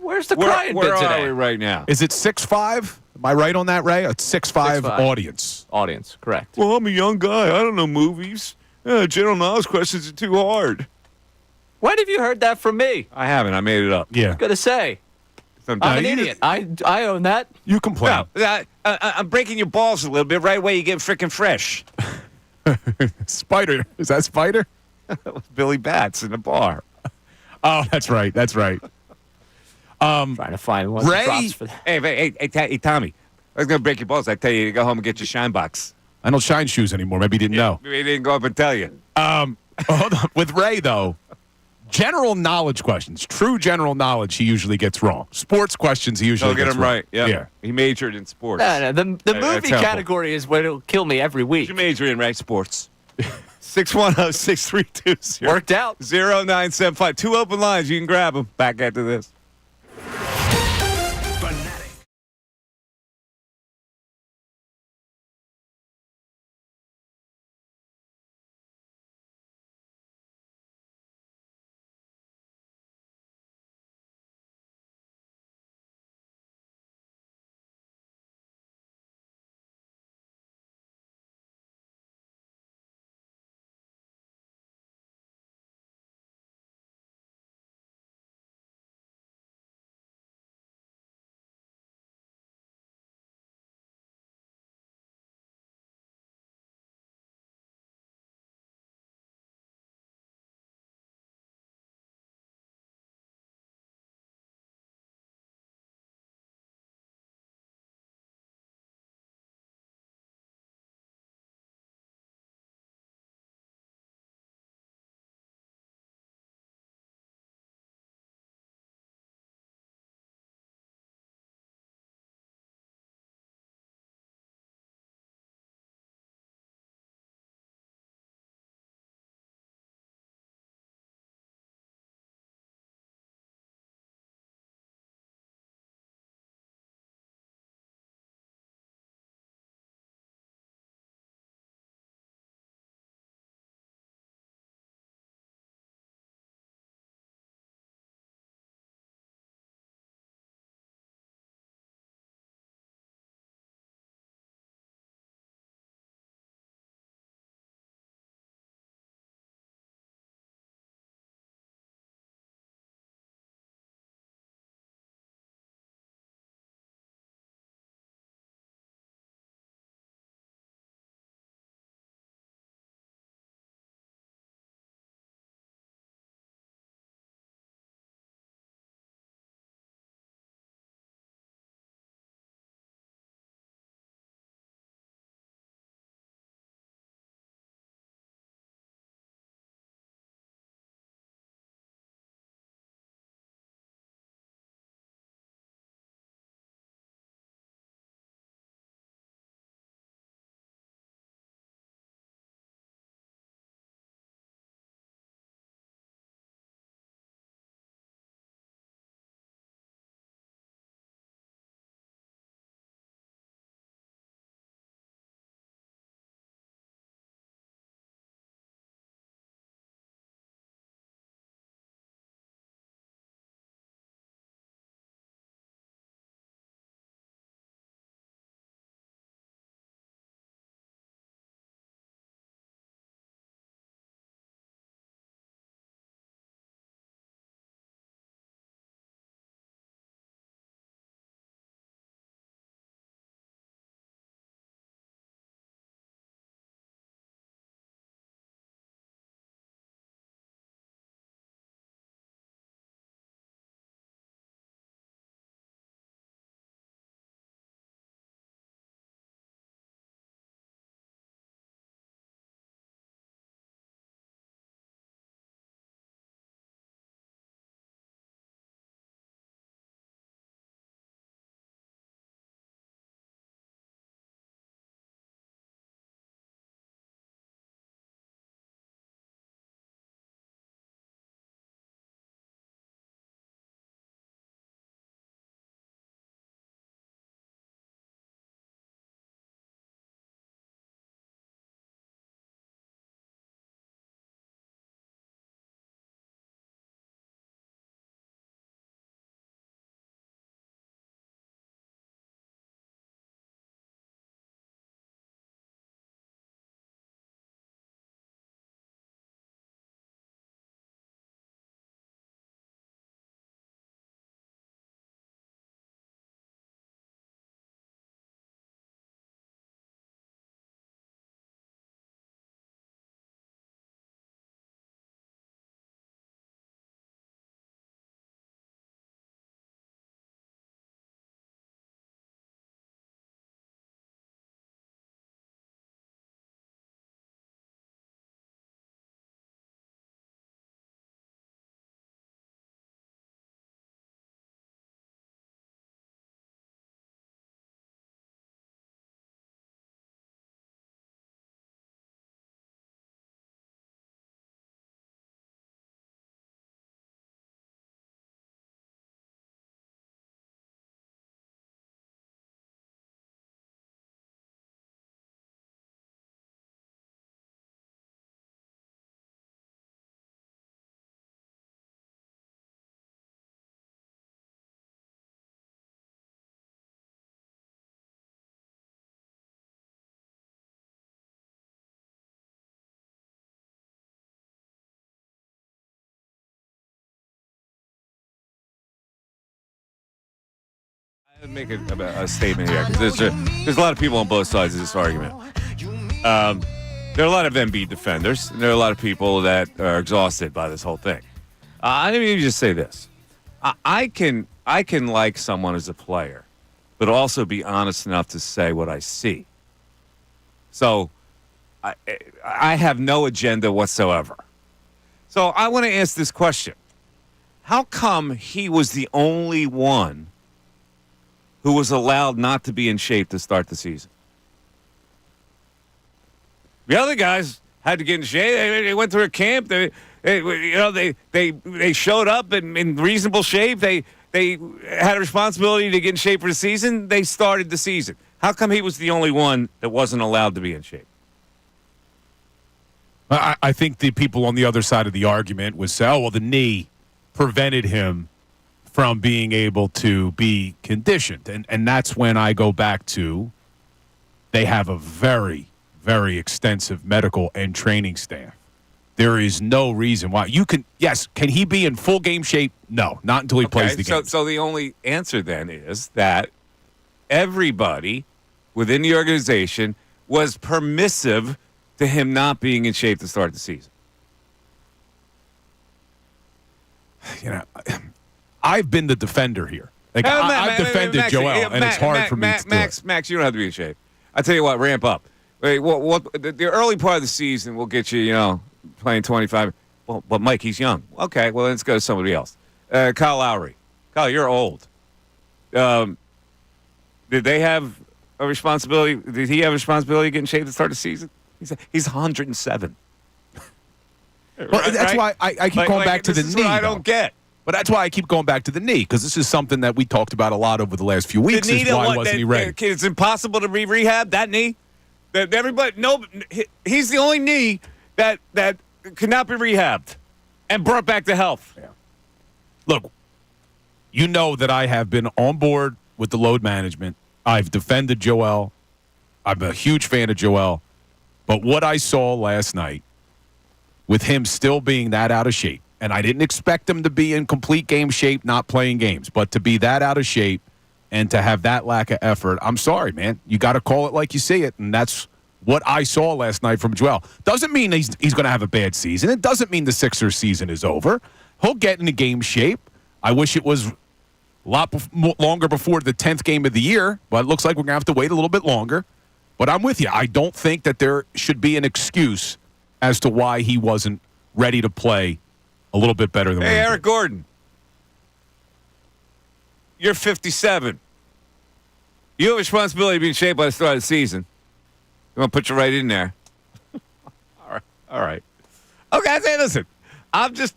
where's the crying bit today? today? Where are we right now? Is it 6'5"? Am I right on that, Ray? It's 6'5" audience. Audience, correct. Well, I'm a young guy. I don't know movies. General knowledge questions are too hard. When have you heard that from me? I haven't. I made it up. Yeah. Gonna say. I'm an idiot. I own that. You complain. No, I'm breaking your balls a little bit. Right away, you get freaking fresh. Spider. Is that Spider? That was Billy Bats in the bar. Oh, that's right. That's right. Trying to find one. Ray. For that. Hey, Tommy. I was going to break your balls. I tell you to go home and get your shine box. I don't shine shoes anymore. Maybe you didn't know. Maybe he didn't go up and tell you. Hold on. With Ray, though, general knowledge questions, true general knowledge, he usually gets wrong. Sports questions, he usually He'll get gets them wrong. right. Yeah. He majored in sports. No, the movie helpful. category is what will kill me every week. You major in, right? Sports. 610-632-0975. Worked out. 0975. 2 open lines. You can grab them. Back after this. Make a statement here because there's a lot of people on both sides of this argument. There are a lot of Embiid defenders, and there are a lot of people that are exhausted by this whole thing. Let me just say this: I can like someone as a player, but also be honest enough to say what I see. So I have no agenda whatsoever. So I want to ask this question: how come he was the only one who was allowed not to be in shape to start the season? The other guys had to get in shape. They went through a camp. They showed up in reasonable shape. They had a responsibility to get in shape for the season. They started the season. How come he was the only one that wasn't allowed to be in shape? I think the people on the other side of the argument would say, oh, well, the knee prevented him from being able to be conditioned. And that's when I go back to they have a very, very extensive medical and training staff. There is no reason why. Can he be in full game shape? No, not until he plays the game. So the only answer then is that everybody within the organization was permissive to him not being in shape to start the season. You know, I've been the defender here. I've defended Joel, and it's hard for me to do it. Max, you don't have to be in shape. I tell you what, ramp up. Wait, the early part of the season will get you, playing 25. Well, but Mike, he's young. Okay, well, let's go to somebody else. Kyle Lowry. Kyle, you're old. Did they have a responsibility? Did he have a responsibility to get in shape to start the season? He's 107. Well, that's why I keep going back to the knee. I don't get. But that's why I keep going back to the knee, because this is something that we talked about a lot over the last few weeks. Why wasn't he ready? It's impossible to rehab that knee. That everybody, he's the only knee that could not be rehabbed and brought back to health. Yeah. Look, you know that I have been on board with the load management. I've defended Joel. I'm a huge fan of Joel. But what I saw last night, with him still being that out of shape, and I didn't expect him to be in complete game shape, not playing games, but to be that out of shape and to have that lack of effort, I'm sorry, man. You got to call it like you see it, and that's what I saw last night from Joel. Doesn't mean he's going to have a bad season. It doesn't mean the Sixers season is over. He'll get into game shape. I wish it was a lot longer before the 10th game of the year, but it looks like we're going to have to wait a little bit longer. But I'm with you. I don't think that there should be an excuse as to why he wasn't ready to play a little bit better than Eric Gordon. You're 57. You have a responsibility to be in shape by the start of the season. You want to put you right in there. All right. Okay, say, listen. I'm just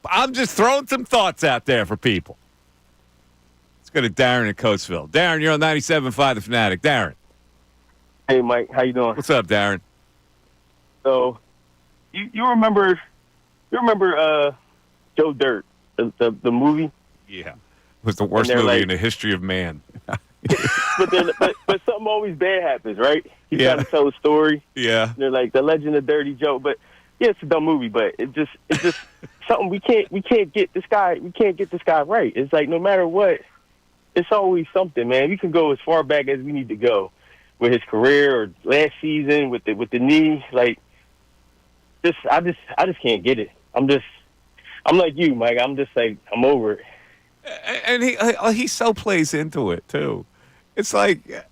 throwing some thoughts out there for people. Let's go to Darren in Coatesville. Darren, you're on 97.5 The Fanatic. Darren. Hey, Mike. How you doing? What's up, Darren? So, you remember Joe Dirt, the movie? Yeah. It was the worst movie in the history of man. but something always bad happens, right? He's trying to tell a story. Yeah. They're like the Legend of Dirty Joe, but yeah, it's a dumb movie, but it's just something we can't get this guy right. It's like no matter what, it's always something, man. We can go as far back as we need to go with his career or last season with the knee. Like, I just can't get it. I'm like you, Mike. I'm just like I'm over it. And he so plays into it too. It's like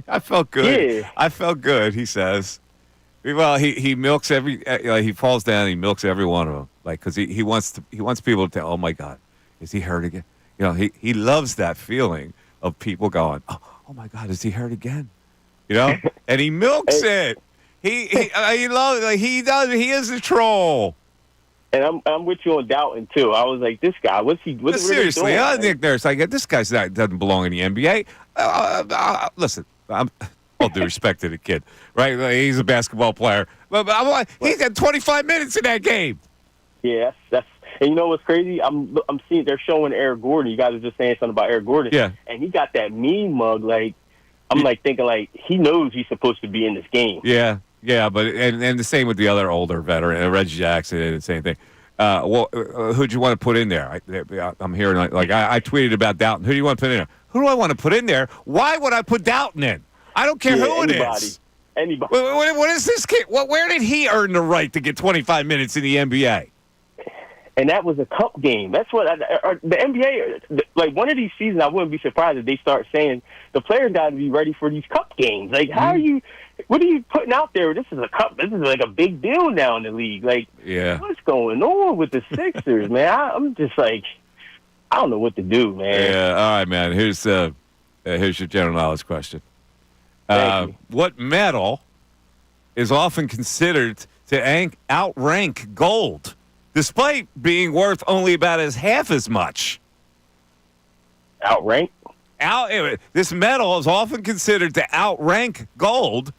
I felt good. Yeah. I felt good. He says, well, he milks every. He falls down. And he milks every one of them, like because he wants people to. Oh my God, is he hurt again? He loves that feeling of people going, oh my God, is he hurt again? And he milks it. He loves it. Like he does. He is a troll. And I'm with you on Dalton too. I was like, this guy, what's seriously? doing, I think there's like this guy's doesn't belong in the NBA. Listen, all due respect to the kid, right? Like, he's a basketball player, but he's got 25 minutes in that game. Yeah, that's and you know what's crazy? I'm seeing they're showing Eric Gordon. You guys are just saying something about Eric Gordon. Yeah, and he got that mean mug. Like I'm like thinking like he knows he's supposed to be in this game. Yeah. Yeah, but and the same with the other older veteran, Reggie Jackson, and the same thing. Who'd you want to put in there? I'm hearing like I tweeted about Dalton. Who do you want to put in there? Who do I want to put in there? Why would I put Dalton in? I don't care who it is. Anybody. What is this kid? Where did he earn the right to get 25 minutes in the NBA? And that was a cup game. That's what the NBA, like one of these seasons, I wouldn't be surprised if they start saying the players got to be ready for these cup games. Like, what are you putting out there? This is a cup. This is like a big deal now in the league. Like, what's going on with the Sixers, man? I'm just like, I don't know what to do, man. Yeah, all right, man. Here's your general knowledge question. What metal is often considered to outrank gold, despite being worth only about half as much? Outrank? This metal is often considered to outrank gold,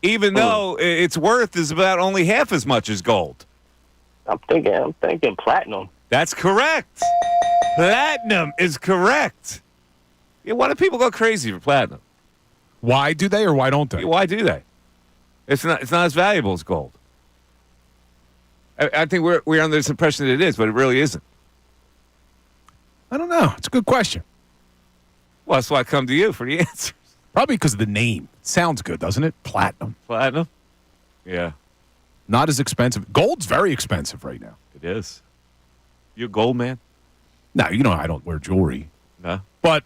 even though its worth is about only half as much as gold. I'm thinking platinum. That's correct. Platinum is correct. Yeah, why do people go crazy for platinum? Why do they, or why don't they? Why do they? It's not as valuable as gold. I think we're under this impression that it is, but it really isn't. I don't know. It's a good question. Well, that's why I come to you for the answers. Probably because of the name. It sounds good, doesn't it? Platinum. Platinum? Yeah. Not as expensive. Gold's very expensive right now. It is. You a gold man? No, I don't wear jewelry. No? But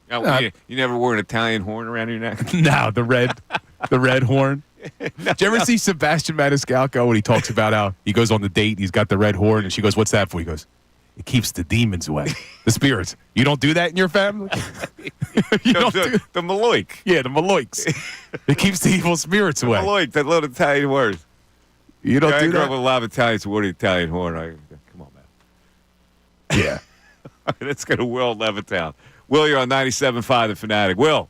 you never wore an Italian horn around your neck? No, the red horn. Did you ever see Sebastian Maniscalco when he talks about how he goes on the date, he's got the red horn, and she goes, "What's that for?" He goes, "It keeps the demons away, the spirits." You don't do that in your family? The Maloik. Yeah, the Maloiks. It keeps the evil spirits away. Maloik, that little Italian word. You don't do I grew that? up with a lot of Italians who wore the Italian horn. Come on, man. Yeah. Let's go to Will Levittown. Will, you're on 97.5 The Fanatic. Will.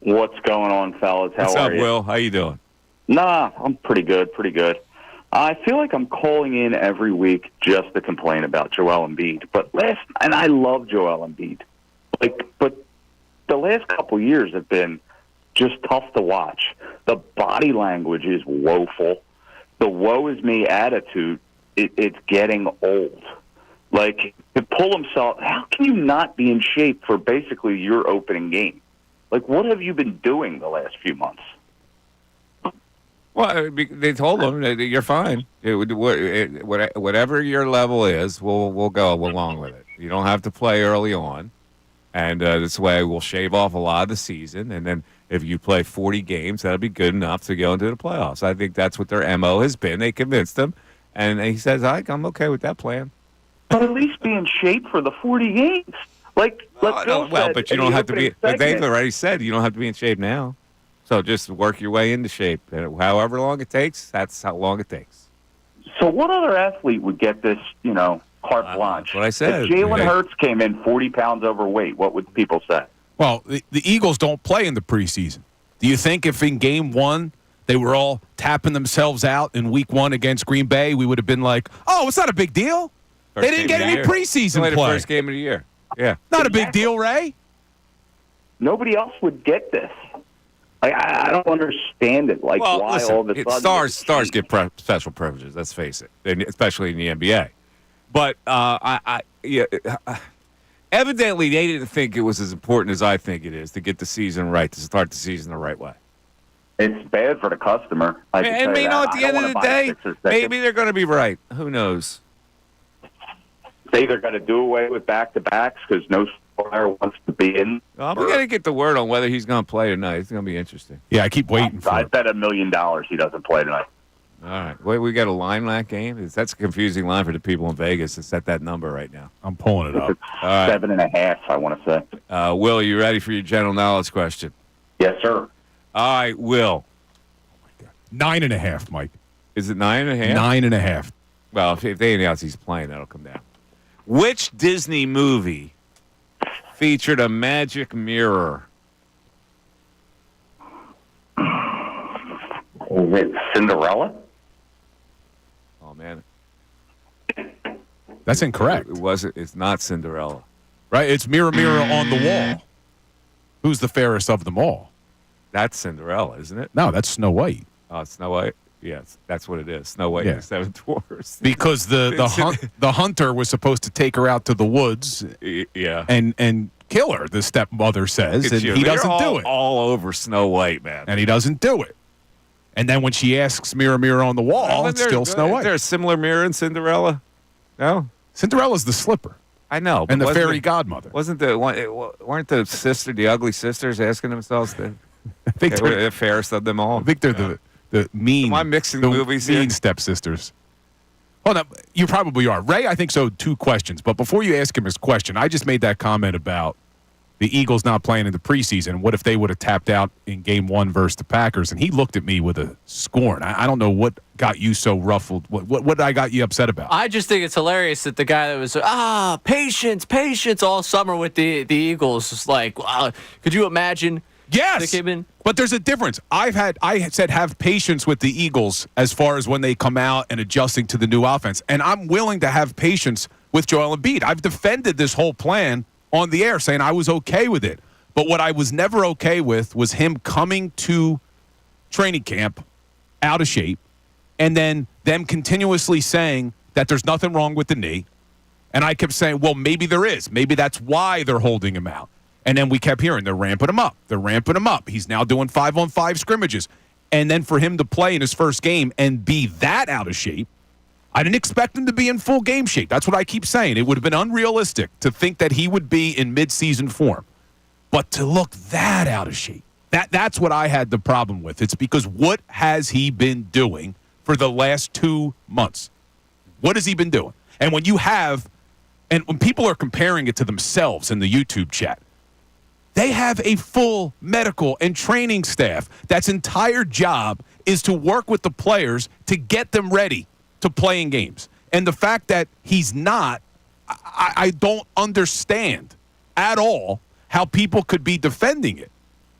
What's going on, fellas? How What's are up, you? Will? How you doing? Nah, I'm pretty good. I feel like I'm calling in every week just to complain about Joel Embiid. And I love Joel Embiid. But the last couple years have been just tough to watch. The body language is woeful. The woe is me attitude, it's getting old. Like, to pull himself, how can you not be in shape for basically your opening game? Like, what have you been doing the last few months? Well, they told him that you're fine. Whatever your level is, we'll go along with it. You don't have to play early on, and this way we'll shave off a lot of the season. And then if you play 40 games, that'll be good enough to go into the playoffs. I think that's what their MO has been. They convinced him, and he says, "I'm okay with that plan." But at least be in shape for the 40 games. But you don't have to be. But they've already said you don't have to be in shape now. So just work your way into shape. And however long it takes, that's how long it takes. So what other athlete would get this, carte blanche? What I said. If Jalen Hurts came in 40 pounds overweight, what would people say? Well, the Eagles don't play in the preseason. Do you think if in game one they were all tapping themselves out in week one against Green Bay, we would have been like, oh, it's not a big deal? They didn't get any preseason play. The first game of the year. Yeah. Not a big deal, Ray. Nobody else would get this. I don't understand it. Why all of a sudden? Stars get special privileges. Let's face it, especially in the NBA. But evidently they didn't think it was as important as I think it is to get the season right, to start the season the right way. It's bad for the customer. At the end of the day, maybe they're going to be right. Who knows? They're either going to do away with back-to-backs because no player wants to be in. We got to get the word on whether he's going to play tonight. It's going to be interesting. Yeah, I keep waiting for it. I bet $1 million he doesn't play tonight. All right. Wait, we got a line that game? That's a confusing line for the people in Vegas to set that number right now. I'm pulling it up. It's 7.5, I want to say. Will, you ready for your general knowledge question? Yes, sir. All right, Will. 9.5, Mike. Is it 9.5? 9.5. Well, if anything else he's playing, that'll come down. Which Disney movie featured a magic mirror? Is it Cinderella? Oh, man. That's incorrect. It's not Cinderella. Right? It's Mirror, Mirror on the Wall. Who's the fairest of them all? That's Cinderella, isn't it? No, that's Snow White. Oh, Snow White? Yes, that's what it is. Snow White and the Seven Dwarfs. Because the hunter was supposed to take her out to the woods and killer, the stepmother says, and he doesn't do it. All over Snow White, man. And he doesn't do it. And then when she asks Mirror, Mirror on the Wall, it's still Snow White. Is there a similar mirror in Cinderella? No? Cinderella's the slipper. I know. And the fairy godmother. Weren't the ugly sisters asking themselves I think they're the fairest of them all? I think they're the mean. Am I mixing the movies mean here? stepsisters. Well, no, you probably are. Ray, I think so, 2 questions. But before you ask him his question, I just made that comment about the Eagles not playing in the preseason. What if they would have tapped out in Game 1 versus the Packers? And he looked at me with a scorn. I don't know what got you so ruffled. What I got you upset about? I just think it's hilarious that the guy that was, patience all summer with the Eagles is like, wow, could you imagine? Yes, they came in? But there's a difference. I said have patience with the Eagles as far as when they come out and adjusting to the new offense. And I'm willing to have patience with Joel Embiid. I've defended this whole plan on the air, saying I was okay with it. But what I was never okay with was him coming to training camp out of shape and then them continuously saying that there's nothing wrong with the knee. And I kept saying, well, maybe there is. Maybe that's why they're holding him out. And then we kept hearing they're ramping him up. They're ramping him up. He's now doing 5-on-5 scrimmages. And then for him to play in his first game and be that out of shape, I didn't expect him to be in full game shape. That's what I keep saying. It would have been unrealistic to think that he would be in midseason form. But to look that out of shape, that's what I had the problem with. It's because what has he been doing for the last 2 months? What has he been doing? And when people are comparing it to themselves in the YouTube chat, they have a full medical and training staff that's entire job is to work with the players to get them ready to play in games. And the fact that he's not, I don't understand at all how people could be defending it.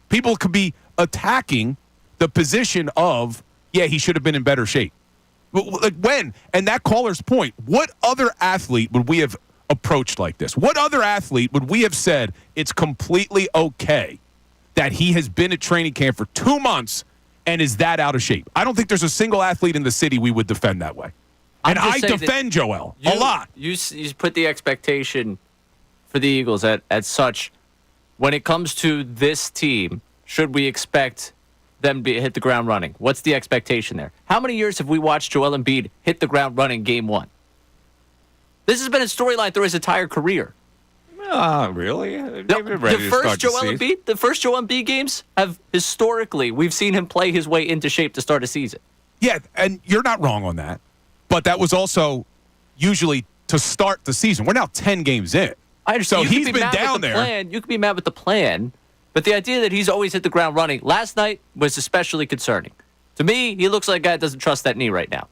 People could be attacking the position of, yeah, he should have been in better shape. Like when? And that caller's point, what other athlete would we have approached like this? What other athlete would we have said it's completely okay that he has been at training camp for 2 months and is that out of shape? I don't think there's a single athlete in the city we would defend that way. And I defend Joel a lot. You put the expectation for the Eagles at such, when it comes to this team, should we expect them to hit the ground running? What's the expectation there? How many years have we watched Joel Embiid hit the ground running game 1? This has been a storyline through his entire career. Really? The first Joel Embiid games have historically, we've seen him play his way into shape to start a season. Yeah, and you're not wrong on that. But that was also usually to start the season. We're now 10 games in. I understand. So he's been down there. You could be mad with the plan, but the idea that he's always hit the ground running last night was especially concerning. To me, he looks like a guy that doesn't trust that knee right now.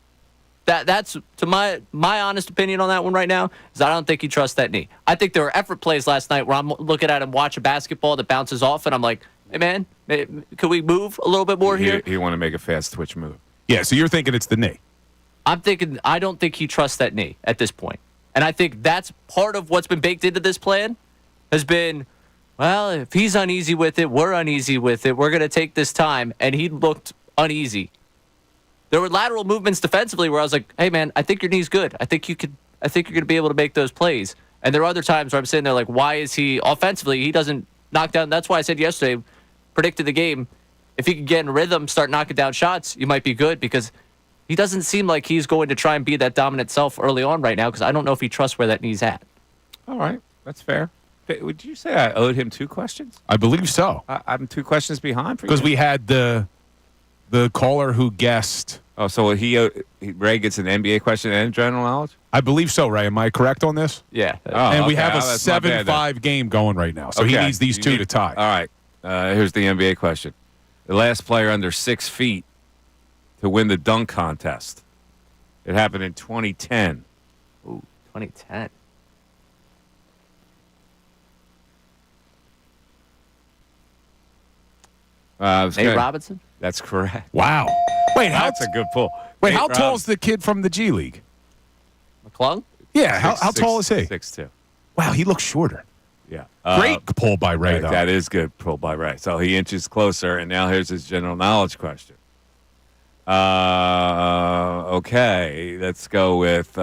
That's to my honest opinion on that one right now, is I don't think he trusts that knee. I think there were effort plays last night where I'm looking at him watch a basketball that bounces off, and I'm like, hey, man, could we move a little bit more here? You want to make a fast twitch move. Yeah, so you're thinking it's the knee. I'm thinking I don't think he trusts that knee at this point. And I think that's part of what's been baked into this plan has been, well, if he's uneasy with it, we're uneasy with it. We're going to take this time. And he looked uneasy. There were lateral movements defensively where I was like, hey, man, I think your knee's good. I think you're going to be able to make those plays. And there are other times where I'm sitting there like, why is he offensively? He doesn't knock down. That's why I said yesterday, predicted the game. If he could get in rhythm, start knocking down shots, you might be good because he doesn't seem like he's going to try and be that dominant self early on right now because I don't know if he trusts where that knee's at. All right. That's fair. Would you say I owed him 2 questions? I believe so. I'm 2 questions behind for you. Because we had the caller who guessed. Oh, so Ray gets an NBA question and general knowledge? I believe so, Ray. Am I correct on this? Yeah. And we have a 7-5 game going right now. So he needs these 2 to tie. All right. Here's the NBA question. The last player under 6 feet to win the dunk contest. It happened in 2010. Ooh, 2010. Nate Robinson? That's correct. Wow. Wait, that's a good pull. Wait, how tall is the kid from the G League? McClung? Yeah, how tall is he? 6'2". Wow, he looks shorter. Yeah. Great pull by Ray, though. That is good pull by Ray. So he inches closer, and now here's his general knowledge question. Okay, let's go with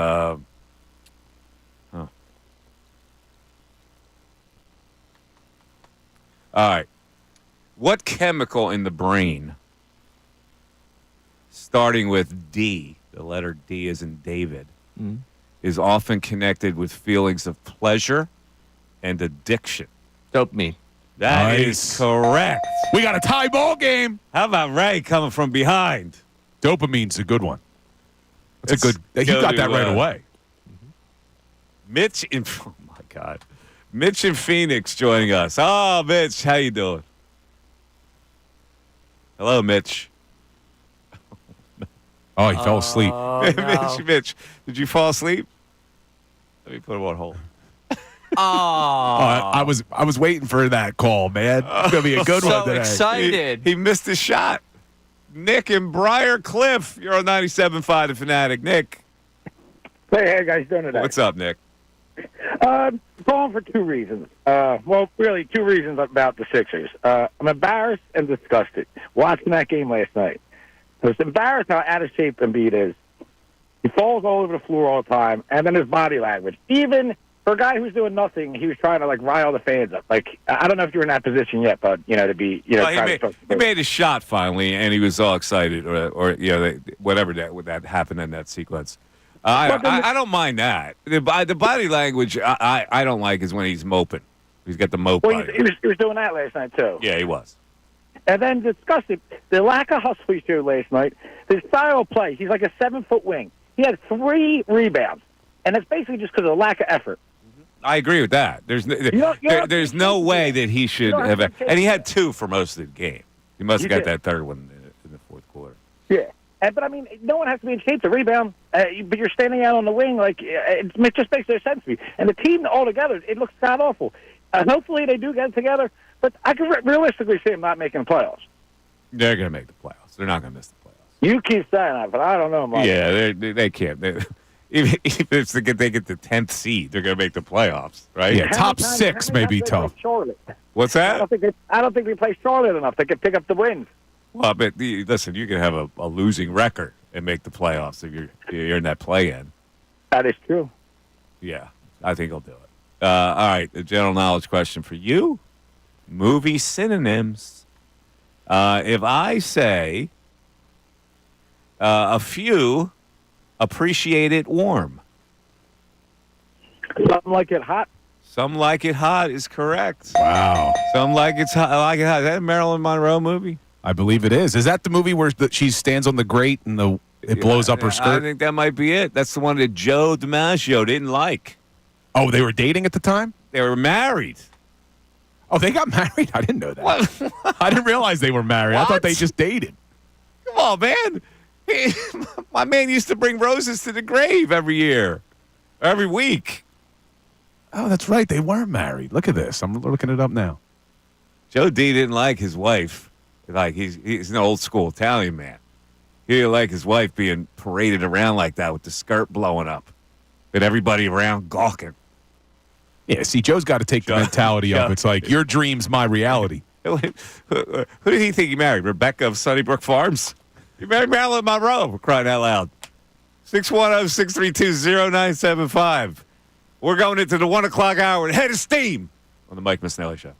All right. What chemical in the brain, starting with D, the letter D as in David, is often connected with feelings of pleasure and addiction? Dopamine. That is correct. We got a tie ball game. How about Ray coming from behind? Dopamine's a good one. That's a good. He got that right away. Mitch in. Oh my God, Mitch in Phoenix joining us. Oh, Mitch, how you doing? Hello, Mitch. Oh, he fell asleep. Mitch, did you fall asleep? Let me put him on hold. I was waiting for that call, man. It's gonna be a good one today. So excited. He missed a shot. Nick in Briar Cliff. You're on 97.5 The Fanatic. Nick. Hey, how you guys doing today? What's up, Nick? Calling for two reasons. Well, really, two reasons about the Sixers. I'm embarrassed and disgusted watching that game last night. I was embarrassed how out of shape Embiid is. He falls all over the floor all the time, and then his body language. Even for a guy who's doing nothing, he was trying to rile the fans up. I don't know if you're in that position yet, but to be he made a shot finally, and he was all excited, or whatever that happened in that sequence. I don't mind that. The body language I don't like is when he's moping. He's got the mope. Well, he was doing that last night too. Yeah, he was. And then disgusted the lack of hustle he showed last night. His style of play. He's like a 7-foot wing. He had 3 rebounds, and it's basically just because of lack of effort. I agree with that. There's no way that he should have. And he had 2 for most of the game. He must have got that third one in the fourth quarter. Yeah. But, no one has to be in shape to rebound, but you're standing out on the wing. It just makes no sense to me. And the team altogether, it looks god-awful. Hopefully they do get together, but I can realistically see them not making the playoffs. They're going to make the playoffs. They're not going to miss the playoffs. You keep saying that, but I don't know, Mike. Yeah, they can't. Even if they get the 10th seed, they're going to make the playoffs, right? Yeah, top 6 may be tough. What's that? I don't think we play Charlotte enough. They could pick up the wins. Well, but listen, you can have a losing record and make the playoffs if you're in that play-in. That is true. Yeah, I think he'll do it. All right, the general knowledge question for you. Movie synonyms. If I say a few appreciate it warm. Some like it hot. Some like it hot is correct. Wow. Some like it hot. Is that a Marilyn Monroe movie? I believe it is. Is that the movie where she stands on the grate and it blows up her skirt? I think that might be it. That's the one that Joe DiMaggio didn't like. Oh, they were dating at the time? They were married. Oh, they got married? I didn't know that. What? I didn't realize they were married. What? I thought they just dated. Come on, man. My man used to bring roses to the grave every week. Oh, that's right. They were married. Look at this. I'm looking it up now. Joe D didn't like his wife. He's an old school Italian man. He didn't like his wife being paraded around like that with the skirt blowing up and everybody around gawking. Yeah, see, Joe's got to take the mentality up. It's like, your dream's my reality. Who did he think he married? Rebecca of Sunnybrook Farms? He married Marilyn Monroe, for crying out loud. 610-632-0975. We're going into the 1 o'clock hour. Head of steam on the Mike Missanelli Show.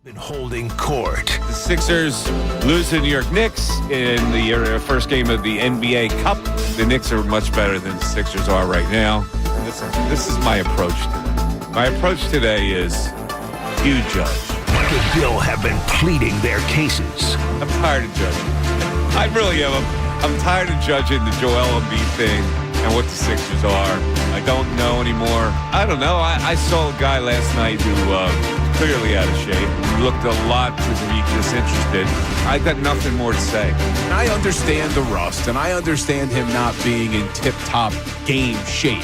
Been holding court. The Sixers lose to the New York Knicks in the first game of the NBA Cup. The Knicks are much better than the Sixers are right now. This is my approach today. My approach today is you judge. Mike and Bill have been pleading their cases. I'm tired of judging. I really am. I'm tired of judging the Joel Embiid thing and what the Sixers are. I don't know anymore. I don't know. I saw a guy last night who clearly out of shape. He looked a lot to be disinterested. I got nothing more to say. I understand the rust, and I understand him not being in tip-top game shape.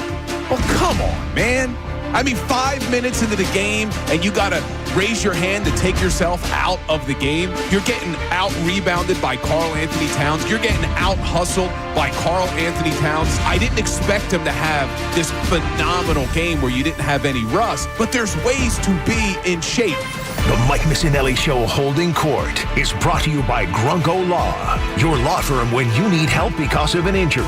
Well, come on, man. I mean, 5 minutes into the game, and you got to raise your hand to take yourself out of the game. You're getting out-rebounded by Karl Anthony Towns. You're getting out-hustled by Karl Anthony Towns. I didn't expect him to have this phenomenal game where you didn't have any rust, but there's ways to be in shape. The Mike Missanelli Show Holding Court is brought to you by Grunko Law, your law firm when you need help because of an injury.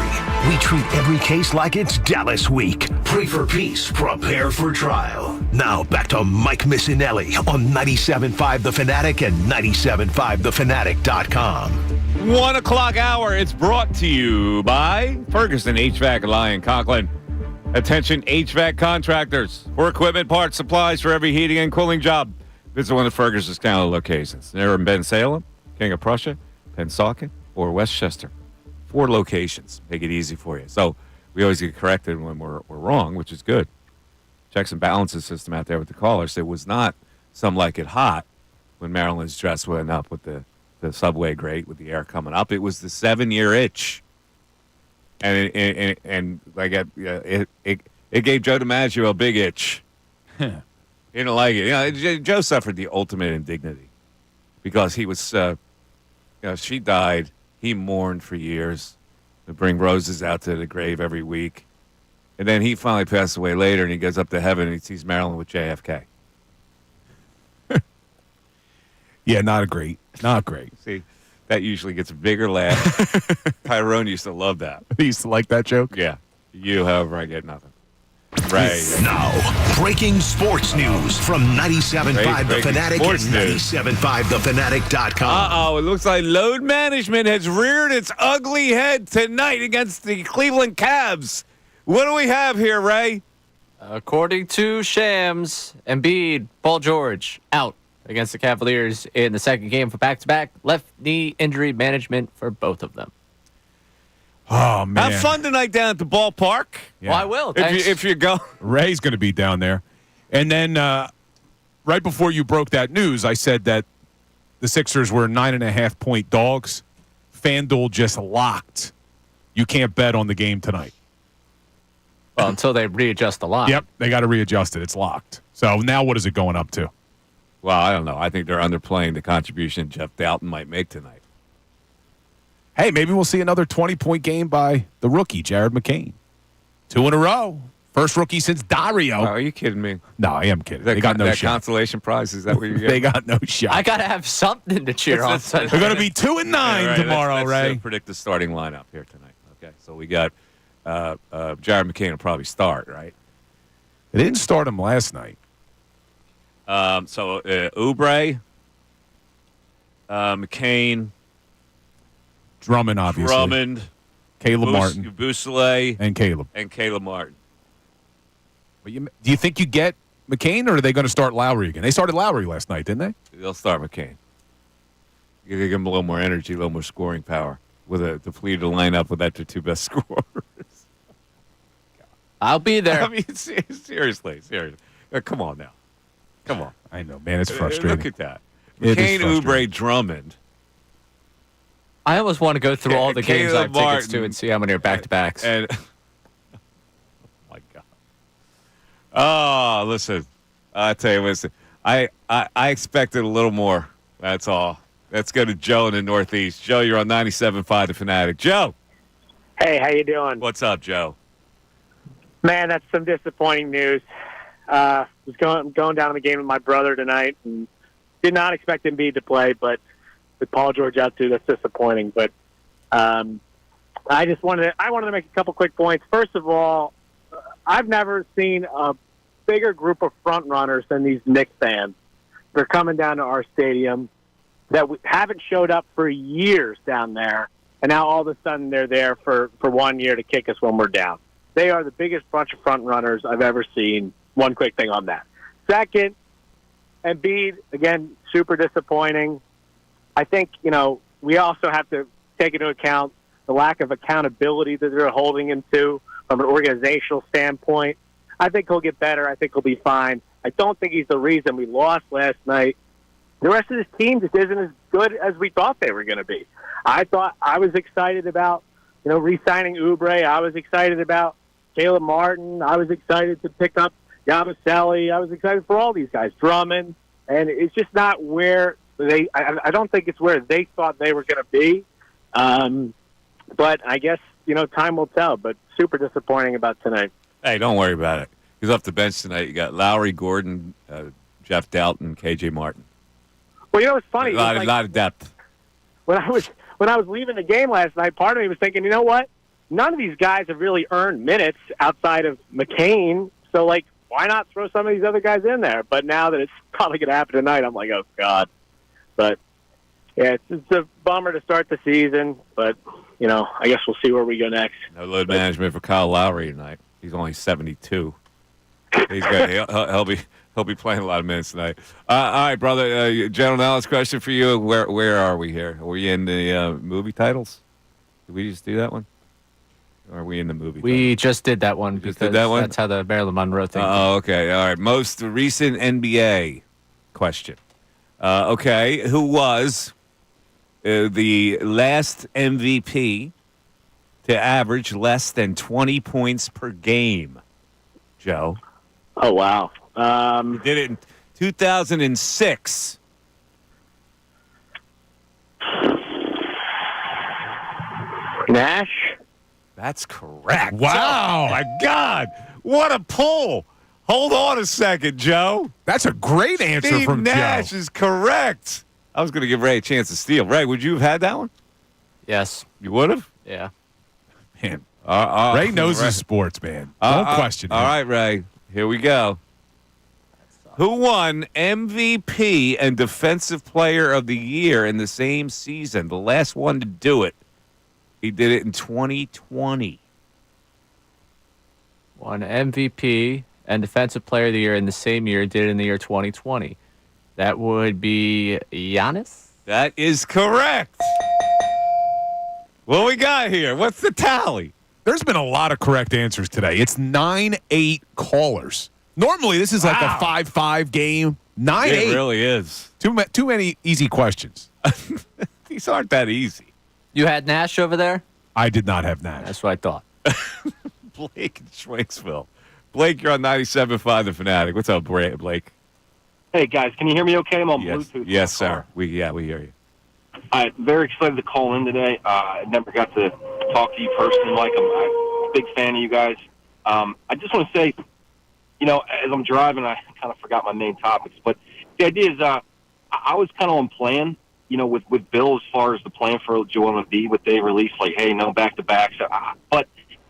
We treat every case like it's Dallas Week. Pray for peace, prepare for trial. Now back to Mike Missanelli on 97.5 The Fanatic and 97.5thefanatic.com. 1 o'clock hour. It's brought to you by Ferguson HVAC Lion Conklin. Attention HVAC contractors for equipment, parts, supplies for every heating and cooling job. Visit one of Ferguson's county locations. They're in Ben Salem, King of Prussia, Pennsauken, or Westchester. 4 locations. Make it easy for you. So we always get corrected when we're wrong, which is good. Checks and balances system out there with the callers. It was not some like it hot when Maryland's dress went up with the subway grate with the air coming up. It was the 7-year itch. And it gave Joe DiMaggio a big itch. He didn't like it. You know, Joe suffered the ultimate indignity because he was, she died. He mourned for years. They bring roses out to the grave every week. And then he finally passed away later, and he goes up to heaven, and he sees Maryland with JFK. Yeah, not great. See, that usually gets a bigger laugh. Tyrone used to love that. He used to like that joke? Yeah. You, however, I get nothing. Right. Now, breaking sports news from 97.5 The Fanatic and 97.5thefanatic.com. Uh-oh, it looks like load management has reared its ugly head tonight against the Cleveland Cavs. What do we have here, Ray? According to Shams, Embiid, Paul George, out against the Cavaliers in the second game for back-to-back. Left knee injury management for both of them. Oh, man. Have fun tonight down at the ballpark. Yeah. Well, I will. Thanks. If you go. Ray's going to be down there. And then right before you broke that news, I said that the Sixers were 9.5-point dogs. FanDuel just locked. You can't bet on the game tonight. Well, until they readjust the line. Yep, they got to readjust it. It's locked. So now what is it going up to? Well, I don't know. I think they're underplaying the contribution Jeff Dalton might make tonight. Hey, maybe we'll see another 20-point game by the rookie, Jared McCain. 2 in a row. First rookie since Dario. Oh, are you kidding me? No, I am kidding. They got no shot. Consolation prize, is that what you're getting? They got no shot. I got to have something to cheer on. They're going to be 2-9 tomorrow, let's Ray. Predict the starting lineup here tonight. Okay, so we got Jared McCain will probably start, right? They didn't start him last night. So Oubre, McCain, Drummond, obviously. Caleb Martin. Boussalet. And Caleb. Martin. But do you think you get McCain, or are they going to start Lowry again? They started Lowry last night, didn't they? They'll start McCain. You give him a little more energy, a little more scoring power with a depleted lineup without their 2 best scorers. I'll be there. I mean, seriously. Come on now. Come on. I know, man. It's frustrating. Look at that. McCain, Oubre, Drummond. I almost want to go through all the games I have tickets to and see how many are back-to-backs. And oh, my God. Oh, listen. I tell you, listen. I expected a little more. That's all. Let's go to Joe in the Northeast. Joe, you're on 97.5 The Fanatic. Joe. Hey, how you doing? What's up, Joe? Man, that's some disappointing news. Was going down to the game with my brother tonight and did not expect Embiid to play, but with Paul George out too, that's disappointing. But I wanted to make a couple quick points. First of all, I've never seen a bigger group of front runners than these Knicks fans. they're coming down to our stadium that haven't showed up for years down there, and now all of a sudden they're there for 1 year to kick us when we're down. They are the biggest bunch of front runners I've ever seen. One quick thing on that. Second, Embiid, again, super disappointing. I think, we also have to take into account the lack of accountability that they're holding him to from an organizational standpoint. I think he'll get better. I think he'll be fine. I don't think he's the reason we lost last night. The rest of this team just isn't as good as we thought they were going to be. I was excited about, re-signing Oubre. I was excited about Caleb Martin. I was excited to pick up Yabusele. I was excited for all these guys, Drummond. And it's just not where I don't think it's where they thought they were going to be. But I guess, time will tell. But super disappointing about tonight. Hey, don't worry about it. He's off the bench tonight. You got Lowry, Gordon, Jeff Dalton, KJ Martin. Well, it's funny. A lot of depth. When I was leaving the game last night, part of me was thinking, you know what? None of these guys have really earned minutes outside of McCain. So, why not throw some of these other guys in there? But now that it's probably going to happen tonight, I'm like, oh, God. But, yeah, it's a bummer to start the season. But, I guess we'll see where we go next. No load management for Kyle Lowry tonight. He's only 72. He'll be playing a lot of minutes tonight. All right, brother. General knowledge question for you. Where are we here? Are we in the movie titles? Did we just do that one? Or are we in the movie? We just did that one. Just did that one? That's how the Marilyn Monroe thing. Oh, okay. All right. Most recent NBA question. Okay. Who was the last MVP to average less than 20 points per game? Joe. Oh, wow. He did it in 2006. Nash? That's correct. Wow. Oh, my God. What a pull. Hold on a second, Joe. That's a great answer Steve from Nash Joe. is correct. I was going to give Ray a chance to steal. Ray, would you have had that one? Yes. You would have? Yeah. Man. Ray knows his sports, man. Don't question him. All right, Ray. Here we go. Who won MVP and Defensive Player of the Year in the same season? The last one to do it. He did it in 2020. Won MVP and Defensive Player of the Year in the same year, did it in the year 2020. That would be Giannis? That is correct. What we got here? What's the tally? There's been a lot of correct answers today. It's 9-8 callers. Normally, this is like a 5-5 game. 9-8. It really is. Too many easy questions. These aren't that easy. You had Nash over there? I did not have Nash. That's what I thought. Blake in Schwanksville. Blake, you're on 97.5 The Fanatic. What's up, Blake? Hey, guys, can you hear me okay? I'm on Bluetooth. Yes, sir. We hear you. I'm very excited to call in today. I never got to talk to you personally, Mike. I'm a big fan of you guys. I just want to say, as I'm driving, I kind of forgot my main topics. But the idea is I was kind of on plan, with Bill as far as the plan for Joel Embiid, what they released, like, hey, no back-to-backs.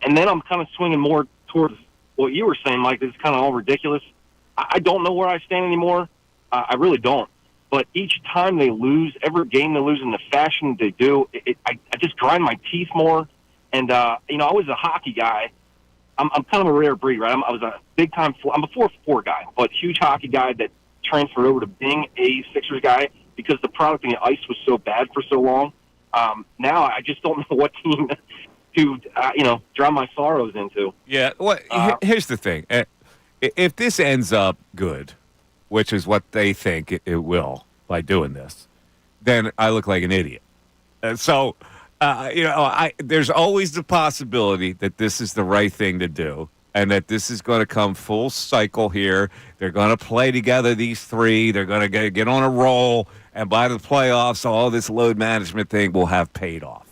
And then I'm kind of swinging more towards what you were saying, Mike. This is kind of all ridiculous. I don't know where I stand anymore. I really don't. But each time they lose, every game they lose in the fashion they do, I just grind my teeth more. And, I was a hockey guy. I'm kind of a rare breed, right? I was a big-time I'm a 4-4 guy, but huge hockey guy that transferred over to being a Sixers guy because the product in the ice was so bad for so long. Now I just don't know what team to, drown my sorrows into. Yeah, well, here's the thing. If this ends up good, which is what they think it will by doing this, then I look like an idiot. So, there's always the possibility that this is the right thing to do and that this is going to come full cycle here. They're going to play together, these three. They're going to get on a roll, and by the playoffs, all this load management thing will have paid off.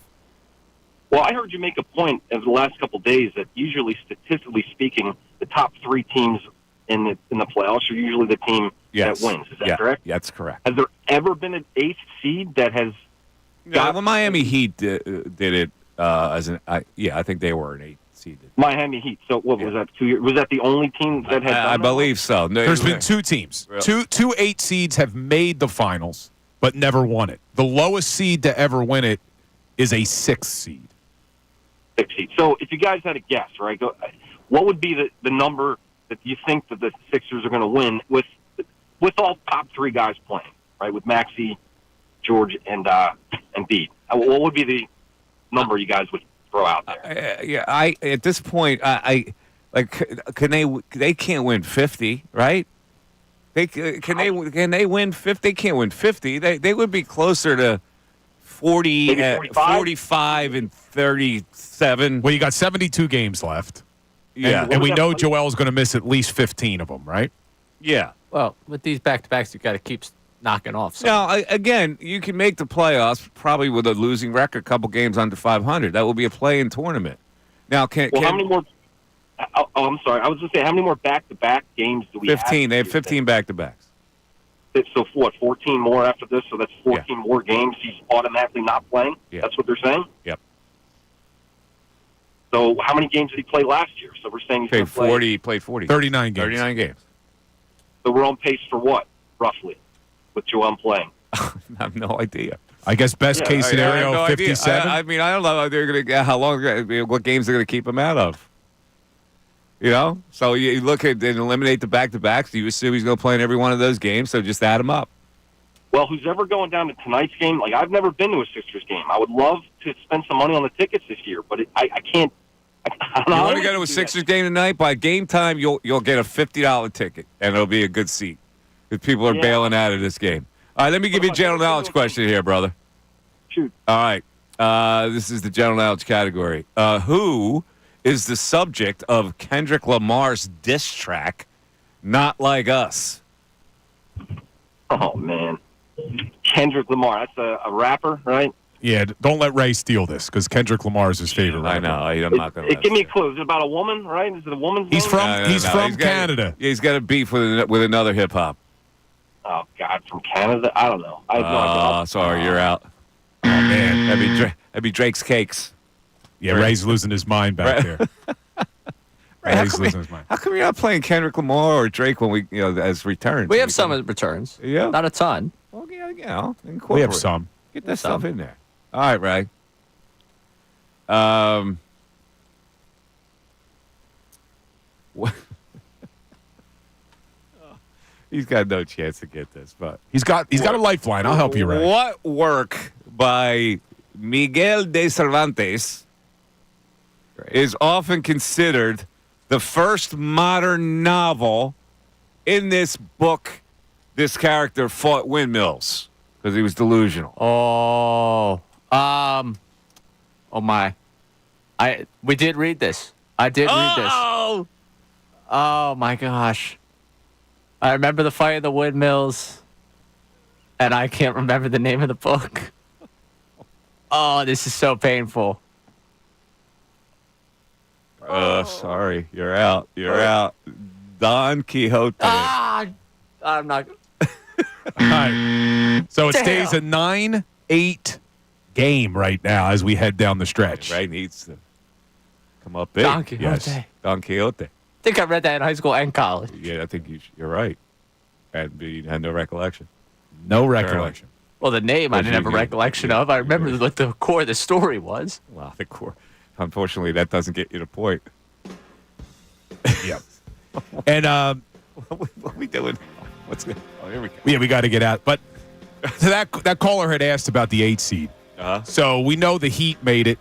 Well, I heard you make a point in the last couple of days that usually, statistically speaking, the top three teams in the playoffs are usually the team that wins. Is that correct? That's correct. Has there ever been an eighth seed that has when Miami Heat did it as I think they were an eighth seeded. Miami Heat. So what was that? 2 years? Was that the only team that had? I believe so. No, There's been two teams. Really? Two 8 seeds have made the finals, but never won it. The lowest seed to ever win it is a 6 seed. 6 seed. So if you guys had a guess, right? What would be the number that you think that the Sixers are going to win with all top 3 guys playing, right? With Maxey, George, and Embiid. What would be the number you guys would throw out there? At this point, they can't win 50, right? Can they win 50? They can't win 50. They would be closer to 40, 45 and 37. Well, you got 72 games left. Yeah. And we know Joel's going to miss at least 15 of them, right? Yeah. Well, with these back-to-backs, you got to keep knocking off. Now, again, you can make the playoffs probably with a losing record, a couple games under 500. That will be a play-in tournament. Now, how many more? Oh, I'm sorry. I was going to say, how many more back-to-back games do we have? 15. They have 15 back-to-backs. So, what, 14 more after this? So that's 14 more games he's automatically not playing? Yeah. That's what they're saying? Yep. So how many games did he play last year? So we're saying he's played 40. He played 40. 39 games. 39 games. So we're on pace for what, roughly, with Joel playing? I have no idea. I guess best case scenario, 57. I mean, I don't know how they're going to how long, what games they're going to keep him out of. You know, so you look at and eliminate the back-to-backs. You assume he's going to play in every one of those games, so just add him up. Well, who's ever going down to tonight's game? Like, I've never been to a Sixers game. I would love to spend some money on the tickets this year, but I can't. I don't know. You want to go to a Sixers game tonight? By game time, you'll get a $50 ticket, and it'll be a good seat because people are bailing out of this game. All right, let me give you a general knowledge question here, brother. Shoot. All right. This is the general knowledge category. Who is the subject of Kendrick Lamar's diss track, Not Like Us? Oh, man. Kendrick Lamar. That's a rapper, right? Yeah, don't let Ray steal this because Kendrick Lamar is his favorite rapper. I know. I'm not going to. Give me a clue. Is it about a woman, right? Is it a woman's He's name? from He's from Canada. He's got a beef with another hip-hop. Oh, God, from Canada? I don't know. I have no idea. Sorry, you're out. Oh, man. That'd be Drake's Cakes. Yeah, Ray's losing his mind back there. Ray's losing his mind. How come you're not playing Kendrick Lamar or Drake when we, as returns? We have some returns. Yeah. Not a ton. Well, incorporate. We have some. Get that stuff in there. All right, Ray. What? He's got no chance to get this, but he's got a lifeline. I'll help you, Ray. What work by Miguel de Cervantes is often considered the first modern novel? In this book, this character fought windmills because he was delusional. Oh my! We did read this. I did read this. Oh my gosh! I remember the fight of the windmills, and I can't remember the name of the book. Oh, this is so painful. Sorry, you're out. You're out. Don Quixote. I'm not. All right. So it stays a 9-8 game right now as we head down the stretch. Ray needs to come up big. Don Quixote. Yes. Don Quixote. I think I read that in high school and college. Yeah, I think you're right. And you had no recollection. No recollection. Well, the name I didn't have a recollection of. I remember what the core of the story was. Well, the core. Unfortunately, that doesn't get you the point. Yep. And what are we doing? Here we go. Yeah, we got to get out. But that caller had asked about the 8 seed. So we know the Heat made it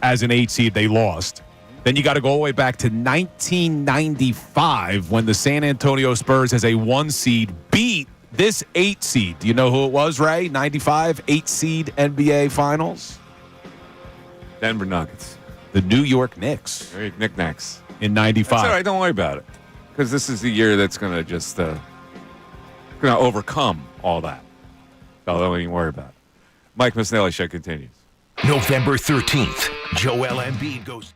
as an 8 seed. They lost. Then you got to go all the way back to 1995 when the San Antonio Spurs as a 1 seed beat this 8 seed. Do you know who it was, Ray? 95, 8 seed NBA Finals? Denver Nuggets. The New York Knicks. Knickknacks. In 95. That's all right. Don't worry about it. Because this is the year that's going to just going to overcome all that. So don't even worry about it. Mike Missanelli Show continues. November 13th, Joel Embiid goes...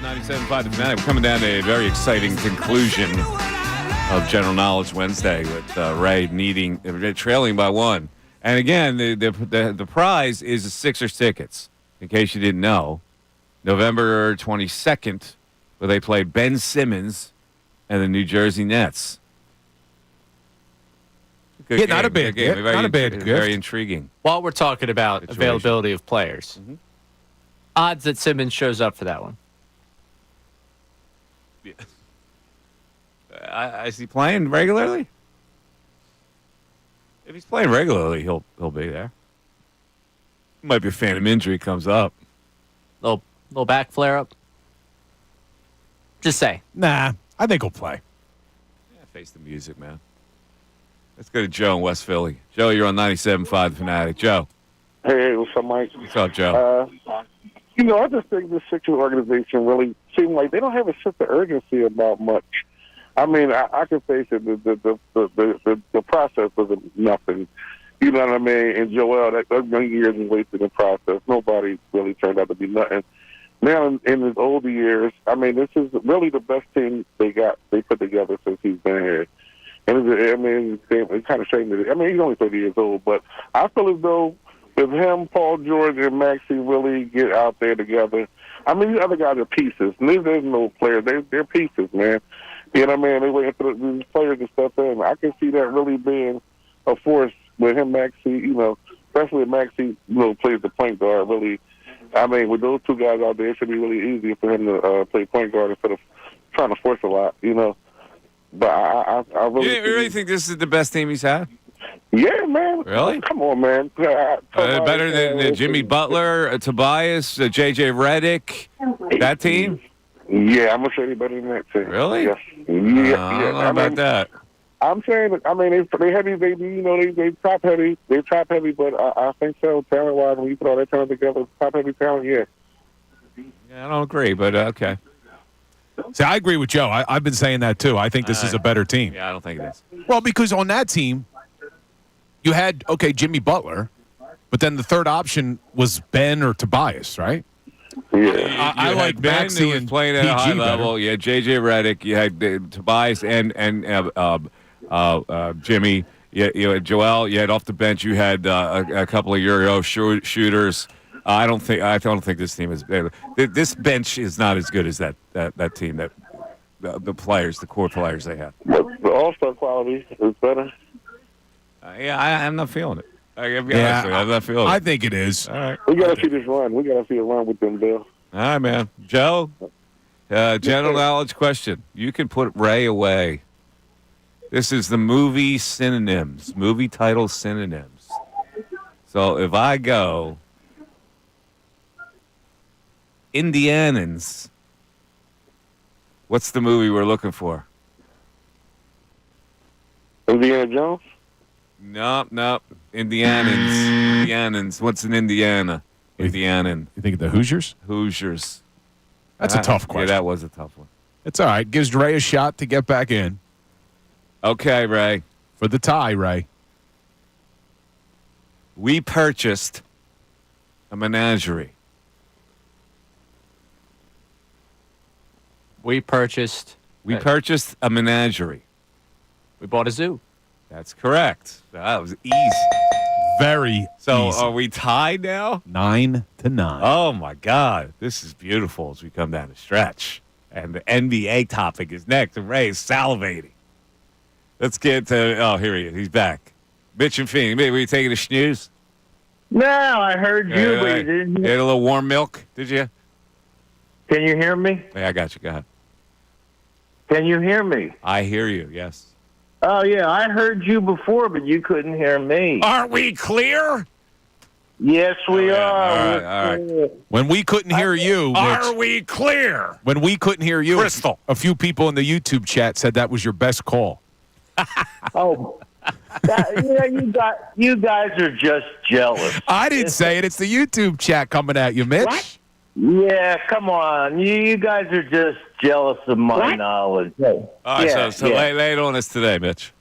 97.5 The Fanatic. We're coming down to a very exciting conclusion of General Knowledge Wednesday with Ray trailing by 1. And again, the prize is the Sixers tickets. In case you didn't know, November 22nd, where they play Ben Simmons and the New Jersey Nets. Good game. Not a bad game. Not a bad gift. Very intriguing. While we're talking about availability of players, odds that Simmons shows up for that one. Yeah. Is he playing regularly? If he's playing regularly, he'll be there. Might be a phantom injury comes up. Little back flare up. Just say. Nah, I think he'll play. Yeah, face the music, man. Let's go to Joe in West Philly. Joe, you're on 97.5 The Fanatic. Joe. Hey, what's up, Mike? What's up, Joe? I just think the Sixers organization really seem like they don't have a sense of urgency about much. I mean, I can face it. The process was nothing. You know what I mean? And Joel, that young years was wasted in the process. Nobody really turned out to be nothing. Now, in his older years, I mean, this is really the best team they put together since he's been here. And it's kind of shame that he's only 30 years old, but I feel as though if him, Paul George, and Maxey really get out there together, I mean, these other guys are pieces. There's no players. They're pieces, man. You know what I mean? They wait for these players to step in. I can see that really being a force with him, Maxey, especially if Maxey, plays the point guard, really. I mean, with those two guys out there, it should be really easy for him to play point guard instead of trying to force a lot, But I really... You really think this is the best team he's had? Yeah, man. Really? Come on, man. Better than Jimmy Butler, Tobias, J.J. Redick, that team? Yeah, I'm going to say they're better than that team. Really? Yes. I don't know about that. I'm saying, they heavy, they top heavy. They're top heavy, but I think so, talent-wise, when you put all that talent together, top heavy talent, yeah. Yeah, I don't agree, but okay. See, I agree with Joe. I've been saying that, too. I think this is a better team. Yeah, I don't think it is. Well, because on that team, you had, Jimmy Butler, but then the third option was Ben or Tobias, right? Yeah. I like Ben Maxey was and playing at a high PG level. better. You had J.J. Redick. You had Tobias and Jimmy. You had Joel. You had off the bench. You had a couple of Euro shooters. I don't think this team is. This bench is not as good as that team. That the players, the core players they have. The all-star quality is better. I'm not feeling it. I'm not feeling it. I think it is. All right. We got to see this run. We got to see a run with them, Bill. All right, man. Joe, general knowledge question. You can put Ray away. This is the movie synonyms, movie title synonyms. So if I go Indianans, what's the movie we're looking for? Indiana Jones? Nope. Indianans. What's in Indiana? Indianan. You think of the Hoosiers? Hoosiers. That's a tough question. Yeah, that was a tough one. It's all right. Gives Ray a shot to get back in. Okay, Ray. For the tie, Ray. We purchased a menagerie. We purchased a menagerie. We bought a zoo. That's correct. That was easy. Very So easy. are we tied now? 9-9. Oh, my God. This is beautiful as we come down the stretch. And the NBA topic is next. And Ray is salivating. Let's get to... here he is. He's back. Mitch and Feeney. Were you taking a snooze? No, I heard you, but you didn't. You had a little warm milk, did you? Can you hear me? Yeah, I got you. Go ahead. Can you hear me? I hear you, yes. Oh, yeah, I heard you before, but you couldn't hear me. Aren't we clear? Yes, we are. All right. When we couldn't hear you, Are Mitch, we clear? when we couldn't hear you, Crystal. a few people in the YouTube chat said that was your best call. Oh, you guys are just jealous. I didn't say it. It's the YouTube chat coming at you, Mitch. What? Yeah, come on. You guys are just jealous of my knowledge. All right, Yeah, so yeah. lay it on us today, Mitch.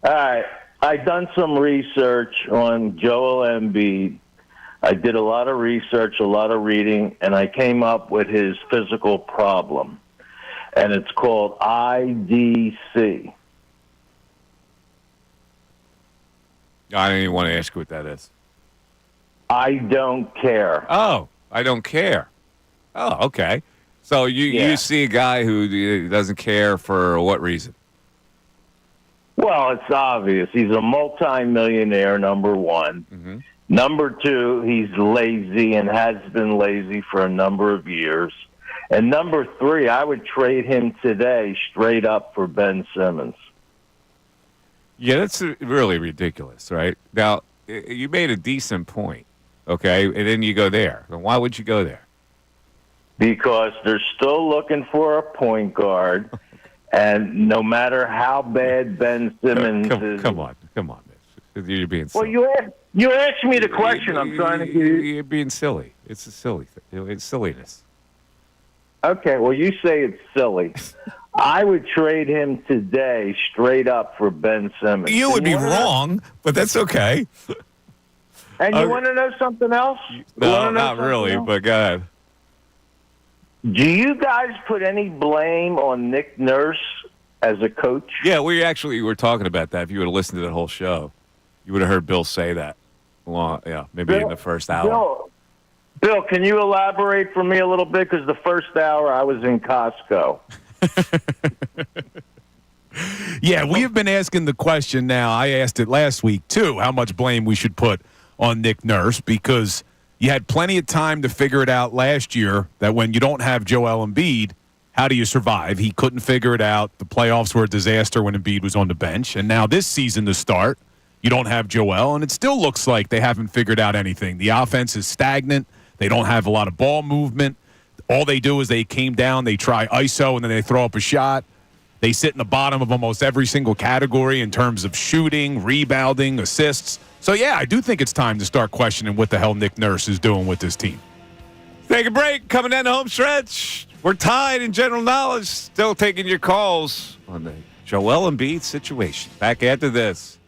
All right. I done some research on Joel Embiid. I did a lot of research, a lot of reading, and I came up with his physical problem. And it's called IDC. I don't even want to ask you what that is. I don't care. Oh, I don't care. Oh, okay. So you see a guy who doesn't care for what reason? Well, it's obvious. He's a multi-millionaire, number one. Mm-hmm. Number two, he's lazy and has been lazy for a number of years. And number three, I would trade him today straight up for Ben Simmons. Yeah, that's really ridiculous, right? Now, you made a decent point, okay? And then you go there. Then why would you go there? Because they're still looking for a point guard. And no matter how bad Ben Simmons is... Come on, Mitch. You're being silly. Well, you asked me the question. I'm trying to give you... You're being silly. It's a silly thing. It's silliness. Okay, well, you say it's silly. I would trade him today straight up for Ben Simmons. You would be wrong, but that's okay. And you want to know something else? No, not really, but go ahead. Do you guys put any blame on Nick Nurse as a coach? Yeah, we actually were talking about that. If you would have listened to the whole show, you would have heard Bill say that. Maybe in the first hour. Bill, can you elaborate for me a little bit? Because the first hour I was in Costco. Yeah, we have been asking the question now. I asked it last week, too, how much blame we should put on Nick Nurse, because you had plenty of time to figure it out last year that when you don't have Joel Embiid, how do you survive? He couldn't figure it out. The playoffs were a disaster when Embiid was on the bench. And now this season to start, you don't have Joel, and it still looks like they haven't figured out anything. The offense is stagnant. They don't have a lot of ball movement. All they do is they came down, they try ISO, and then they throw up a shot. They sit in the bottom of almost every single category in terms of shooting, rebounding, assists. So, yeah, I do think it's time to start questioning what the hell Nick Nurse is doing with this team. Take a break. Coming down the home stretch. We're tied in general knowledge. Still taking your calls on the Joel Embiid situation. Back after this.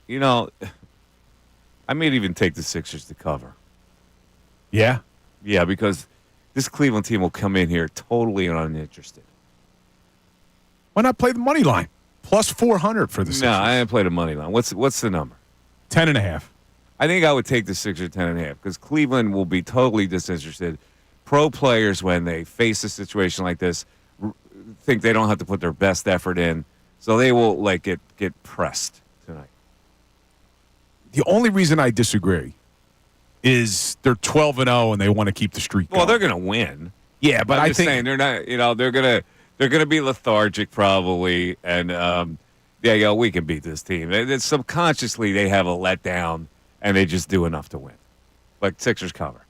you know, I may even take the Sixers to cover. Yeah? Yeah, because this Cleveland team will come in here totally uninterested. Why not play the money line? Plus 400 for the Sixers. No, I didn't play the money line. What's the number? 10.5. I think I would take the Sixers 10.5 because Cleveland will be totally disinterested. Pro players, when they face a situation like this, think they don't have to put their best effort in, so they will get pressed tonight. The only reason I disagree is they're 12-0 and they want to keep the streak going. Well, they're going to win. Yeah, but I'm I just think saying they're not. You know, they're gonna be lethargic probably, and we can beat this team. And subconsciously, they have a letdown, and they just do enough to win. But Sixers cover.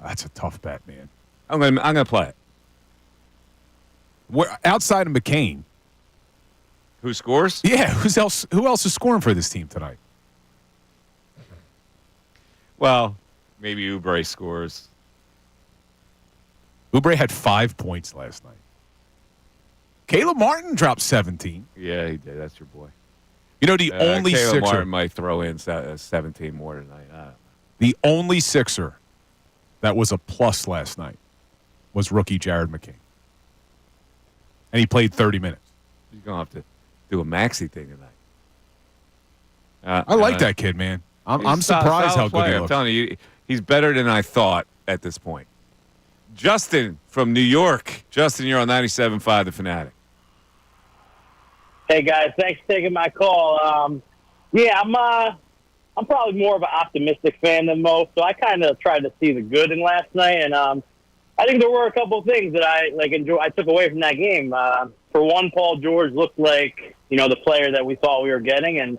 That's a tough bet, man. I'm gonna play it. Outside of McCain, who scores? Yeah, who else is scoring for this team tonight? Well, maybe Oubre scores. Oubre had 5 points last night. Caleb Martin dropped 17. Yeah, he did. That's your boy. You know, the only Caleb Sixer Martin might throw in 17 more tonight. The only Sixer that was a plus last night was rookie Jared McCain. And he played 30 minutes. He's going to have to do a maxi thing tonight. I like that kid, man. I'm surprised how good he looks. I'm telling you, he's better than I thought at this point. Justin from New York. Justin, you're on 97.5 The Fanatic. Hey, guys. Thanks for taking my call. I'm probably more of an optimistic fan than most, so I kind of tried to see the good in last night, and I think there were a couple of things that I took away from that game. For one, Paul George looked like, the player that we thought we were getting, and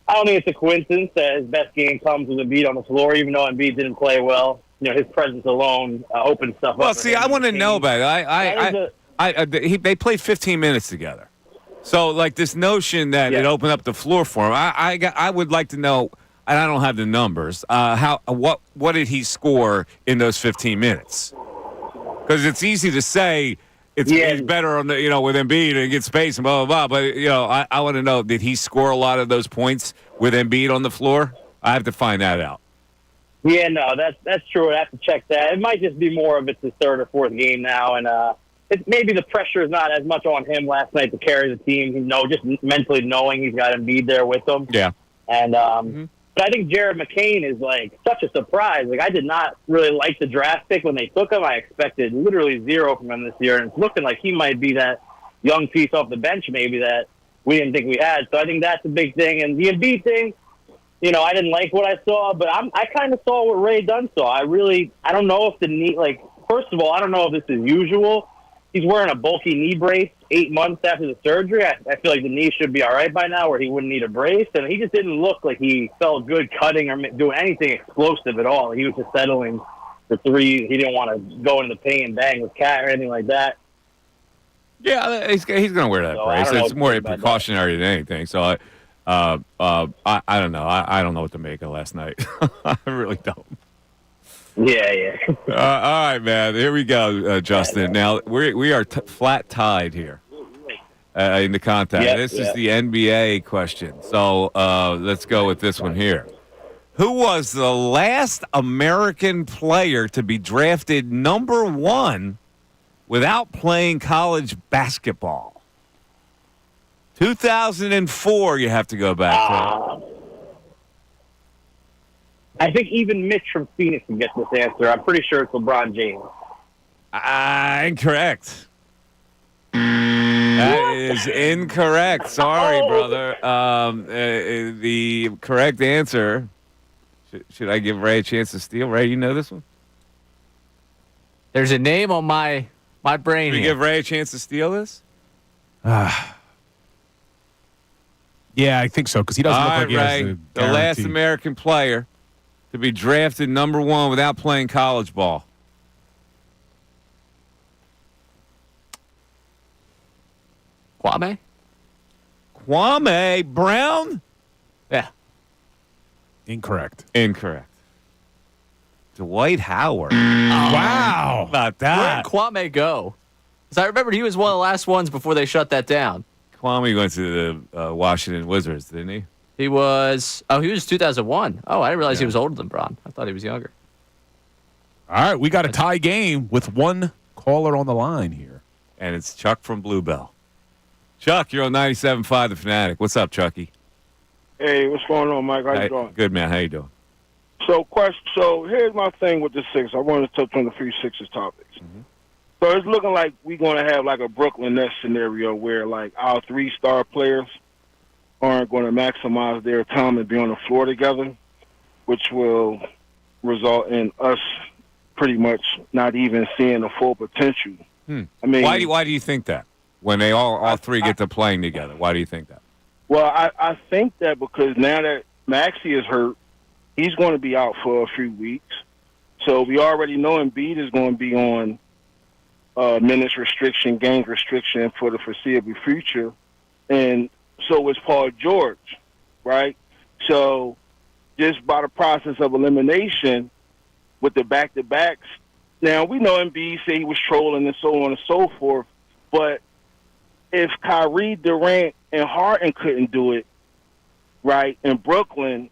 I don't think it's a coincidence that his best game comes with Embiid on the floor, even though Embiid didn't play well. His presence alone opened stuff up. Well, see, I want to know about it. They played 15 minutes together. So, this notion that it opened up the floor for him, I would like to know, and I don't have the numbers, what did he score in those 15 minutes? Because it's easy to say he's better on the with Embiid and get space and blah blah blah. But I want to know, did he score a lot of those points with Embiid on the floor? I have to find that out. Yeah, no, that's true. I have to check that. It might just be more of it's his third or fourth game now, and maybe the pressure is not as much on him last night to carry the team. Just mentally knowing he's got Embiid there with him. Yeah, and but I think Jared McCain is such a surprise. I did not really like the draft pick when they took him. I expected literally zero from him this year, and it's looking like he might be that young piece off the bench maybe that we didn't think we had. So I think that's a big thing. And the Embiid thing, I didn't like what I saw, but I kind of saw what Ray Dunn saw. I don't know if the knee, first of all, I don't know if this is usual. He's wearing a bulky knee brace 8 months after the surgery. I feel like the knee should be all right by now where he wouldn't need a brace. And he just didn't look like he felt good cutting or doing anything explosive at all. He was just settling for three. He didn't want to go into the paint and bang with Cat or anything like that. Yeah, he's going to wear that brace. It's more precautionary than anything. So I don't know. I don't know what to make of last night. I really don't. Yeah. All right, man. Here we go, Justin. Now we are flat tied here in the contest. This is the NBA question. So let's go with this one here. Who was the last American player to be drafted number 1 without playing college basketball? 2004. You have to go back to. I think even Mitch from Phoenix can get this answer. I'm pretty sure it's LeBron James. Incorrect. That is incorrect. Sorry, brother. The correct answer. Should I give Ray a chance to steal? Ray, you know this one? There's a name on my brain. Should we give Ray a chance to steal this? Yeah, I think so, because he doesn't look like he has a the last American player to be drafted number 1 without playing college ball. Kwame Brown? Yeah. Incorrect. Dwight Howard. Wow. How about that? Where did Kwame go? Because I remember he was one of the last ones before they shut that down. Kwame went to the Washington Wizards, didn't he? He was 2001. Oh, I didn't realize he was older than Bron. I thought he was younger. All right, we got a tie game with one caller on the line here. And it's Chuck from Bluebell. Chuck, you're on 97.5 The Fanatic. What's up, Chucky? Hey, what's going on, Mike? How you doing? Good, man. How you doing? So here's my thing with the Sixers. I wanted to touch on a few Sixers topics. So it's looking like we're going to have like a Brooklyn Nets scenario where like our 3-star players aren't going to maximize their time and be on the floor together, which will result in us pretty much not even seeing the full potential. I mean, why do you think that? When they all three get to playing together, why do you think that? Well, I think that because now that Maxey is hurt, he's going to be out for a few weeks. So we already know Embiid is going to be on minutes restriction, games restriction for the foreseeable future. And so is Paul George, right? So just by the process of elimination with the back-to-backs, now we know Embiid said he was trolling and so on and so forth, but if Kyrie, Durant, and Harden couldn't do it, right, in Brooklyn,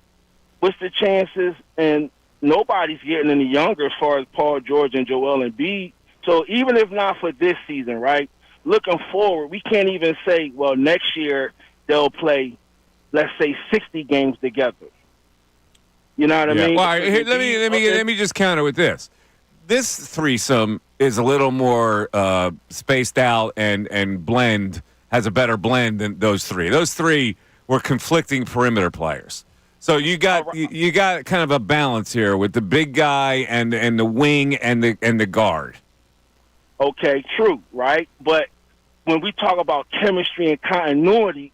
what's the chances? And nobody's getting any younger as far as Paul George and Joel Embiid. So even if not for this season, right, looking forward, we can't even say, well, next year they'll play, let's say, 60 games together. You know what I mean? Well, all right, here, let me just counter with this. This threesome is a little more spaced out and has a better blend than those three. Those three were conflicting perimeter players. So you got kind of a balance here with the big guy and the wing and the guard. Okay, true, right? But when we talk about chemistry and continuity,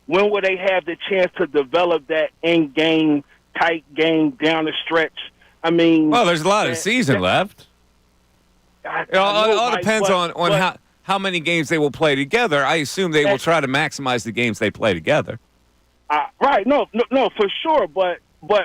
when will they have the chance to develop that in-game, tight game down the stretch? I mean, well, there's a lot of season left. It all depends on how many games they will play together. I assume they will try to maximize the games they play together. Right, no, for sure. But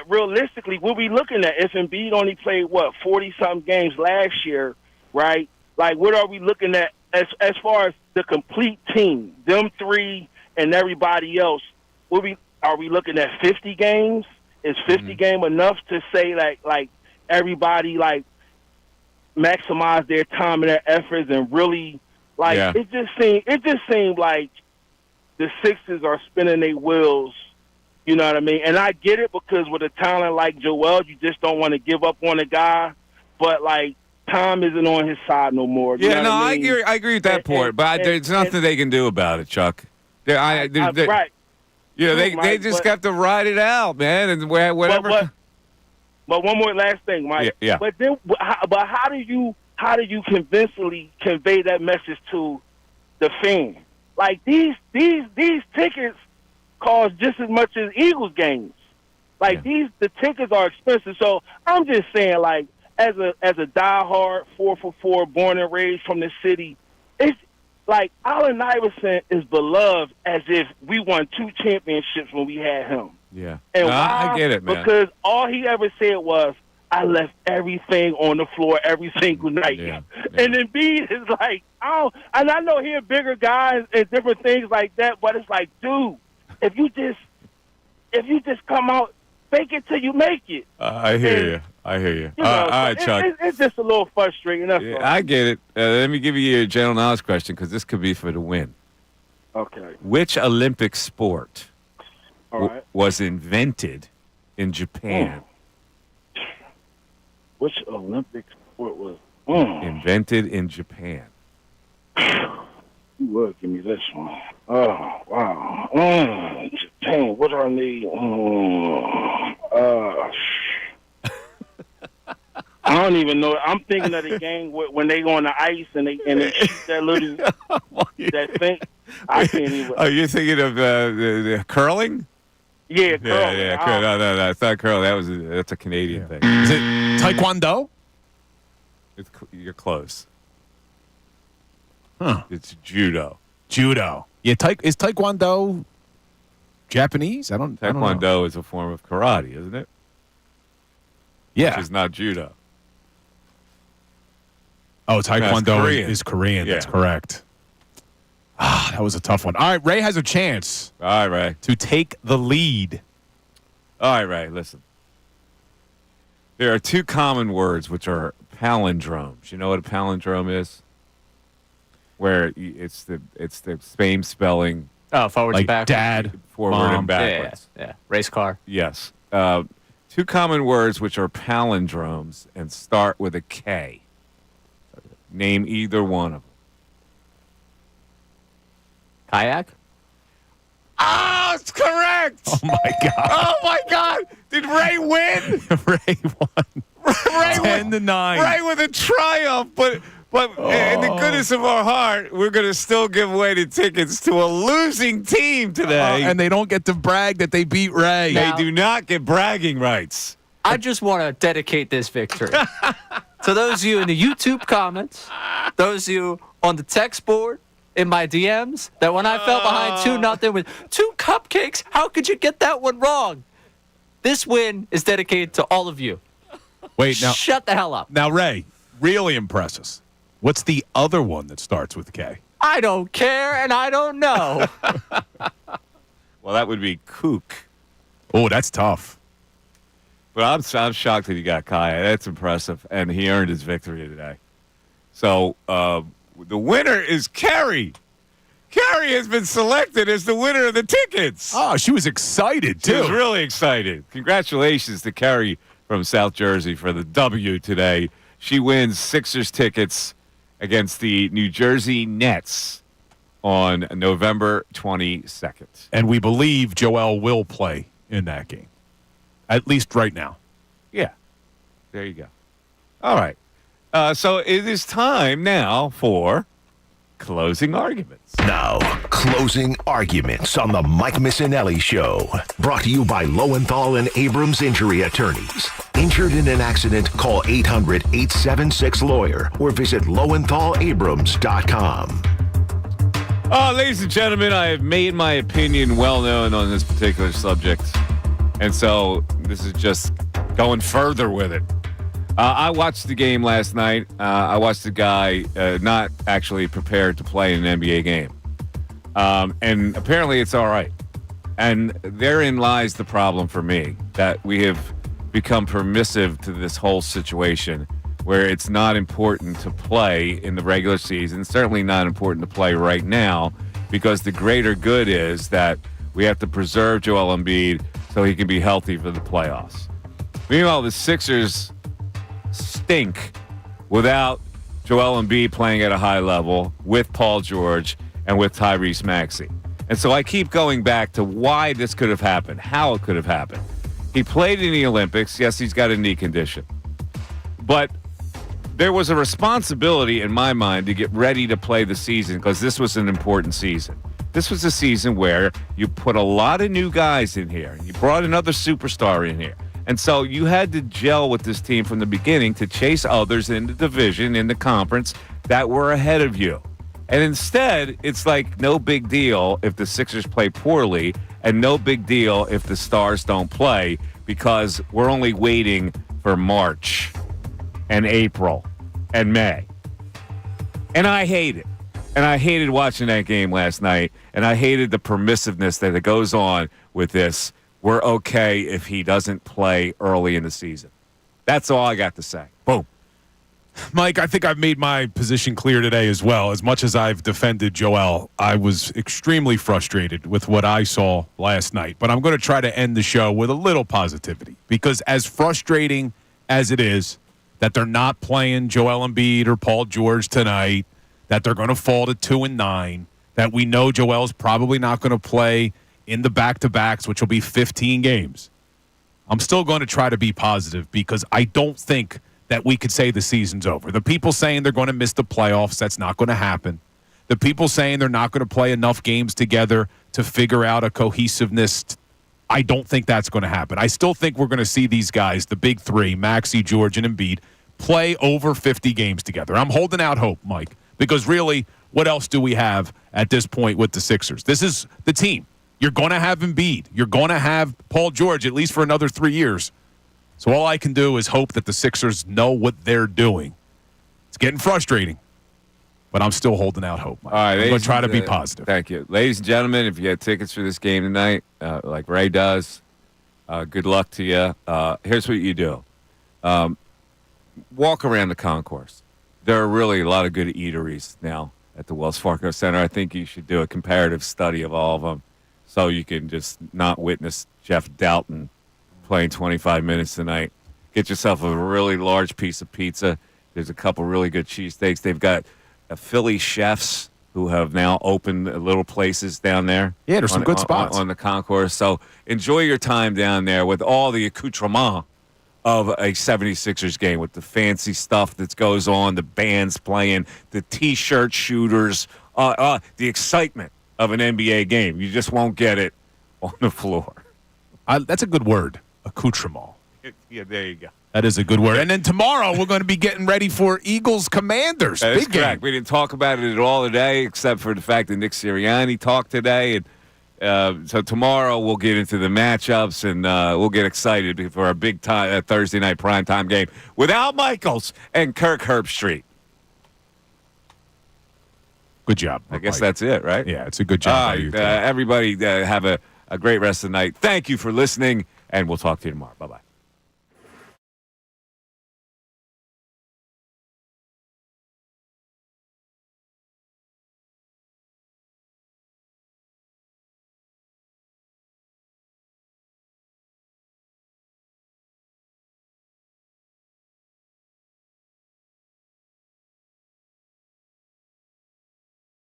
realistically, we'll be looking at if Embiid only played 40-something games last year, right? Like, what are we looking at as far as the complete team, them three and everybody else? Are we looking at 50 games? Is 50 game enough to say like everybody like maximize their time and their efforts and really it just seemed like the Sixers are spinning their wheels, you know what I mean? And I get it because with a talent like Joel, you just don't want to give up on a guy, but like time isn't on his side no more. You know what I mean? I agree with that point, but there's nothing they can do about it, Chuck. Right. Yeah, they just got to ride it out, man, and whatever. But one more last thing, Mike. Yeah. But then, how do you convincingly convey that message to the fan? Like these tickets cost just as much as Eagles games. Like the tickets are expensive. So I'm just saying, like as a diehard 4-for-4 born and raised from the city, it's. Like, Allen Iverson is beloved as if we won 2 championships when we had him. Yeah. And I get it, man. Because all he ever said was, I left everything on the floor every single night. Yeah. And Embiid is like, and I know he's a bigger guy and different things like that, but it's like, dude, if you just come out, fake it till you make it. I hear you. All right, Chuck. It's just a little frustrating. That's all. I get it. Let me give you a general knowledge question because this could be for the win. Okay. Which Olympic sport was invented in Japan? Which Olympic sport was invented in Japan? You would give me this one. Oh, wow. Japan, what are they? I don't even know. I'm thinking of the game when they go on the ice and they shoot that little that thing. I can't even. Oh, you're thinking of the curling? Yeah, curling. Yeah. No, it's not curling. That's a Canadian thing. Is it Taekwondo? You're close. Huh? It's judo. Judo. Yeah. Is Taekwondo Japanese? I don't know. Taekwondo is a form of karate, isn't it? Yeah. Which is not judo. Oh, Taekwondo is Korean. Yeah. That's correct. That was a tough one. All right, Ray has a chance. All right, Ray. To take the lead. All right, Ray, listen. There are two common words which are palindromes. You know what a palindrome is? Where it's the same spelling. Oh, forward like and backwards. dad, forward mom. and backwards. Yeah. Race car. Yes. Two common words which are palindromes and start with a K. Name either one of them. Kayak? Oh, it's correct. Oh, my God. Oh, my God. Did Ray win? Ray won. Ray 10-9. Ray with a triumph, but in the goodness of our heart, we're going to still give away the tickets to a losing team today. And they don't get to brag that they beat Ray. They do not get bragging rights. I just want to dedicate this victory to those of you in the YouTube comments, those of you on the text board, in my DMs, that when I fell behind 2-0 with 2 cupcakes, how could you get that one wrong? This win is dedicated to all of you. Wait, now. Shut the hell up. Now, Ray, really impress us. What's the other one that starts with K? I don't care, and I don't know. Well, that would be kook. Oh, that's tough. But I'm shocked that he got Kaya. That's impressive, and he earned his victory today. So the winner is Carrie. Carrie has been selected as the winner of the tickets. Oh, she was excited, too. She was really excited. Congratulations to Carrie from South Jersey for the W today. She wins Sixers tickets against the New Jersey Nets on November 22nd. And we believe Joel will play in that game, at least right now. Yeah. There you go. All right. So it is time now for Closing Arguments. Now, Closing Arguments on the Mike Missanelli Show. Brought to you by Lowenthal and Abrams Injury Attorneys. Injured in an accident, call 800-876-LAWYER or visit LowenthalAbrams.com. Ladies and gentlemen, I have made my opinion well known on this particular subject. And so this is just going further with it. I watched the game last night. I watched a guy not actually prepared to play in an NBA game. And apparently it's all right. And therein lies the problem for me, that we have become permissive to this whole situation where it's not important to play in the regular season, certainly not important to play right now, because the greater good is that we have to preserve Joel Embiid so he can be healthy for the playoffs. Meanwhile, the Sixers stink without Joel Embiid playing at a high level, with Paul George and with Tyrese Maxey. And so I keep going back to why this could have happened, how it could have happened. He played in the Olympics. Yes, he's got a knee condition. But there was a responsibility in my mind to get ready to play the season, because this was an important season. This was a season where you put a lot of new guys in here. You brought another superstar in here. And so you had to gel with this team from the beginning to chase others in the division, in the conference, that were ahead of you. And instead, it's like no big deal if the Sixers play poorly, and no big deal if the stars don't play, because we're only waiting for March and April and May. And I hate it. And I hated watching that game last night, and I hated the permissiveness that it goes on with this. We're okay if he doesn't play early in the season. That's all I got to say. Boom. Mike, I think I've made my position clear today as well. As much as I've defended Joel, I was extremely frustrated with what I saw last night. But I'm going to try to end the show with a little positivity, because as frustrating as it is that they're not playing Joel Embiid or Paul George tonight, that they're going to fall to 2-9, that we know Joel's probably not going to play in the back-to-backs, which will be 15 games. I'm still going to try to be positive, because I don't think that we could say the season's over. The people saying they're going to miss the playoffs, that's not going to happen. The people saying they're not going to play enough games together to figure out a cohesiveness, I don't think that's going to happen. I still think we're going to see these guys, the big three, Maxey, George, and Embiid, play over 50 games together. I'm holding out hope, Mike, because really, what else do we have at this point with the Sixers? This is the team. You're going to have Embiid. You're going to have Paul George at least for another 3 years. So all I can do is hope that the Sixers know what they're doing. It's getting frustrating. but I'm still holding out hope, Mike. All right, I'm going to try to be positive. Thank you. Ladies and gentlemen, if you had tickets for this game tonight, like Ray does, good luck to you. Here's what you do. Walk around the concourse. There are really a lot of good eateries now at the Wells Fargo Center. I think you should do a comparative study of all of them so you can just not witness Jeff Dalton playing 25 minutes tonight. Get yourself a really large piece of pizza. There's a couple really good cheesesteaks. They've got Philly chefs who have now opened little places down there. Yeah, there's some good spots on the concourse. So enjoy your time down there with all the accoutrement of a 76ers game, with the fancy stuff that goes on, the bands playing, the T-shirt shooters, the excitement of an NBA game. You just won't get it on the floor. That's a good word, accoutrement. Yeah, there you go. That is a good word. And then tomorrow we're going to be getting ready for Eagles Commanders. That is Big correct. game. We didn't talk about it at all today, except for the fact that Nick Sirianni talked today. And so tomorrow we'll get into the matchups, and we'll get excited for our big time Thursday night primetime game with Al Michaels and Kirk Herbstreit. Good job. I guess that's it, right? Yeah, it's a good job. All right, everybody have a great rest of the night. Thank you for listening, and we'll talk to you tomorrow. Bye-bye.